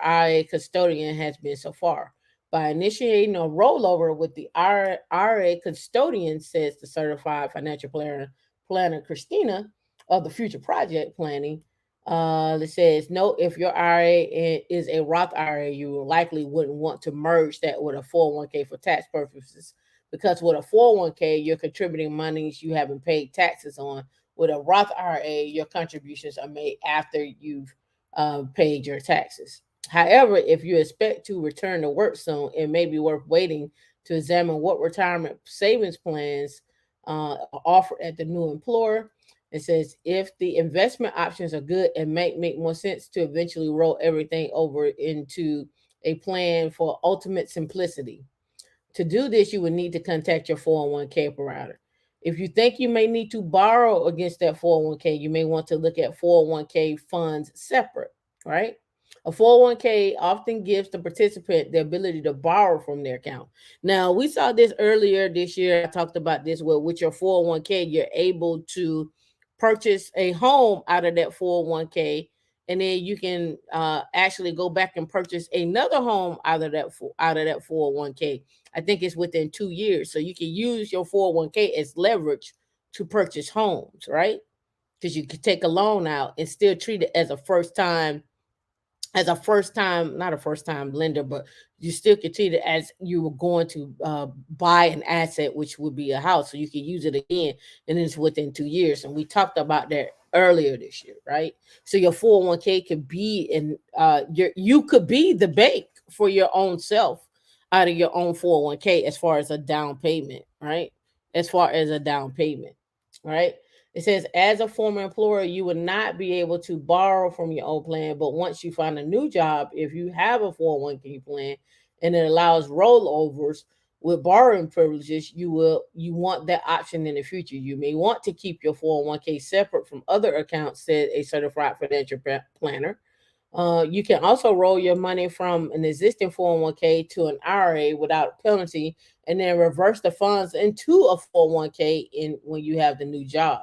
IRA custodian has been so far. By initiating a rollover with the IRA custodian, says the certified financial planner Christina of the Future Project Planning. That says, note if your IRA is a Roth IRA, you likely wouldn't want to merge that with a 401k for tax purposes, because with a 401k, you're contributing monies you haven't paid taxes on. With a Roth IRA, your contributions are made after you've paid your taxes. However, if you expect to return to work soon, it may be worth waiting to examine what retirement savings plans are offered at the new employer. It says if the investment options are good, it might make more sense to eventually roll everything over into a plan for ultimate simplicity. To do this, you would need to contact your 401k provider. If you think you may need to borrow against that 401k, you may want to look at 401k funds separate, right? A 401k often gives the participant the ability to borrow from their account. Now, we saw this earlier this year. I talked about this where with your 401k, you're able to purchase a home out of that 401k, and then you can actually go back and purchase another home out of that 401k. I think it's within 2 years. So you can use your 401k as leverage to purchase homes, right? Because you can take a loan out and still treat it as a first time, not a first time lender, but you still can treat it as you were going to buy an asset, which would be a house. So you can use it again, and it's within 2 years. And we talked about that earlier this year, right? So your 401k could be you could be the bank for your own self out of your own 401k as far as a down payment, right? As far as a down payment, right? It says, as a former employer, you would not be able to borrow from your old plan, but once you find a new job, if you have a 401k plan and it allows rollovers with borrowing privileges, you want that option in the future. You may want to keep your 401k separate from other accounts, said a certified financial planner. You can also roll your money from an existing 401k to an IRA without penalty, and then reverse the funds into a 401k when you have the new job.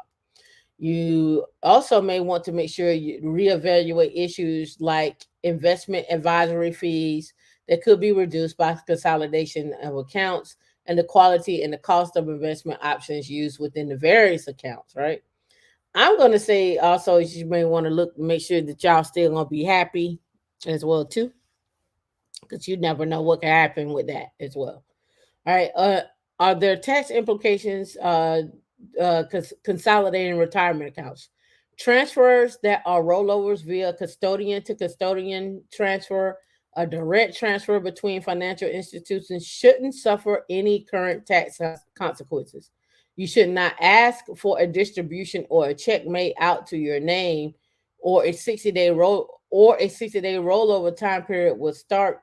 You also may want to make sure you reevaluate issues like investment advisory fees that could be reduced by consolidation of accounts, and the quality and the cost of investment options used within the various accounts, right? I'm going to say also you may want to make sure that y'all still going to be happy as well too, because you never know what can happen with that as well. All right. Are there tax implications consolidating retirement accounts? Transfers that are rollovers via custodian to custodian transfer, a direct transfer between financial institutions, shouldn't suffer any current tax consequences. You should not ask for a distribution or a check made out to your name, or a 60-day rollover time period would start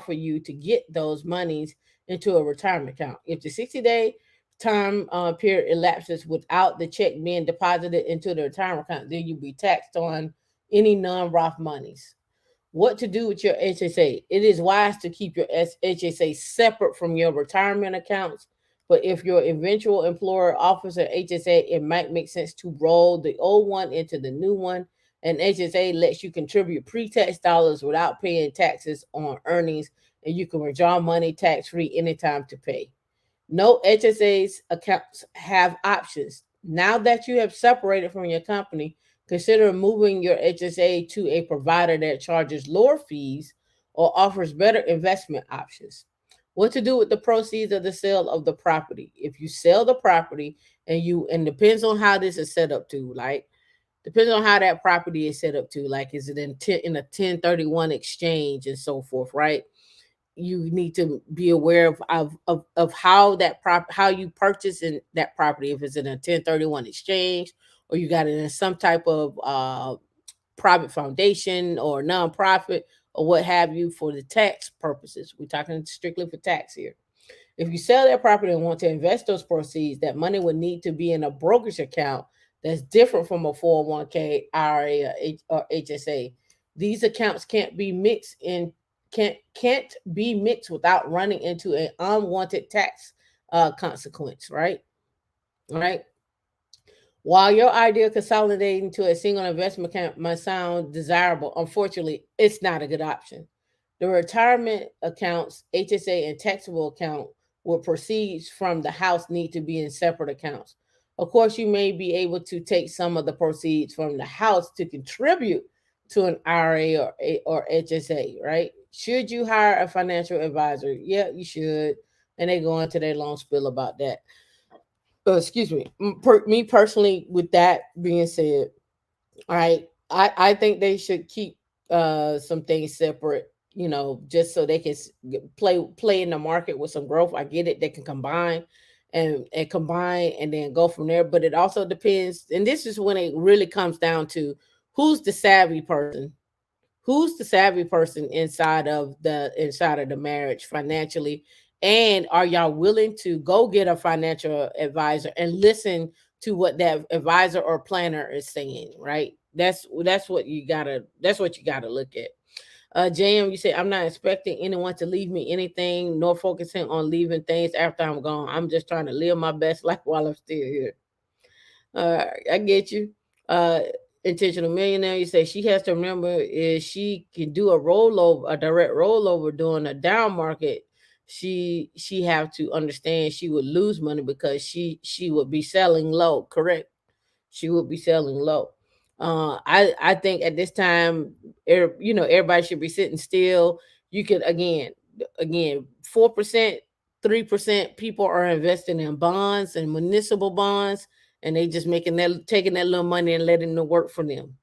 for you to get those monies into a retirement account. If the 60-day time period elapses without the check being deposited into the retirement account, then you'll be taxed on any non-Roth monies. What to do with your HSA? It is wise to keep your HSA separate from your retirement accounts. But if your eventual employer offers an HSA, it might make sense to roll the old one into the new one. And HSA lets you contribute pre-tax dollars without paying taxes on earnings, and you can withdraw money tax-free anytime to pay. No HSA's accounts have options. Now that you have separated from your company, consider moving your HSA to a provider that charges lower fees or offers better investment options. What to do with the proceeds of the sale of the property? If you sell the property and depends on how this is set up to, like depends on how that property is set up to, like is it in a 1031 exchange and so forth, right? You need to be aware of how how you purchase in that property, if it's in a 1031 exchange or you got it in some type of private foundation or nonprofit or what have you for the tax purposes. We're talking strictly for tax here. If you sell that property and want to invest those proceeds, that money would need to be in a brokerage account that's different from a 401k, IRA, or HSA. These accounts can't be mixed without running into an unwanted tax consequence, right? Right. While your idea of consolidating to a single investment account might sound desirable, unfortunately, it's not a good option. The retirement accounts, HSA, and taxable account with proceeds from the house need to be in separate accounts. Of course, you may be able to take some of the proceeds from the house to contribute to an IRA or HSA, right? Should you hire a financial advisor? Yeah, you should. And they go into their long spiel about that. Excuse me. Me personally, with that being said, all right, I think they should keep some things separate, just so they can play in the market with some growth. I get it. They can combine and combine and then go from there. But it also depends, and this is when it really comes down to who's the savvy person. Who's the savvy person inside of the marriage financially, and are y'all willing to go get a financial advisor and listen to what that advisor or planner is saying, right? That's what you gotta look at. JM, you say, I'm not expecting anyone to leave me anything, nor focusing on leaving things after I'm gone. I'm just trying to live my best life while I'm still here. I get you. Uh, Intentional millionaire. You say she has to remember is she can do a direct rollover during a down market. She have to understand she would lose money because she would be selling low. Correct. She would be selling low. I think at this time, everybody should be sitting still. You could again 4%, 3% people are investing in bonds and municipal bonds, and they just taking that little money and letting it work for them.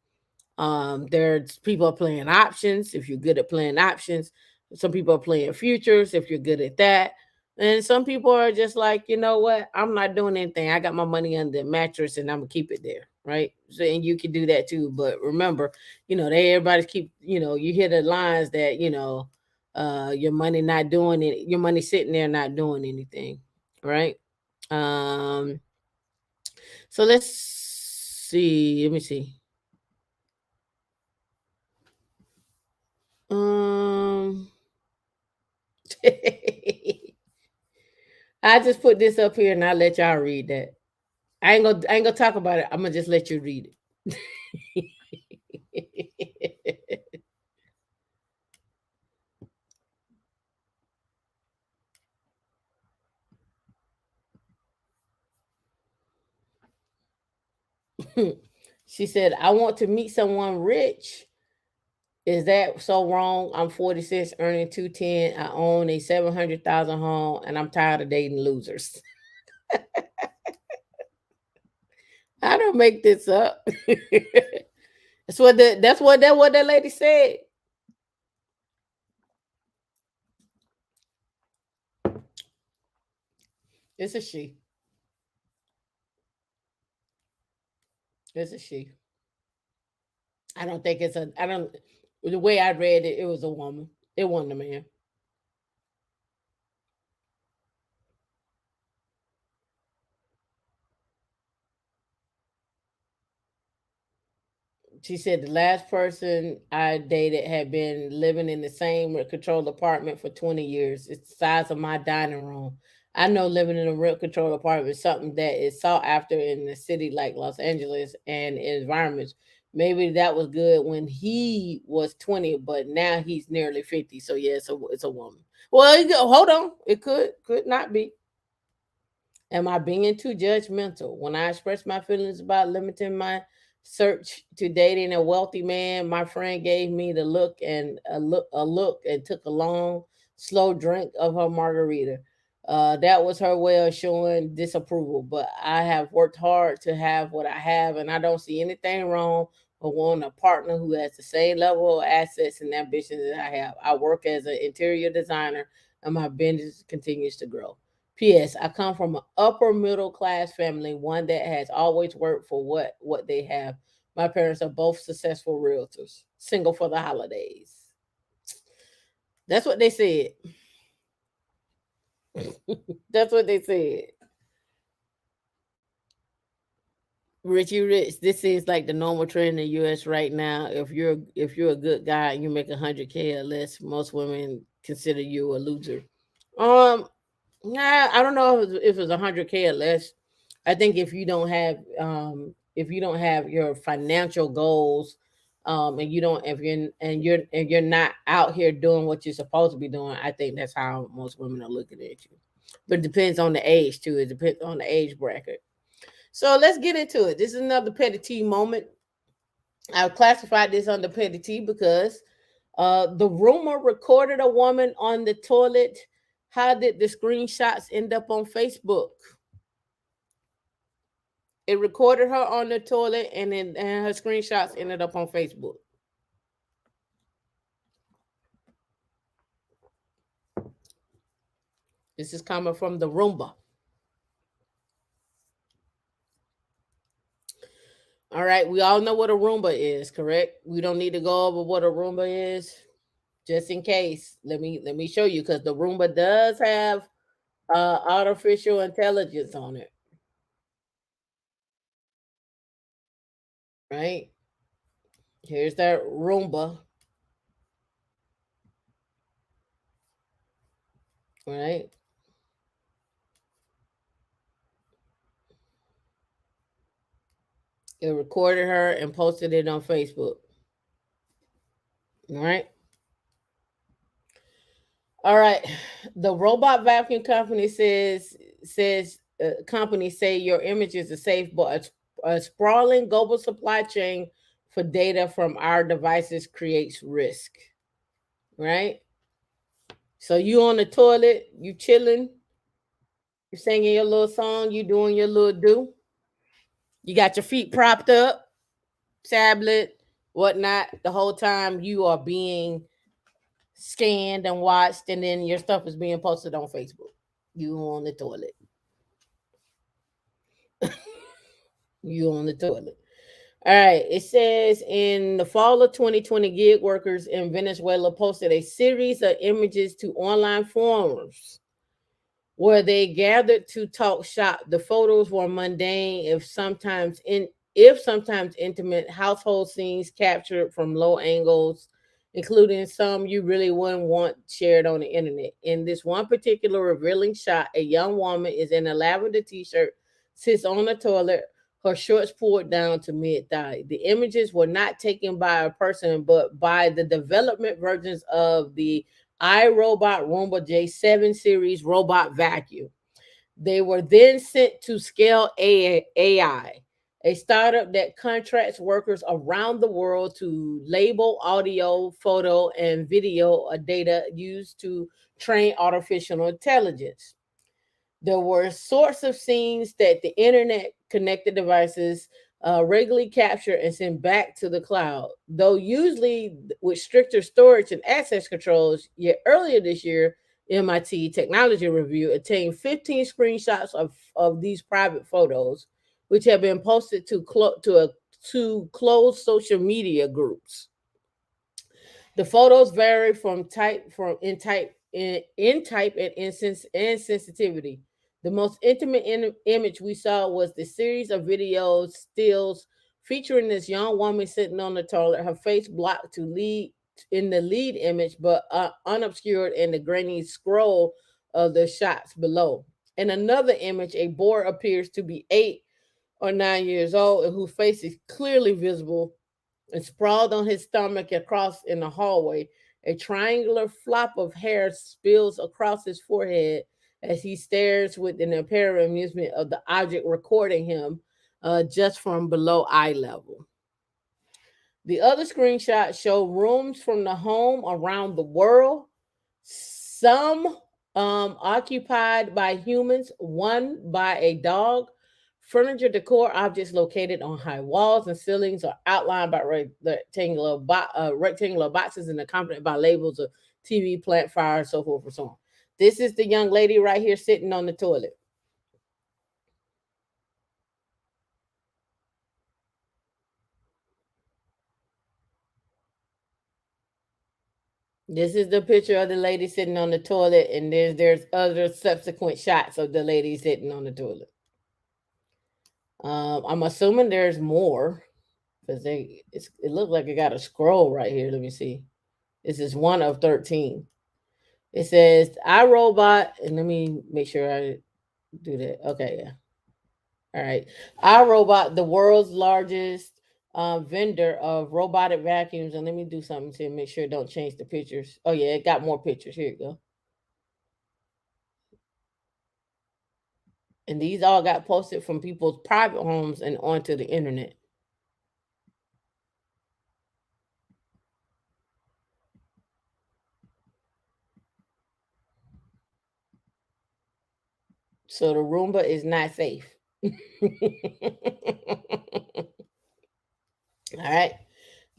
There's people are playing options if you're good at playing options. Some people are playing futures if you're good at that. And some people are just like, you know what? I'm not doing anything. I got my money under the mattress and I'm gonna keep it there, right? So, and you can do that too. But remember, everybody's you hear the lines that, your money not doing it, your money sitting there not doing anything, right? Um, so let's see. Let me see. Um, I just put this up here and I'll let y'all read that. I ain't gonna talk about it. I'm gonna just let you read it. She said, I want to meet someone rich. Is that so wrong? I'm 46, earning 210. I own a 700,000 home, and I'm tired of dating losers. I don't make this up. That's what that lady said. It's a she. It's a she. I don't think it's a. I don't. The way I read it, it was a woman. It wasn't a man. She said the last person I dated had been living in the same rent controlled apartment for 20 years. It's the size of my dining room. I know living in a rent controlled apartment is something that is sought after in a city like Los Angeles and environments. Maybe that was good when he was 20, but now he's nearly 50. So yeah, it's a woman. Well, hold on. It could not be. Am I being too judgmental? When I express my feelings about limiting my search to dating a wealthy man, my friend gave me the look and a look and took a long, slow drink of her margarita. That was her way of showing disapproval. But I have worked hard to have what I have, and I don't see anything wrong with wanting a partner who has the same level of assets and ambitions that I have. I work as an interior designer, and my business continues to grow. P.S. I come from an upper middle class family, one that has always worked for what they have. My parents are both successful realtors, single for the holidays. That's what they said. That's what they said. Richie Rich, this seems like the normal trend in the US right now. If you're a good guy and you make 100K or less, most women consider you a loser. Um, nah, I don't know if it's 100K or less. I think if you don't have your financial goals, and you don't if you're and you're not out here doing what you're supposed to be doing, I think that's how most women are looking at you. But it depends on the age too. It depends on the age bracket. So let's get into it. This is another petty T moment. I've classified this under petty T because the rumor recorded a woman on the toilet. How did the screenshots end up on Facebook? It recorded her on the toilet, and her screenshots ended up on Facebook. This is coming from the Roomba. All right, we all know what a Roomba is, correct? We don't need to go over what a Roomba is, just in case. Let me show you, because the Roomba does have artificial intelligence on it, right? Here's that Roomba, right? It recorded her and posted it on Facebook. All right. All right. The robot vacuum company says companies say your images are safe, but a sprawling global supply chain for data from our devices creates risk. Right. So you on the toilet, you chilling, you singing your little song, you doing your little do. You got your feet propped up, tablet, whatnot. The whole time you are being scanned and watched, and then your stuff is being posted on Facebook. You on the toilet. You on the toilet. All right. It says in the fall of 2020, gig workers in Venezuela posted a series of images to online forums where they gathered to talk shop. The photos were mundane, if sometimes intimate household scenes captured from low angles, including some you really wouldn't want shared on the internet. In this one particular revealing shot, a young woman is in a lavender t-shirt, sits on the toilet, her shorts pulled down to mid-thigh. The images were not taken by a person, but by the development versions of the iRobot Roomba J7 series robot vacuum. They were then sent to Scale AI, a startup that contracts workers around the world to label audio, photo, and video data used to train artificial intelligence. There were sorts of scenes that the internet connected devices regularly capture and send back to the cloud, though usually with stricter storage and access controls. Yet earlier this year, MIT Technology Review obtained 15 screenshots of these private photos, which have been posted to closed social media groups. The photos vary in type and and sensitivity. The most intimate image we saw was the series of videos stills featuring this young woman sitting on the toilet, her face blocked to lead in the lead image, but unobscured in the grainy scroll of the shots below. In another image, a boy appears to be 8 or 9 years old and whose face is clearly visible and sprawled on his stomach across in the hallway. A triangular flop of hair spills across his forehead as he stares with an apparent amusement of the object recording him just from below eye level. The other screenshots show rooms from the home around the world, some occupied by humans, one by a dog. Furniture decor objects located on high walls and ceilings are outlined by rectangular boxes and accompanied by labels of TV, plant, fire, so forth and so on. This is the young lady right here sitting on the toilet. This is the picture of the lady sitting on the toilet, and there's other subsequent shots of the lady sitting on the toilet. I'm assuming there's more because it looks like it got a scroll right here. Let me see. This is one of 13. It says iRobot, and let me make sure I do that. Okay, yeah. All right. iRobot, the world's largest vendor of robotic vacuums. And let me do something to make sure it don't change the pictures. Oh, yeah, it got more pictures. Here you go. And these all got posted from people's private homes and onto the internet. So the Roomba is not safe. All right.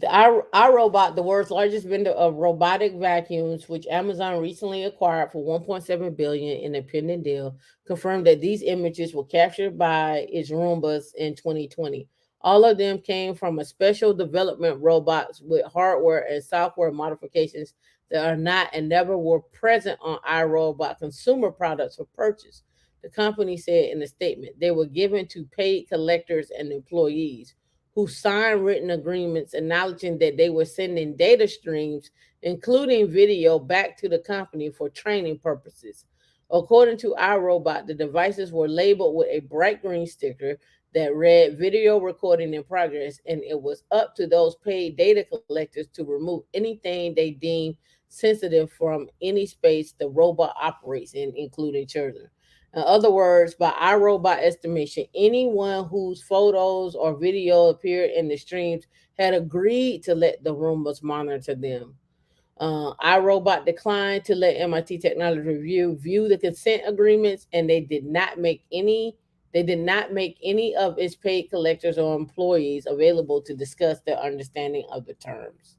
iRobot, the world's largest vendor of robotic vacuums, which Amazon recently acquired for 1.7 billion in a pending deal, confirmed that these images were captured by its Roombas in 2020. All of them came from a special development robots with hardware and software modifications that are not and never were present on iRobot consumer products for purchase. The company said in a statement they were given to paid collectors and employees who signed written agreements acknowledging that they were sending data streams, including video, back to the company for training purposes. According to iRobot, the devices were labeled with a bright green sticker that read video recording in progress, and it was up to those paid data collectors to remove anything they deemed sensitive from any space the robot operates in, including children. In other words, by iRobot estimation, anyone whose photos or video appeared in the streams had agreed to let the Roombas monitor them. iRobot declined to let MIT Technology Review view the consent agreements, and They did not make any of its paid collectors or employees available to discuss their understanding of the terms.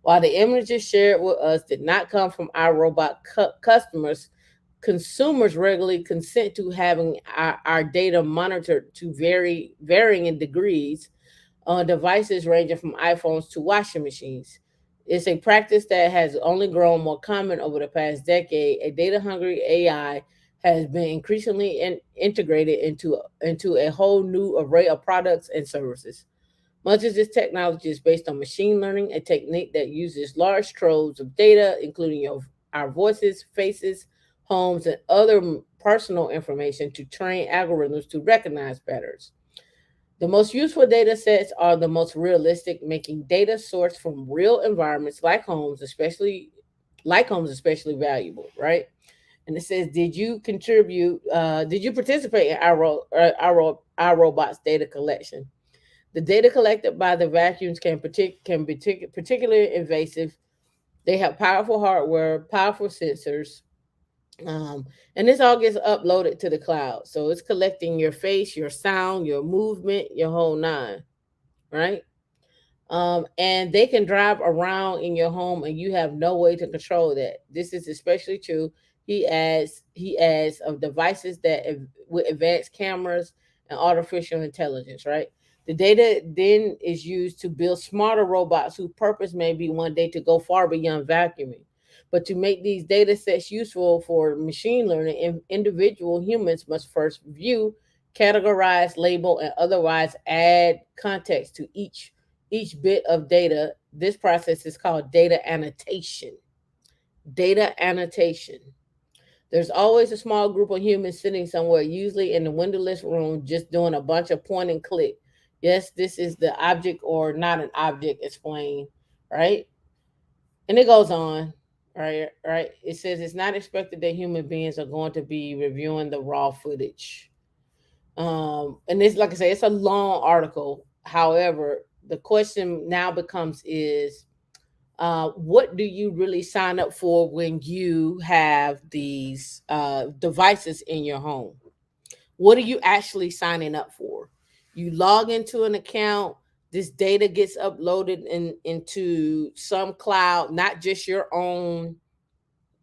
While the images shared with us did not come from iRobot customers, consumers regularly consent to having our data monitored to varying in degrees on devices ranging from iPhones to washing machines. It's a practice that has only grown more common over the past decade. A data hungry AI has been increasingly integrated into a whole new array of products and services. Much of this technology is based on machine learning, a technique that uses large troves of data, including our voices, faces, homes, and other personal information, to train algorithms to recognize patterns. The most useful data sets are the most realistic, making data sourced from real environments like homes especially valuable, right? And it says, did you participate in our robots data collection? The data collected by the vacuums can be particularly invasive. They have powerful hardware, powerful sensors, um, and this all gets uploaded to the cloud. So it's collecting your face, your sound, your movement, your whole nine, right? And they can drive around in your home, and you have no way to control that. This is especially true. He adds of devices with advanced cameras and artificial intelligence, right? The data then is used to build smarter robots whose purpose may be one day to go far beyond vacuuming. But to make these data sets useful for machine learning, individual humans must first view, categorize, label, and otherwise add context to each bit of data. This process is called data annotation. Data annotation. There's always a small group of humans sitting somewhere, usually in the windowless room, just doing a bunch of point and click. Yes, this is the object or not an object explained, right? And it goes on, right? Right. It says it's not expected that human beings are going to be reviewing the raw footage. And it's like I say, it's a long article. However, the question now becomes is what do you really sign up for when you have these devices in your home? What are you actually signing up for? You log into an account, this data gets uploaded into some cloud, not just your own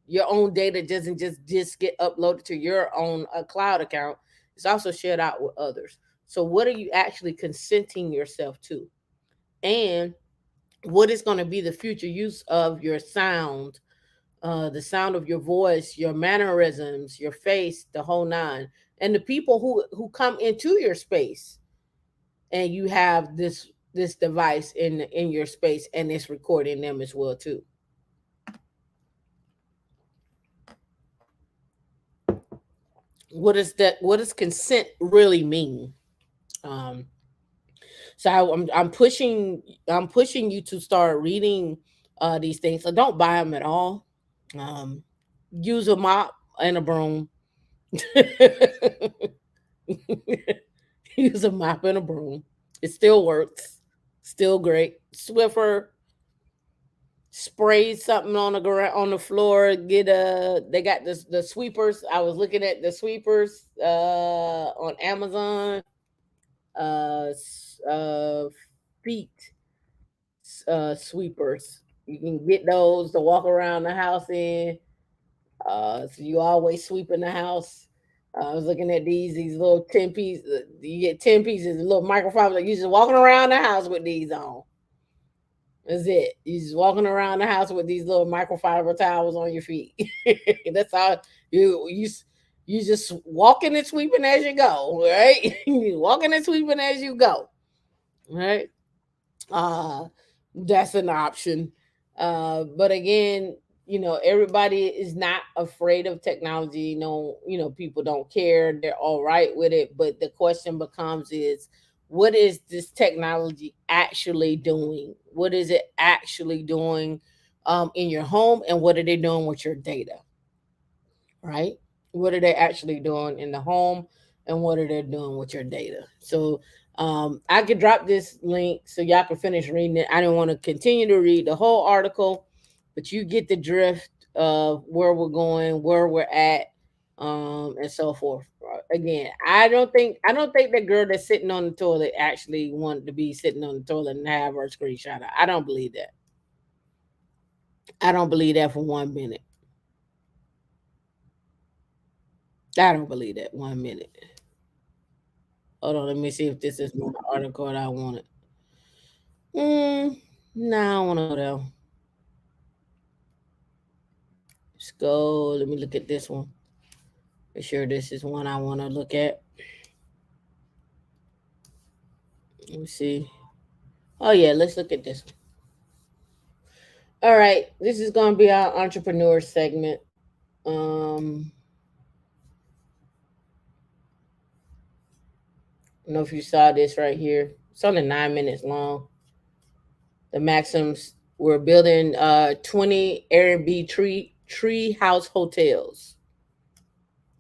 data doesn't just get uploaded to your own cloud account. It's also shared out with others. So what are you actually consenting yourself to? And what is going to be the future use of your sound, the sound of your voice, your mannerisms, your face, the whole nine, and the people who come into your space, and you have this device in your space, and it's recording them as well too. What does consent really mean? Um, so I'm pushing you to start reading these things. So don't buy them at all. Um, use a mop and a broom. Use a mop and a broom. It still works. Still great. Swiffer, spray something on the floor. Get they got the sweepers. I was looking at the sweepers on Amazon. Feet sweepers. You can get those to walk around the house in. So you always sweeping the house. I was looking at these little 10 piece. You get 10 pieces, little microfiber. You just walking around the house with these on. That's it. You just walking around the house with these little microfiber towels on your feet. That's all you just walking and sweeping as you go, right? You walking and sweeping as you go, right? Uh that's an option. But again, everybody is not afraid of technology. People don't care. They're all right with it. But the question becomes is, what is this technology actually doing? What is it actually doing in your home? And what are they doing with your data? Right? What are they actually doing in the home? And what are they doing with your data? So I could drop this link so y'all can finish reading it. I don't want to continue to read the whole article, but you get the drift of where we're going, where we're at, and so forth. Again, I don't think that girl that's sitting on the toilet actually wanted to be sitting on the toilet and have her screenshot. I don't believe that. I don't believe that for 1 minute. I don't believe that 1 minute. Hold on, let me see if this is my article that I wanted. No, I don't want to go there. Let's go. Let me look at this one. Make sure this is one I want to look at. Let me see. Oh yeah, let's look at this one. All right, this is going to be our entrepreneur segment. I don't know if you saw this right here. It's only 9 minutes long. The Maxims were building 20 Airbnb tree house hotels.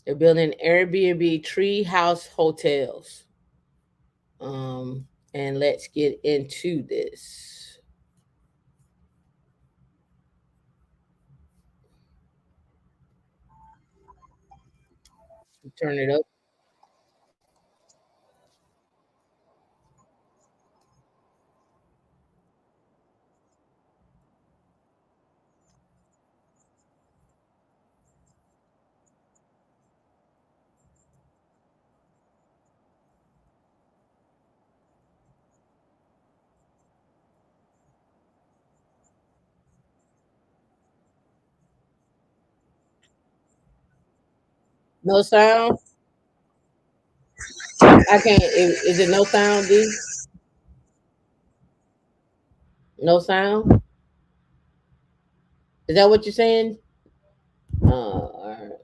They're building Airbnb tree house hotels. And let's get into this. Turn it up. No sound. I can't. Is it no sound, D? No sound. Is that what you're saying? All right.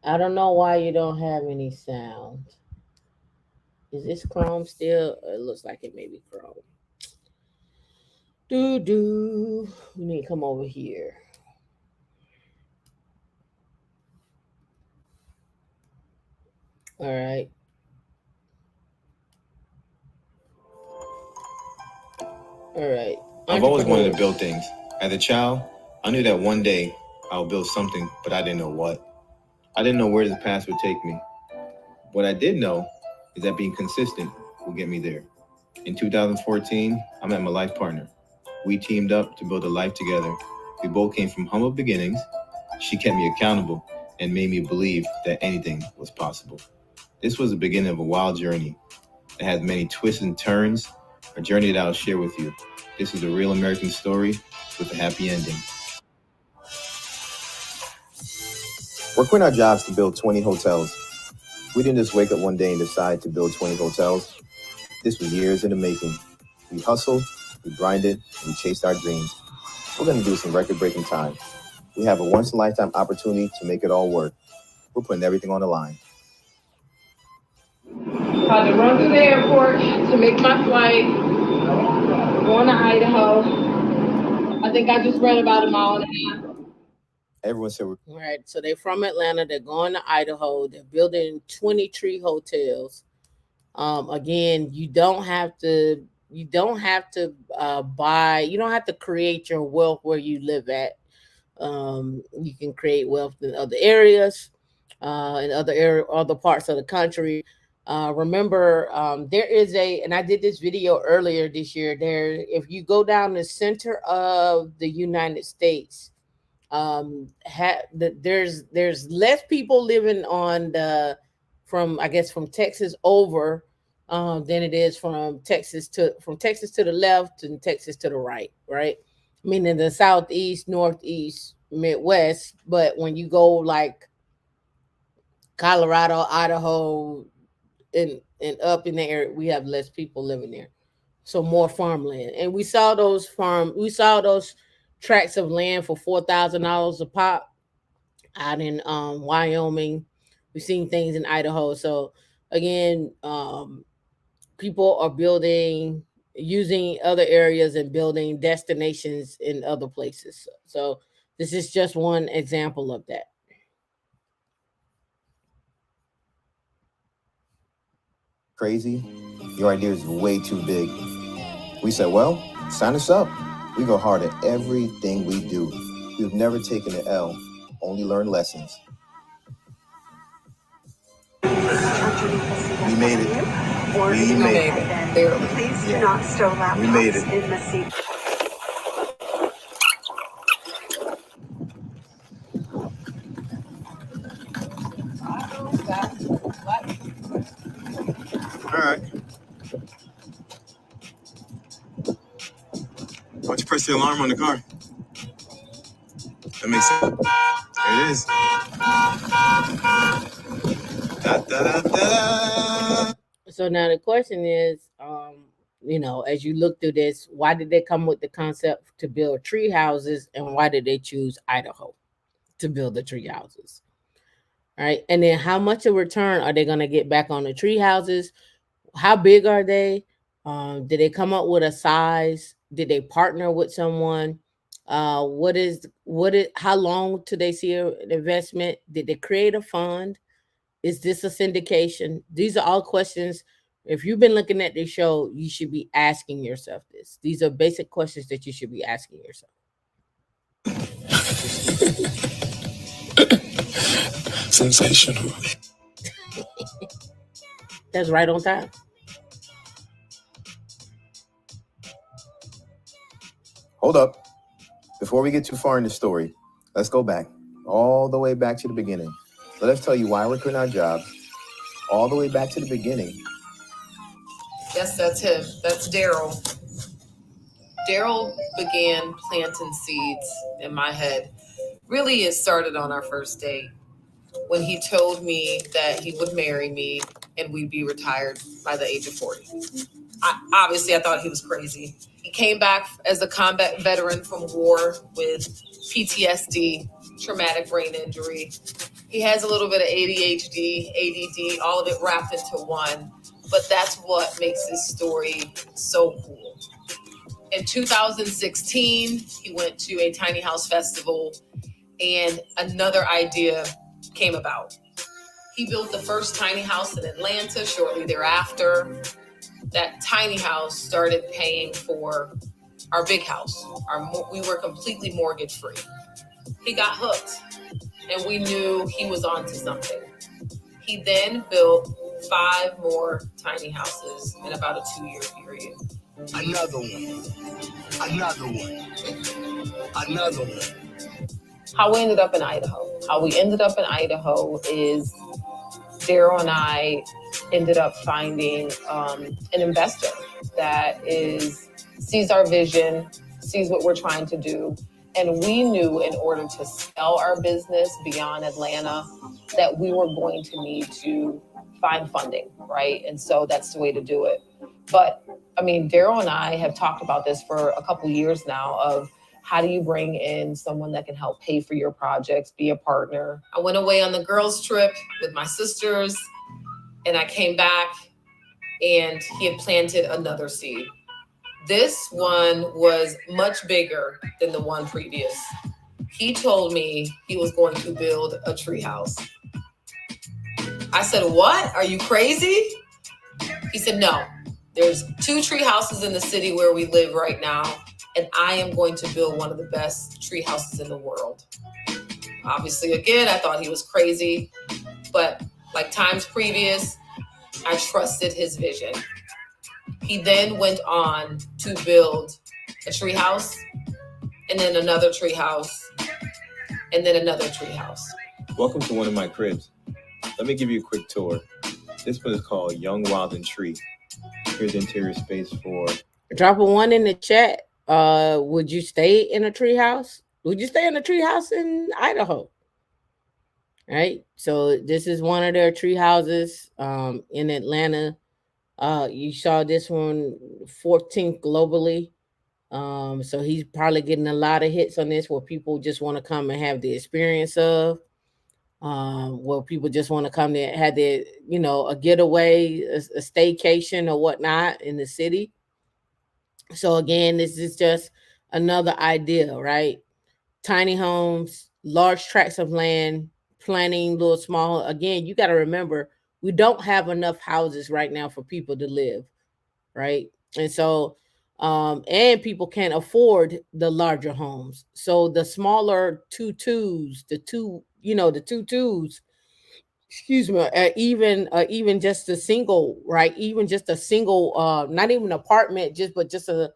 I don't know why you don't have any sound. Is this Chrome still? It looks like it may be Chrome. Do do. We need to come over here. All right. All right. I've always wanted to build things. As a child, I knew that one day I would build something, but I didn't know what. I didn't know where the path would take me. What I did know is that being consistent will get me there. In 2014, I met my life partner. We teamed up to build a life together. We both came from humble beginnings. She kept me accountable and made me believe that anything was possible. This was the beginning of a wild journey that had many twists and turns, a journey that I'll share with you. This is a real American story with a happy ending. We're quitting our jobs to build 20 hotels. We didn't just wake up one day and decide to build 20 hotels. This was years in the making. We hustled, we grinded, and we chased our dreams. We're going to do some record-breaking time. We have a once-in-a-lifetime opportunity to make it all work. We're putting everything on the line. Had to run through the airport to make my flight. Going to Idaho. I think I just ran about a mile and a half. Everyone said, All right, so they're from Atlanta. They're going to Idaho. They're building 20 tree hotels. Again, you don't have to buy. You don't have to create your wealth where you live at. You can create wealth in other areas, in other parts of the country. Remember, there is and I did this video earlier this year. If you go down the center of the United States, there's less people living on from Texas over, than it is from Texas to the left and Texas to the right, meaning the southeast, northeast, midwest. But when you go like Colorado, Idaho, and up in the area, we have less people living there, so more farmland. And we saw those tracts of land for $4,000 a pop out in Wyoming. We've seen things in Idaho. So again, people are using other areas and building destinations in other places. So this is just one example of that. crazy? Your idea is way too big. We said, well, sign us up. We go hard at everything we do. We've never taken an L, only learned lessons. We made it. We made it. Please do not stow laptops We made it. in the seat. All right. Why don't you press the alarm on the car? That makes sense. There it is. Da, da, da, da. So now the question is, as you look through this, why did they come with the concept to build tree houses, and why did they choose Idaho to build the tree houses? All right. And then how much of return are they going to get back on the tree houses? How big are they? Did they come up with a size? Did they partner with someone? How long do they see an investment? Did they create a fund? Is this a syndication? These are all questions. If you've been looking at this show, you should be asking yourself this. These are basic questions that you should be asking yourself. Sensational. That's right on time. Hold up. Before we get too far in the story, let's go back, all the way back to the beginning. Let us tell you why we're quitting our jobs, all the way back to the beginning. Yes, that's him. That's Daryl. Daryl began planting seeds in my head. Really, it started on our first date when he told me that he would marry me and we'd be retired by the age of 40. I thought he was crazy. He came back as a combat veteran from war with PTSD, traumatic brain injury. He has a little bit of ADHD, ADD, all of it wrapped into one. But that's what makes his story so cool. In 2016, he went to a tiny house festival and another idea came about. He built the first tiny house in Atlanta shortly thereafter. That tiny house started paying for our big house. We were completely mortgage free. He got hooked and we knew he was onto something. He then built 5 more tiny houses in about a 2-year period. Another one. Another one. Another one. How we ended up in Idaho. How we ended up in Idaho is Daryl and I ended up finding an investor that sees our vision, sees what we're trying to do. And we knew in order to scale our business beyond Atlanta that we were going to need to find funding, right? And so that's the way to do it. But Daryl and I have talked about this for a couple years now of how do you bring in someone that can help pay for your projects, be a partner. I went away on the girls' trip with my sisters and I came back and he had planted another seed. This one was much bigger than the one previous. He told me he was going to build a treehouse. I said, "What? Are you crazy?" He said, "No, there's 2 tree houses in the city where we live right now, and I am going to build one of the best tree houses in the world." Obviously, again, I thought he was crazy, but like times previous, I trusted his vision. He then went on to build a tree house, and then another tree house, and then another tree house. Welcome to one of my cribs. Let me give you a quick tour. This one is called Young Wild and Tree. Here's the interior space for... Drop a 1 in the chat. Would you stay in a treehouse? Would you stay in a treehouse in Idaho? Right. So this is one of their tree houses in Atlanta. You saw this one 14th globally. So he's probably getting a lot of hits on this where people just want to come and have the experience of. Where people just want to come there, have their, a getaway, a staycation or whatnot in the city. So again, this is just another idea, right? Tiny homes, large tracts of land, planting little small. Again, you got to remember, we don't have enough houses right now for people to live, right? And so, and people can't afford the larger homes. So the smaller two twos, the two twos, excuse me, even just a single, right? Even just a single, not even apartment, but just a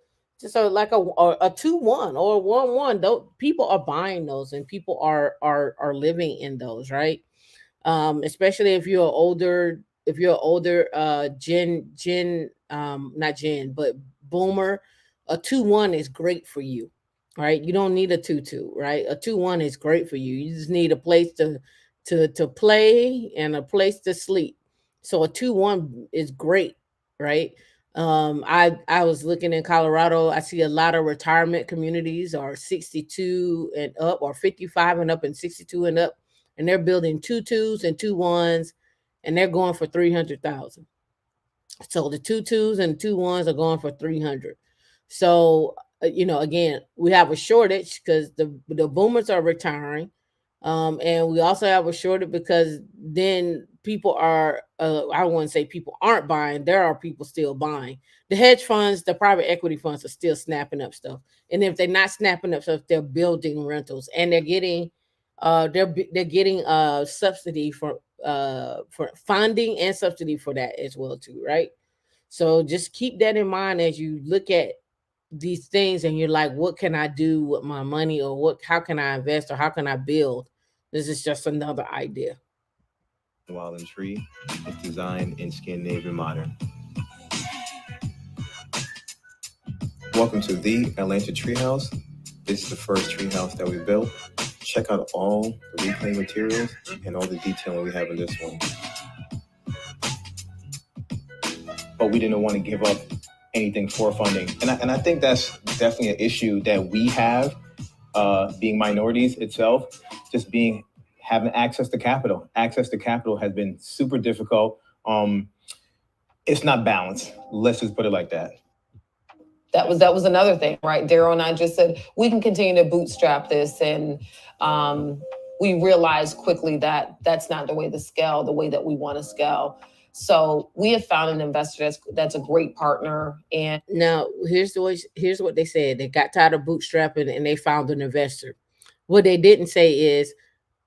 like a 2-1 or a 1-1. Though people are buying those and people are living in those, right? Especially if you're older, not gen, but boomer, a 2-1 is great for you, right? You don't need a 2-2, right? A 2-1 is great for you. You just need a place to play and a place to sleep. So a 2-1 is great, right? I was looking in Colorado. I see a lot of retirement communities are 62 and up, or 55 and up, and 62 and up, and they're building 2-2s and 2-1s, and they're going for 300,000. So the 2-2s and 2-1s are going for 300. So again, we have a shortage because the boomers are retiring, and we also have a shortage because then people are. I wouldn't say people aren't buying. There are people still buying. The hedge funds, the private equity funds are still snapping up stuff, and if they're not snapping up stuff, they're building rentals, and they're getting subsidy for funding and subsidy for that as well too, right? So just keep that in mind as you look at these things and you're like, what can I do with my money, or how can I invest, or how can I build? This is just another idea. Wild and Tree is designed in Scandinavian modern. Welcome to the Atlanta Treehouse. This is the first treehouse that we built. Check out all the reclaimed materials and all the detailing we have in this one. But we didn't want to give up anything for funding. And I think that's definitely an issue that we have, being minorities itself, just having access to capital. Access to capital has been super difficult. It's not balanced. Let's just put it like that. That was another thing, right? Daryl and I just said, we can continue to bootstrap this. And we realized quickly that that's not the way that we want to scale. So we have found an investor that's a great partner. And now here's what they said. They got tired of bootstrapping and they found an investor. What they didn't say is,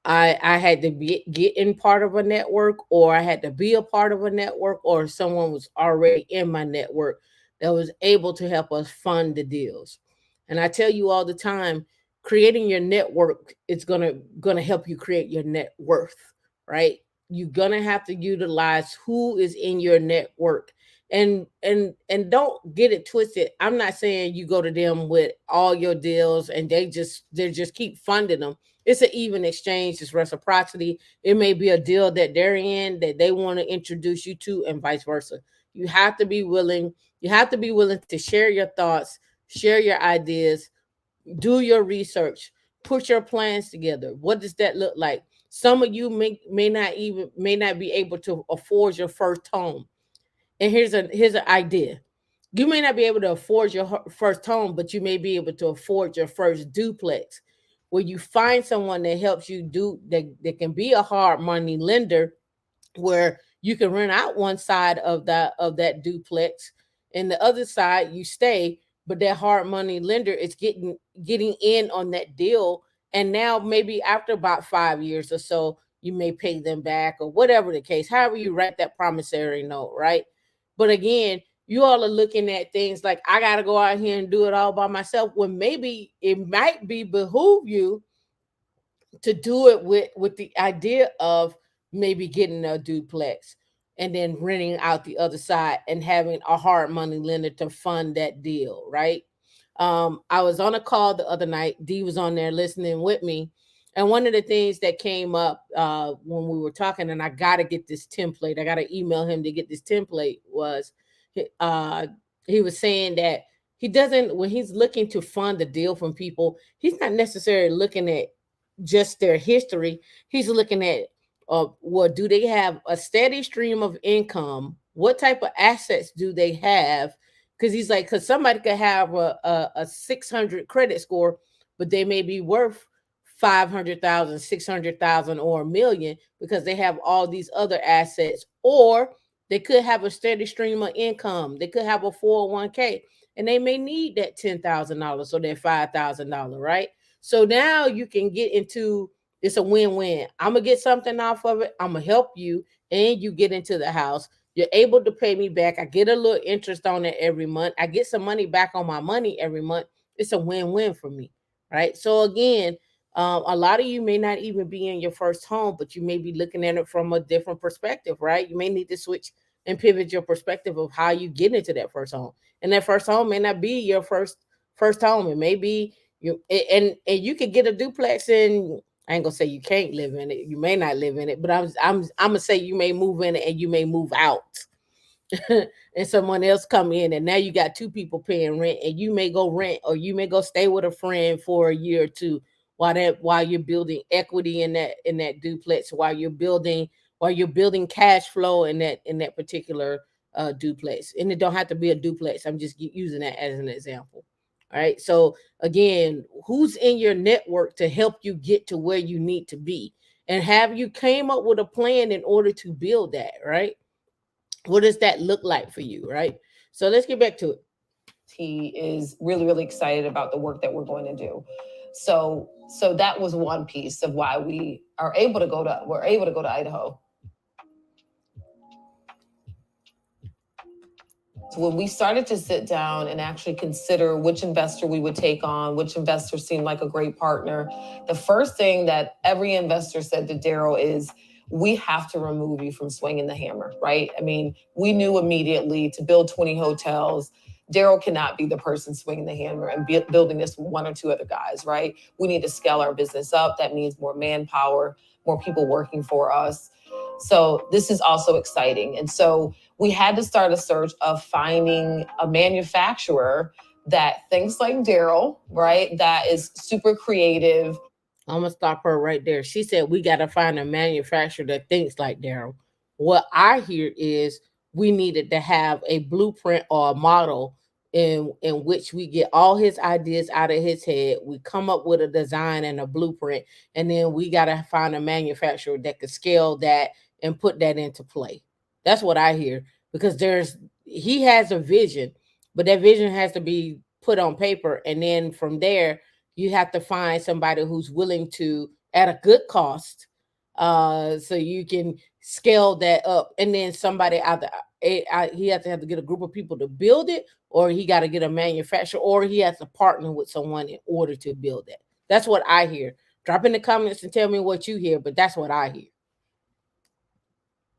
I had to get in part of a network, or I had to be a part of a network, or someone was already in my network that was able to help us fund the deals. And I tell you all the time, creating your network is gonna help you create your net worth, right? You're gonna have to utilize who is in your network. And don't get it twisted. I'm not saying you go to them with all your deals and they just keep funding them. It's an even exchange. It's reciprocity. It may be a deal that they're in that they want to introduce you to, and vice versa. You have to be willing. You have to be willing to share your thoughts, share your ideas, do your research, put your plans together. What does that look like? Some of you may not be able to afford your first home. And here's an idea. You may not be able to afford your first home, but you may be able to afford your first duplex, where you find someone that helps you do that can be a hard money lender, where you can rent out one side of that duplex, and the other side you stay, but that hard money lender is getting in on that deal. And now maybe after about 5 years or so, you may pay them back, or whatever the case, however you write that promissory note, right? But again, you all are looking at things like, I got to go out here and do it all by myself, when maybe it might be behoove you to do it with the idea of maybe getting a duplex and then renting out the other side and having a hard money lender to fund that deal, right? I was on a call the other night. Dee was on there listening with me, and one of the things that came up when we were talking, and I got to get this template, I got to email him to get this template, was uh, he was saying that he doesn't, when he's looking to fund a deal from people, he's not necessarily looking at just their history. He's looking at, well, do they have a steady stream of income? What type of assets do they have? Because he's like, because somebody could have a 600 credit score, but they may be worth 500,000, 600,000, or a million, because they have all these other assets. Or they could have a steady stream of income. They could have a 401k, and they may need that $10,000 or that $5,000, right? So now you can get into, it's a win-win. I'm gonna get something off of it. I'm gonna help you, and you get into the house. You're able to pay me back. I get a little interest on it every month. I get some money back on my money every month. It's a win-win for me, right? So again, a lot of you may not even be in your first home, but you may be looking at it from a different perspective, right? You may need to switch and pivot your perspective of how you get into that first home. And that first home may not be your first home. It may be you, and you could get a duplex, and I ain't gonna say you can't live in it. You may not live in it, but I'm gonna say you may move in it and you may move out. And someone else come in, and now you got two people paying rent, and you may go rent, or you may go stay with a friend for a year or two, while you're building equity in that duplex, while you're building cash flow in that particular duplex. And it don't have to be a duplex. I'm just using that as an example. All right. So again, who's in your network to help you get to where you need to be? And have you came up with a plan in order to build that, right? What does that look like for you, right? So let's get back to it. He is really, really excited about the work that we're going to do. So that was one piece of why we're able to go to Idaho. So when we started to sit down and actually consider which investor we would take on, which investor seemed like a great partner, the first thing that every investor said to Daryl is, we have to remove you from swinging the hammer, right? I mean, we knew immediately to build 20 hotels, Daryl cannot be the person swinging the hammer and building this with one or two other guys, right? We need to scale our business up. That means more manpower, more people working for us. So this is also exciting. And so we had to start a search of finding a manufacturer that thinks like Daryl, right? That is super creative. I'm gonna stop her right there. She said we got to find a manufacturer that thinks like Daryl. What I hear is we needed to have a blueprint or a model in which we get all his ideas out of his head. We come up with a design and a blueprint, and then we got to find a manufacturer that could scale that and put that into play. That's what I hear, because he has a vision, but that vision has to be put on paper, and then from there you have to find somebody who's willing to, at a good cost, so you can scale that up. And then somebody either he has to have to get a group of people to build it, or he got to get a manufacturer, or he has to partner with someone in order to build it. That's what I hear. Drop in the comments and tell me what you hear, but that's what I hear.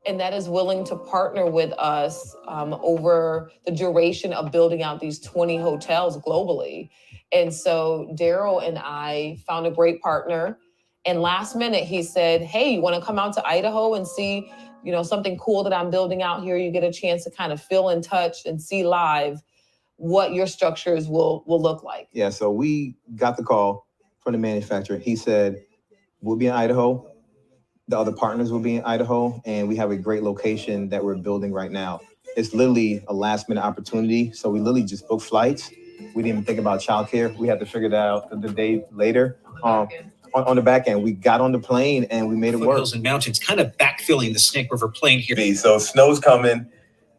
And that is willing to partner with us over the duration of building out these 20 hotels globally. And so Daryl and I found a great partner. And last minute, he said, hey, you want to come out to Idaho and see, something cool that I'm building out here? You get a chance to kind of feel in touch and see live what your structures will look like. Yeah, so we got the call from the manufacturer. He said, we'll be in Idaho. The other partners will be in Idaho, and we have a great location that we're building right now. it's literally a last minute opportunity. So we literally just booked flights. We didn't even think about childcare. We had to figure that out the day later. On the back end, we got on the plane and we made it work. Foothills and mountains, kind of backfilling the Snake River Plain here. So snow's coming.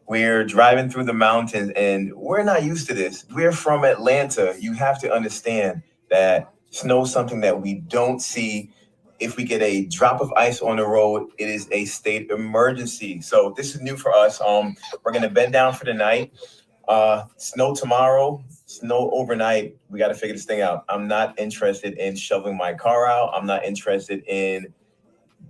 We're driving through the mountains and we're not used to this. We're from Atlanta. You have to understand that snow is something that we don't see. If we get a drop of ice on the road, it is a state emergency. So this is new for us. We're gonna bed down for the night. Snow tomorrow, snow overnight. We got to figure this thing out. I'm not interested in shoveling my car out. I'm not interested in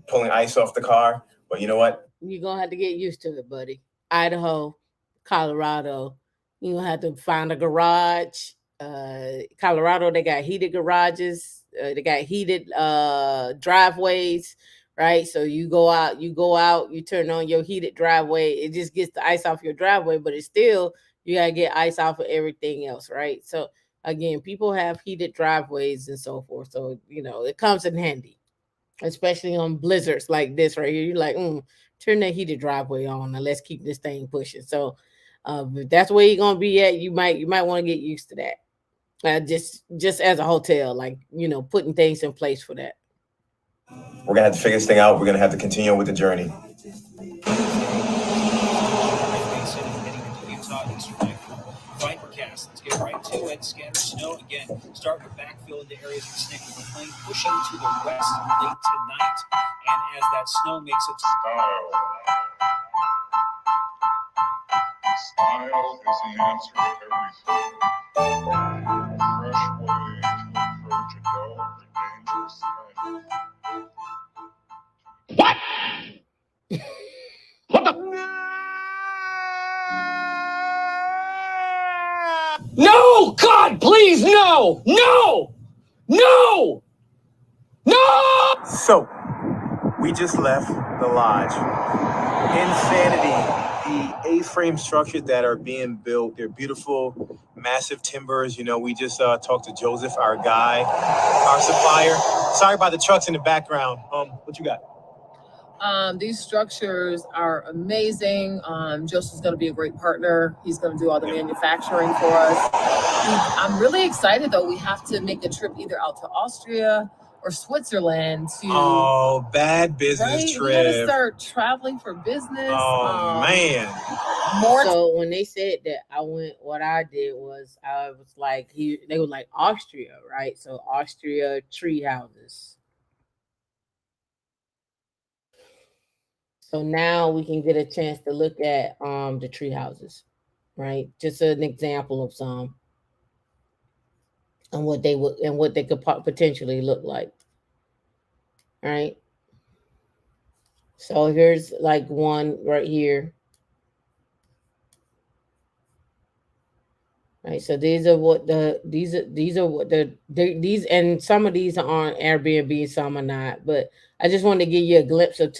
pulling ice off the car. But you know what? You're gonna have to get used to it, buddy. Idaho, Colorado, you're gonna have to find a garage. Colorado, they got heated garages, they got heated driveways, right? So you go out, you turn on your heated driveway, it just gets the ice off your driveway, but it's still, you gotta get ice off of everything else, right? So again, people have heated driveways and so forth. So it comes in handy, especially on blizzards like this right here. You're like, turn that heated driveway on and let's keep this thing pushing. So if that's where you're gonna be at, you might want to get used to that. Just as a hotel, like putting things in place for that. We're gonna have to figure this thing out. We're gonna have to continue with the journey. Let's get right to it. Scattered snow again. Start to backfill into areas of the Snake River Plain, pushing to the west late tonight. And as that snow makes its style is the answer to everything. A fresh way to approach a dull or dangerous thing. What? What the? No! God, please, no! No! No! No! So, we just left the lodge. Insanity. The A-frame structures that are being built, they're beautiful, massive timbers. We just talked to Joseph, our guy, our supplier. Sorry about the trucks in the background. What you got? These structures are amazing. Joseph's going to be a great partner. He's going to do all the manufacturing for us. I'm really excited, though. We have to make a trip either out to Austria or Switzerland to. Oh, bad business trip. We got to start traveling for business. Oh, man. So when they said that, what I did was I was like, they were like Austria, right? So Austria Treehouses. So now we can get a chance to look at the tree houses, right? Just an example of some and what they could potentially look like, right? So here's like one right here. Right, so these and some of these are on Airbnb, some are not. But I just wanted to give you a glimpse of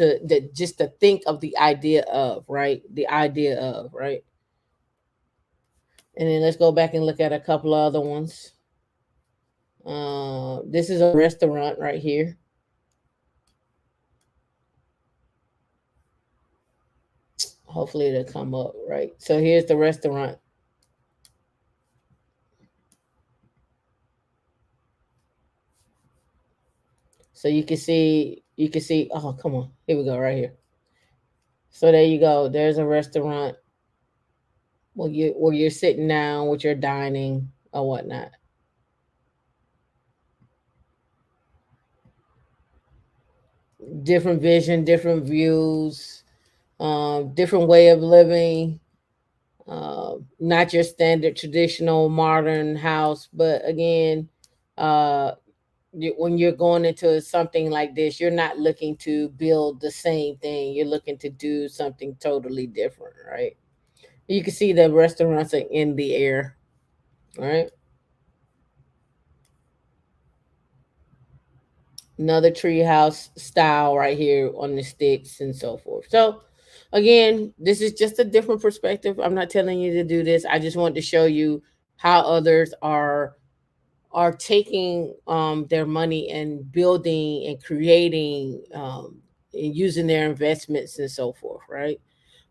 just to think of the idea of, right? The idea of, right? And then let's go back and look at a couple of other ones. This is a restaurant right here. Hopefully it'll come up, right? So here's the restaurant. So you can see, oh, come on. Here we go, right here. So there you go. There's a restaurant where you're sitting down with your dining or whatnot. Different vision, different views, different way of living. Not your standard traditional modern house, but again, when you're going into something like this, you're not looking to build the same thing. You're looking to do something totally different, right? You can see the restaurants are in the air, right? Another treehouse style right here on the sticks and so forth. So again, this is just a different perspective. I'm not telling you to do this. I just want to show you how others are taking their money and building and creating and using their investments and so forth, right?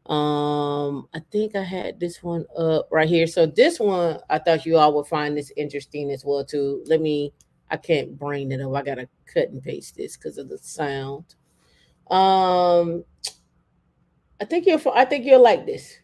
I think I had this one up right here. So this one, I thought you all would find this interesting as well too. I can't bring it up. I gotta cut and paste this because of the sound. Um, I think you'll like this.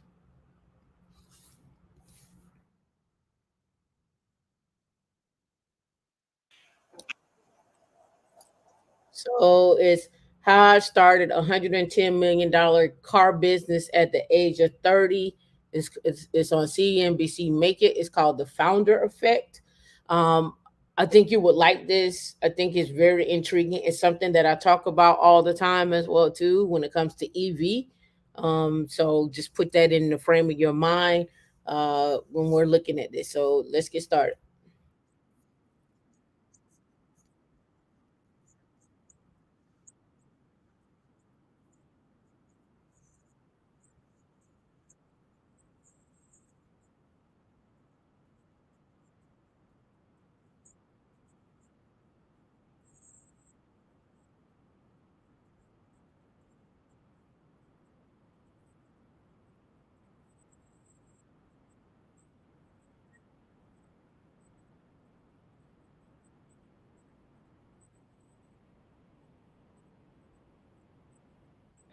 So it's how I started $110 million car business at the age of 30. It's on CNBC Make It. It's called The Founder Effect. Um, I think you would like this. I think it's very intriguing. It's something that I talk about all the time as well too when it comes to EV. So just put that in the frame of your mind when we're looking at this. So let's get started.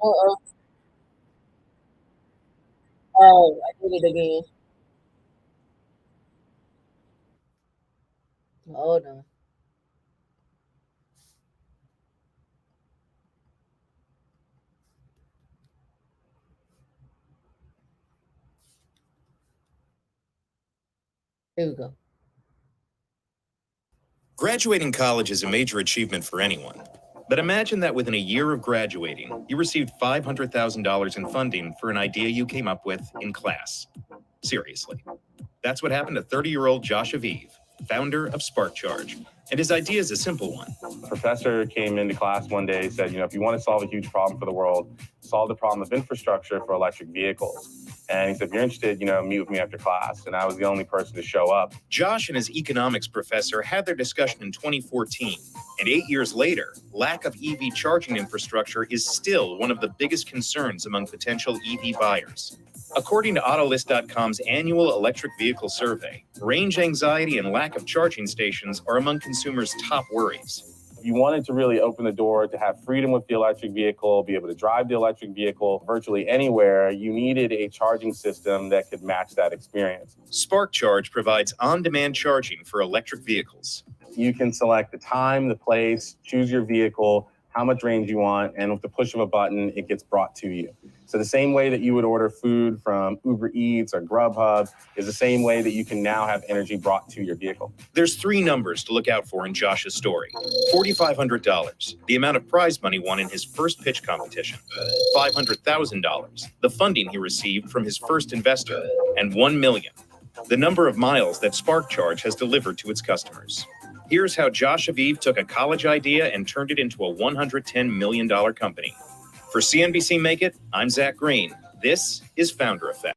Uh-oh. Oh, I did it again. Hold on. Here we go. Graduating college is a major achievement for anyone. But imagine that within a year of graduating, you received $500,000 in funding for an idea you came up with in class. Seriously. That's what happened to 30-year-old Josh Aviv, founder of SparkCharge. And his idea is a simple one. A professor came into class one day and said, if you want to solve a huge problem for the world, solve the problem of infrastructure for electric vehicles. And he said, if you're interested, meet with me after class. And I was the only person to show up. Josh and his economics professor had their discussion in 2014. And 8 years later, lack of EV charging infrastructure is still one of the biggest concerns among potential EV buyers. According to Autolist.com's annual electric vehicle survey, range anxiety and lack of charging stations are among consumers' top worries. If you wanted to really open the door to have freedom with the electric vehicle, be able to drive the electric vehicle virtually anywhere, you needed a charging system that could match that experience. SparkCharge provides on-demand charging for electric vehicles. You can select the time, the place, choose your vehicle, how much range you want, and with the push of a button, it gets brought to you. So the same way that you would order food from Uber Eats or Grubhub is the same way that you can now have energy brought to your vehicle. There's 3 numbers to look out for in Josh's story. $4,500, the amount of prize money won in his first pitch competition. $500,000, the funding he received from his first investor. And $1 million, the number of miles that SparkCharge has delivered to its customers. Here's how Josh Aviv took a college idea and turned it into a $110 million company. For CNBC Make It, I'm Zach Green. This is Founder Effect.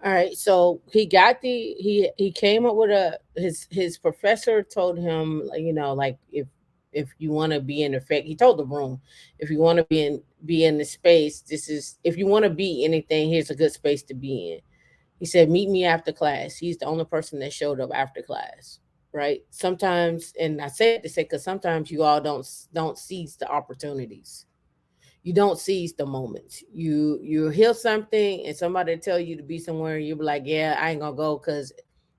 All right, so he got he came up with his professor told him, if you want to be in effect, he told the room, if you want to be in the space, if you want to be anything, here's a good space to be in. He said, meet me after class. He's the only person that showed up after class. Right. Sometimes, and I say it to say, because sometimes you all don't seize the opportunities. You don't seize the moments. You hear something and somebody tell you to be somewhere and you be like, yeah, I ain't gonna go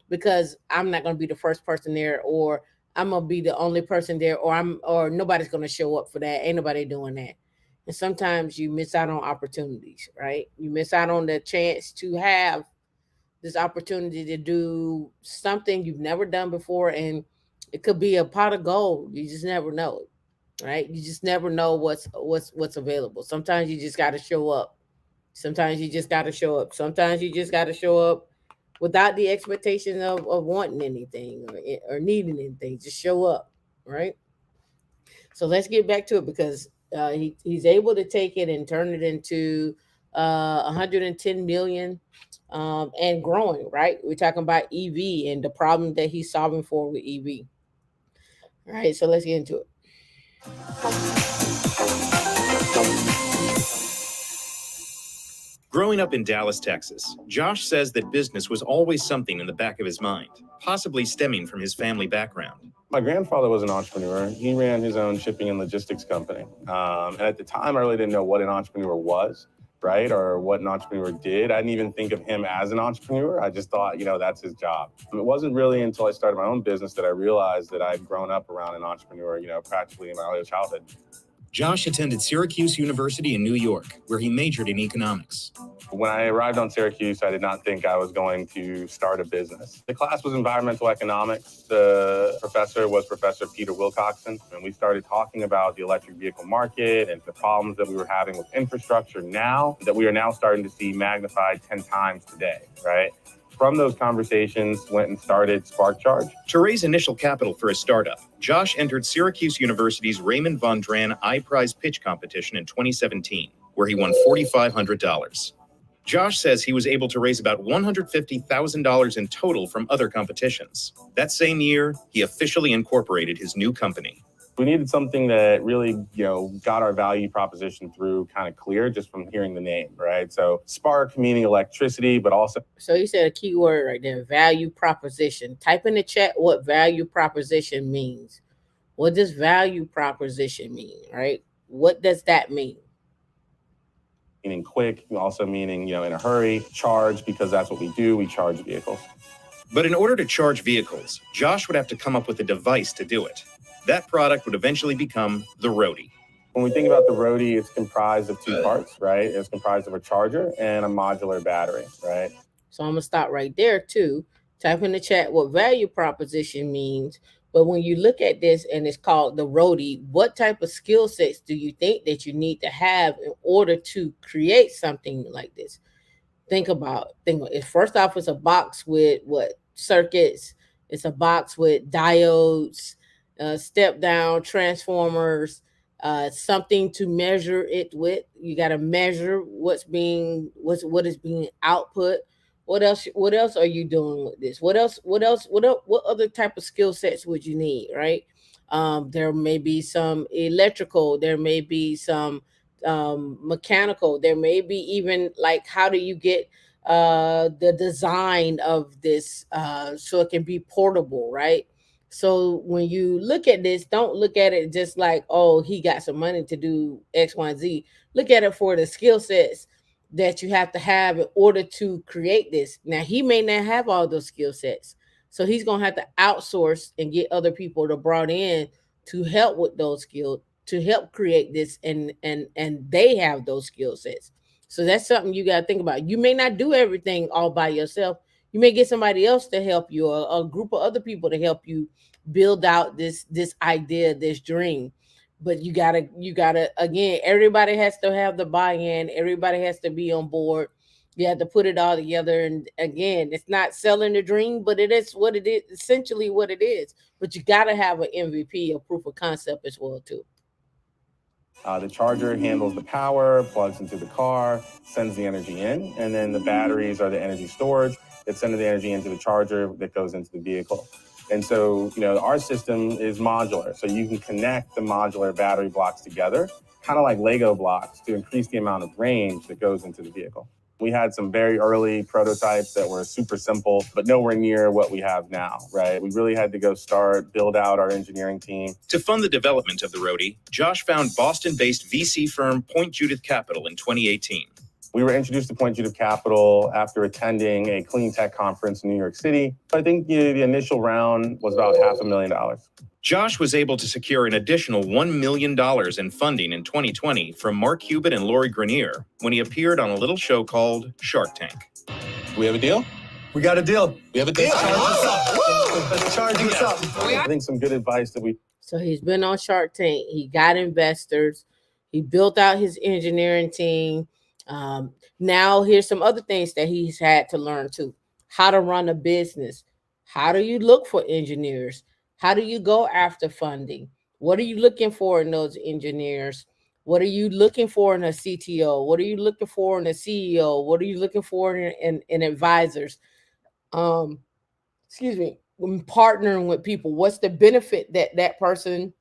because I'm not gonna be the first person there, or I'm gonna be the only person there, or nobody's gonna show up for that. Ain't nobody doing that. And sometimes you miss out on opportunities, right? You miss out on the chance to have this opportunity to do something you've never done before, and it could be a pot of gold. You just never know, right? You just never know what's available. Sometimes you just got to show up. Sometimes you just got to show up. Sometimes you just got to show up without the expectation of wanting anything or needing anything. Just show up, right? So let's get back to it, because he's able to take it and turn it into 110 million and growing, right? We're talking about EV and the problem that he's solving for with EV. All right, so let's get into it. Growing up in Dallas, Texas, Josh says that business was always something in the back of his mind, possibly stemming from his family background. My grandfather was an entrepreneur. He ran his own shipping and logistics company. And at the time, I really didn't know what an entrepreneur was, right? Or what an entrepreneur did. I didn't even think of him as an entrepreneur. I just thought, that's his job. It wasn't really until I started my own business that I realized that I'd grown up around an entrepreneur, practically in my early childhood. Josh attended Syracuse University in New York, where he majored in economics. When I arrived on Syracuse, I did not think I was going to start a business. The class was environmental economics. The professor was Professor Peter Wilcoxon, and we started talking about the electric vehicle market and the problems that we were having with infrastructure now that we are now starting to see magnified 10 times today, right? From those conversations, went and started Spark Charge. To raise initial capital for a startup, Josh entered Syracuse University's Raymond Von Dran iPrize pitch competition in 2017, where he won $4,500. Josh says he was able to raise about $150,000 in total from other competitions. That same year, he officially incorporated his new company. We needed something that really, got our value proposition through kind of clear just from hearing the name, right? So spark meaning electricity, but also. So you said a key word right there, value proposition. Type in the chat what value proposition means. What does value proposition mean, right? What does that mean? Meaning quick, also meaning, in a hurry, charge, because that's what we do. We charge vehicles. But in order to charge vehicles, Josh would have to come up with a device to do it. That product would eventually become the Roadie. When we think about the Roadie, it's comprised of two parts, right? It's comprised of a charger and a modular battery, right? So I'm going to stop right there too. Type in the chat what value proposition means. But when you look at this and it's called the Roadie, what type of skill sets do you think that you need to have in order to create something like this? Think about it. First off, it's a box with circuits. It's a box with diodes, step down transformers, something to measure it with. You got to measure what is being output. What else are you doing with this? What other type of skill sets would you need, right? There may be some electrical, there may be some mechanical, there may be even like how do you get the design of this so it can be portable, right? So when you look at this, don't look at it just like, oh, he got some money to do X, Y, and Z. Look at it for the skill sets that you have to have in order to create this. Now, he may not have all those skill sets. So he's going to have to outsource and get other people to brought in to help with those skills, to help create this, and they have those skill sets. So that's something you got to think about. You may not do everything all by yourself. You may get somebody else to help you, or a group of other people to help you build out this idea, this dream. But you gotta again, everybody has to have the buy-in, everybody has to be on board. You have to put it all together. And again, it's not selling the dream, but it is what it is, essentially what it is. But you gotta have an MVP, a proof of concept as well too. The charger handles the power, plugs into the car, sends the energy in, and then the batteries are the energy storage that send the energy into the charger that goes into the vehicle. And so, our system is modular. So you can connect the modular battery blocks together, kind of like Lego blocks, to increase the amount of range that goes into the vehicle. We had some very early prototypes that were super simple, but nowhere near what we have now, right? We really had to build out our engineering team. To fund the development of the Roadie, Josh found Boston-based VC firm Point Judith Capital in 2018. We were introduced to Point Judith Capital after attending a clean tech conference in New York City. I think the initial round was about $500,000. Josh was able to secure an additional $1 million in funding in 2020 from Mark Cuban and Lori Grenier when he appeared on a little show called Shark Tank. We have a deal? We got a deal. We have a deal. Let's charge this up. I think some good advice that So he's been on Shark Tank. He got investors. He built out his engineering team. Now here's some other things that he's had to learn too. How to run a business. How do you look for engineers? How do you go after funding? What are you looking for in those engineers? What are you looking for in a CTO? What are you looking for in a CEO? What are you looking for in advisors? When partnering with people, what's the benefit that person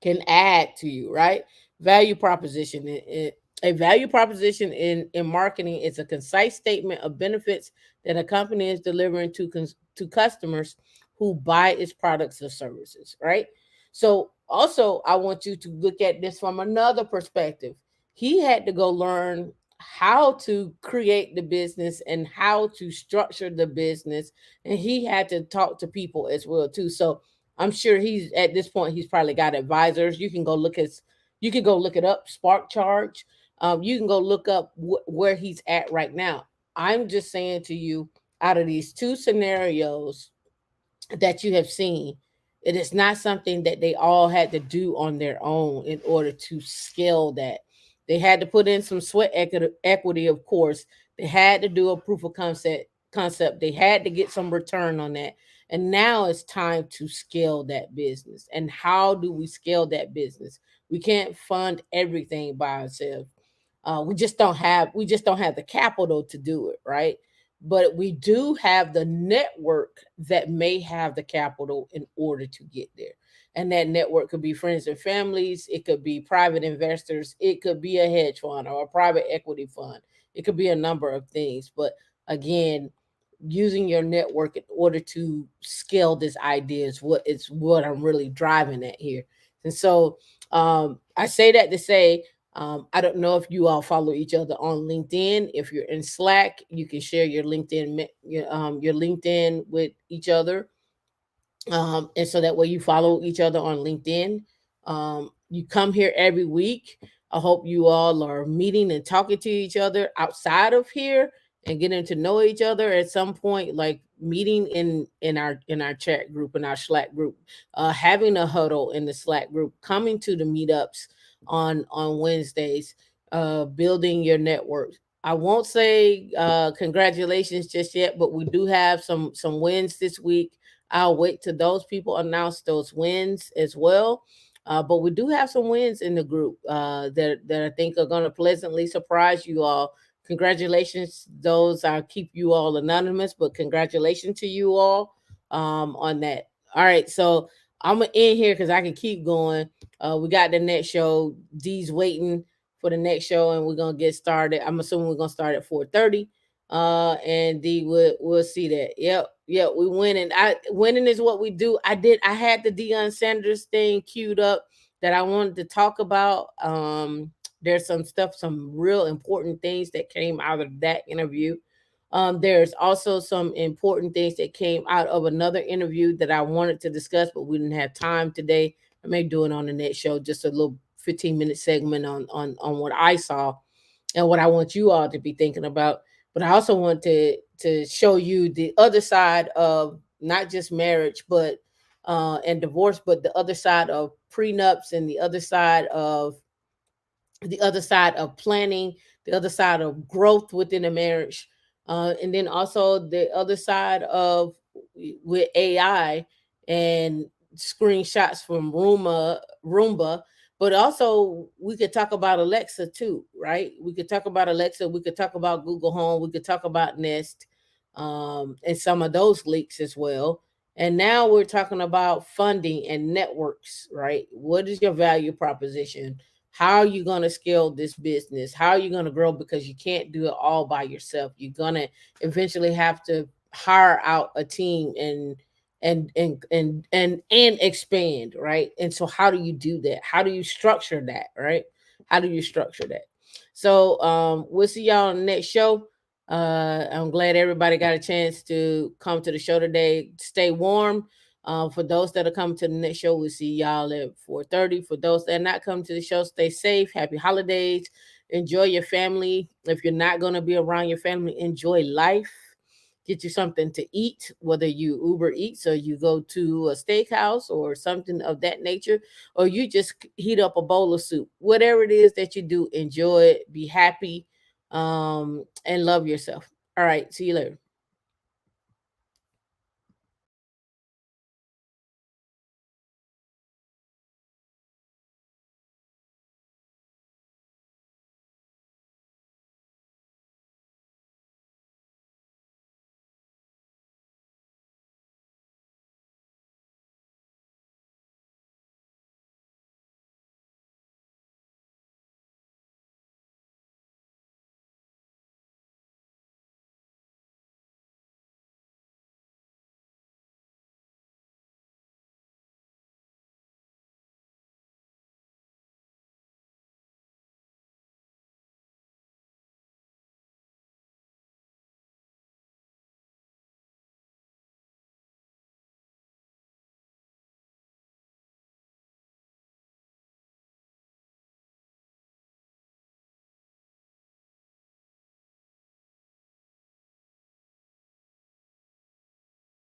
can add to you, right? Value proposition. A value proposition in marketing is a concise statement of benefits that a company is delivering to customers who buy its products or services, right? So also I want you to look at this from another perspective. He had to go learn how to create the business and how to structure the business, and he had to talk to people as well too. So I'm sure he's at this point he's probably got advisors. You can go look it up, Spark Charge. You can go look up where he's at right now. I'm just saying to you, out of these two scenarios that you have seen, it is not something that they all had to do on their own in order to scale that. They had to put in some sweat equity, of course. They had to do a proof of concept. They had to get some return on that. And now it's time to scale that business. And how do we scale that business? We can't fund everything by ourselves. We just don't have the capital to do it, right? But we do have the network that may have the capital in order to get there. And that network could be friends and families, it could be private investors, it could be a hedge fund or a private equity fund. It could be a number of things. But again, using your network in order to scale this idea is what I'm really driving at here. And so I say that to say, I don't know if you all follow each other on LinkedIn. If you're in Slack, you can share your your LinkedIn with each other, and so that way you follow each other on LinkedIn. You come here every week. I hope you all are meeting and talking to each other outside of here and getting to know each other at some point, like meeting in our chat group, in our Slack group, having a huddle in the Slack group, coming to the meetups on Wednesdays, building your network. I won't say congratulations just yet, but we do have some wins this week. I'll wait till those people announce those wins as well. But we do have some wins in the group that I think are going to pleasantly surprise you all. Congratulations, those I'll keep you all anonymous, but congratulations to you all on that. All right, so I'm gonna end here because I can keep going. We got the next show. D's waiting for the next show, and we're gonna get started. I'm assuming we're gonna start at 4:30. And D, we'll see that. Yep, we winning. Winning is what we do. I had the Deion Sanders thing queued up that I wanted to talk about. There's some real important things that came out of that interview. There's also some important things that came out of another interview that I wanted to discuss, but we didn't have time today. I may do it on the next show, just a little 15-minute segment on what I saw and what I want you all to be thinking about. But I also want to show you the other side of not just marriage, but and divorce, but the other side of prenups and the other side of planning, the other side of growth within a marriage, and then also the other side of with AI and screenshots from Roomba. But also we could talk about Alexa too, right? We could talk about Alexa, we could talk about Google Home, we could talk about Nest, and some of those leaks as well. And now we're talking about funding and networks, right? What is your value proposition? How are you going to scale this business? How are you going to grow? Because you can't do it all by yourself. You're going to eventually have to hire out a team and expand, right? And so how do you do that? How do you structure that, right? How do you structure that? So we'll see y'all on the next show. I'm glad everybody got a chance to come to the show today. Stay warm. For those that are coming to the next show, we'll see y'all at 4:30. For those that are not coming to the show, stay safe. Happy holidays. Enjoy your family. If you're not going to be around your family, enjoy life. Get you something to eat, whether you Uber Eats or you go to a steakhouse or something of that nature, or you just heat up a bowl of soup. Whatever it is that you do, enjoy it, be happy, and love yourself. All right, see you later.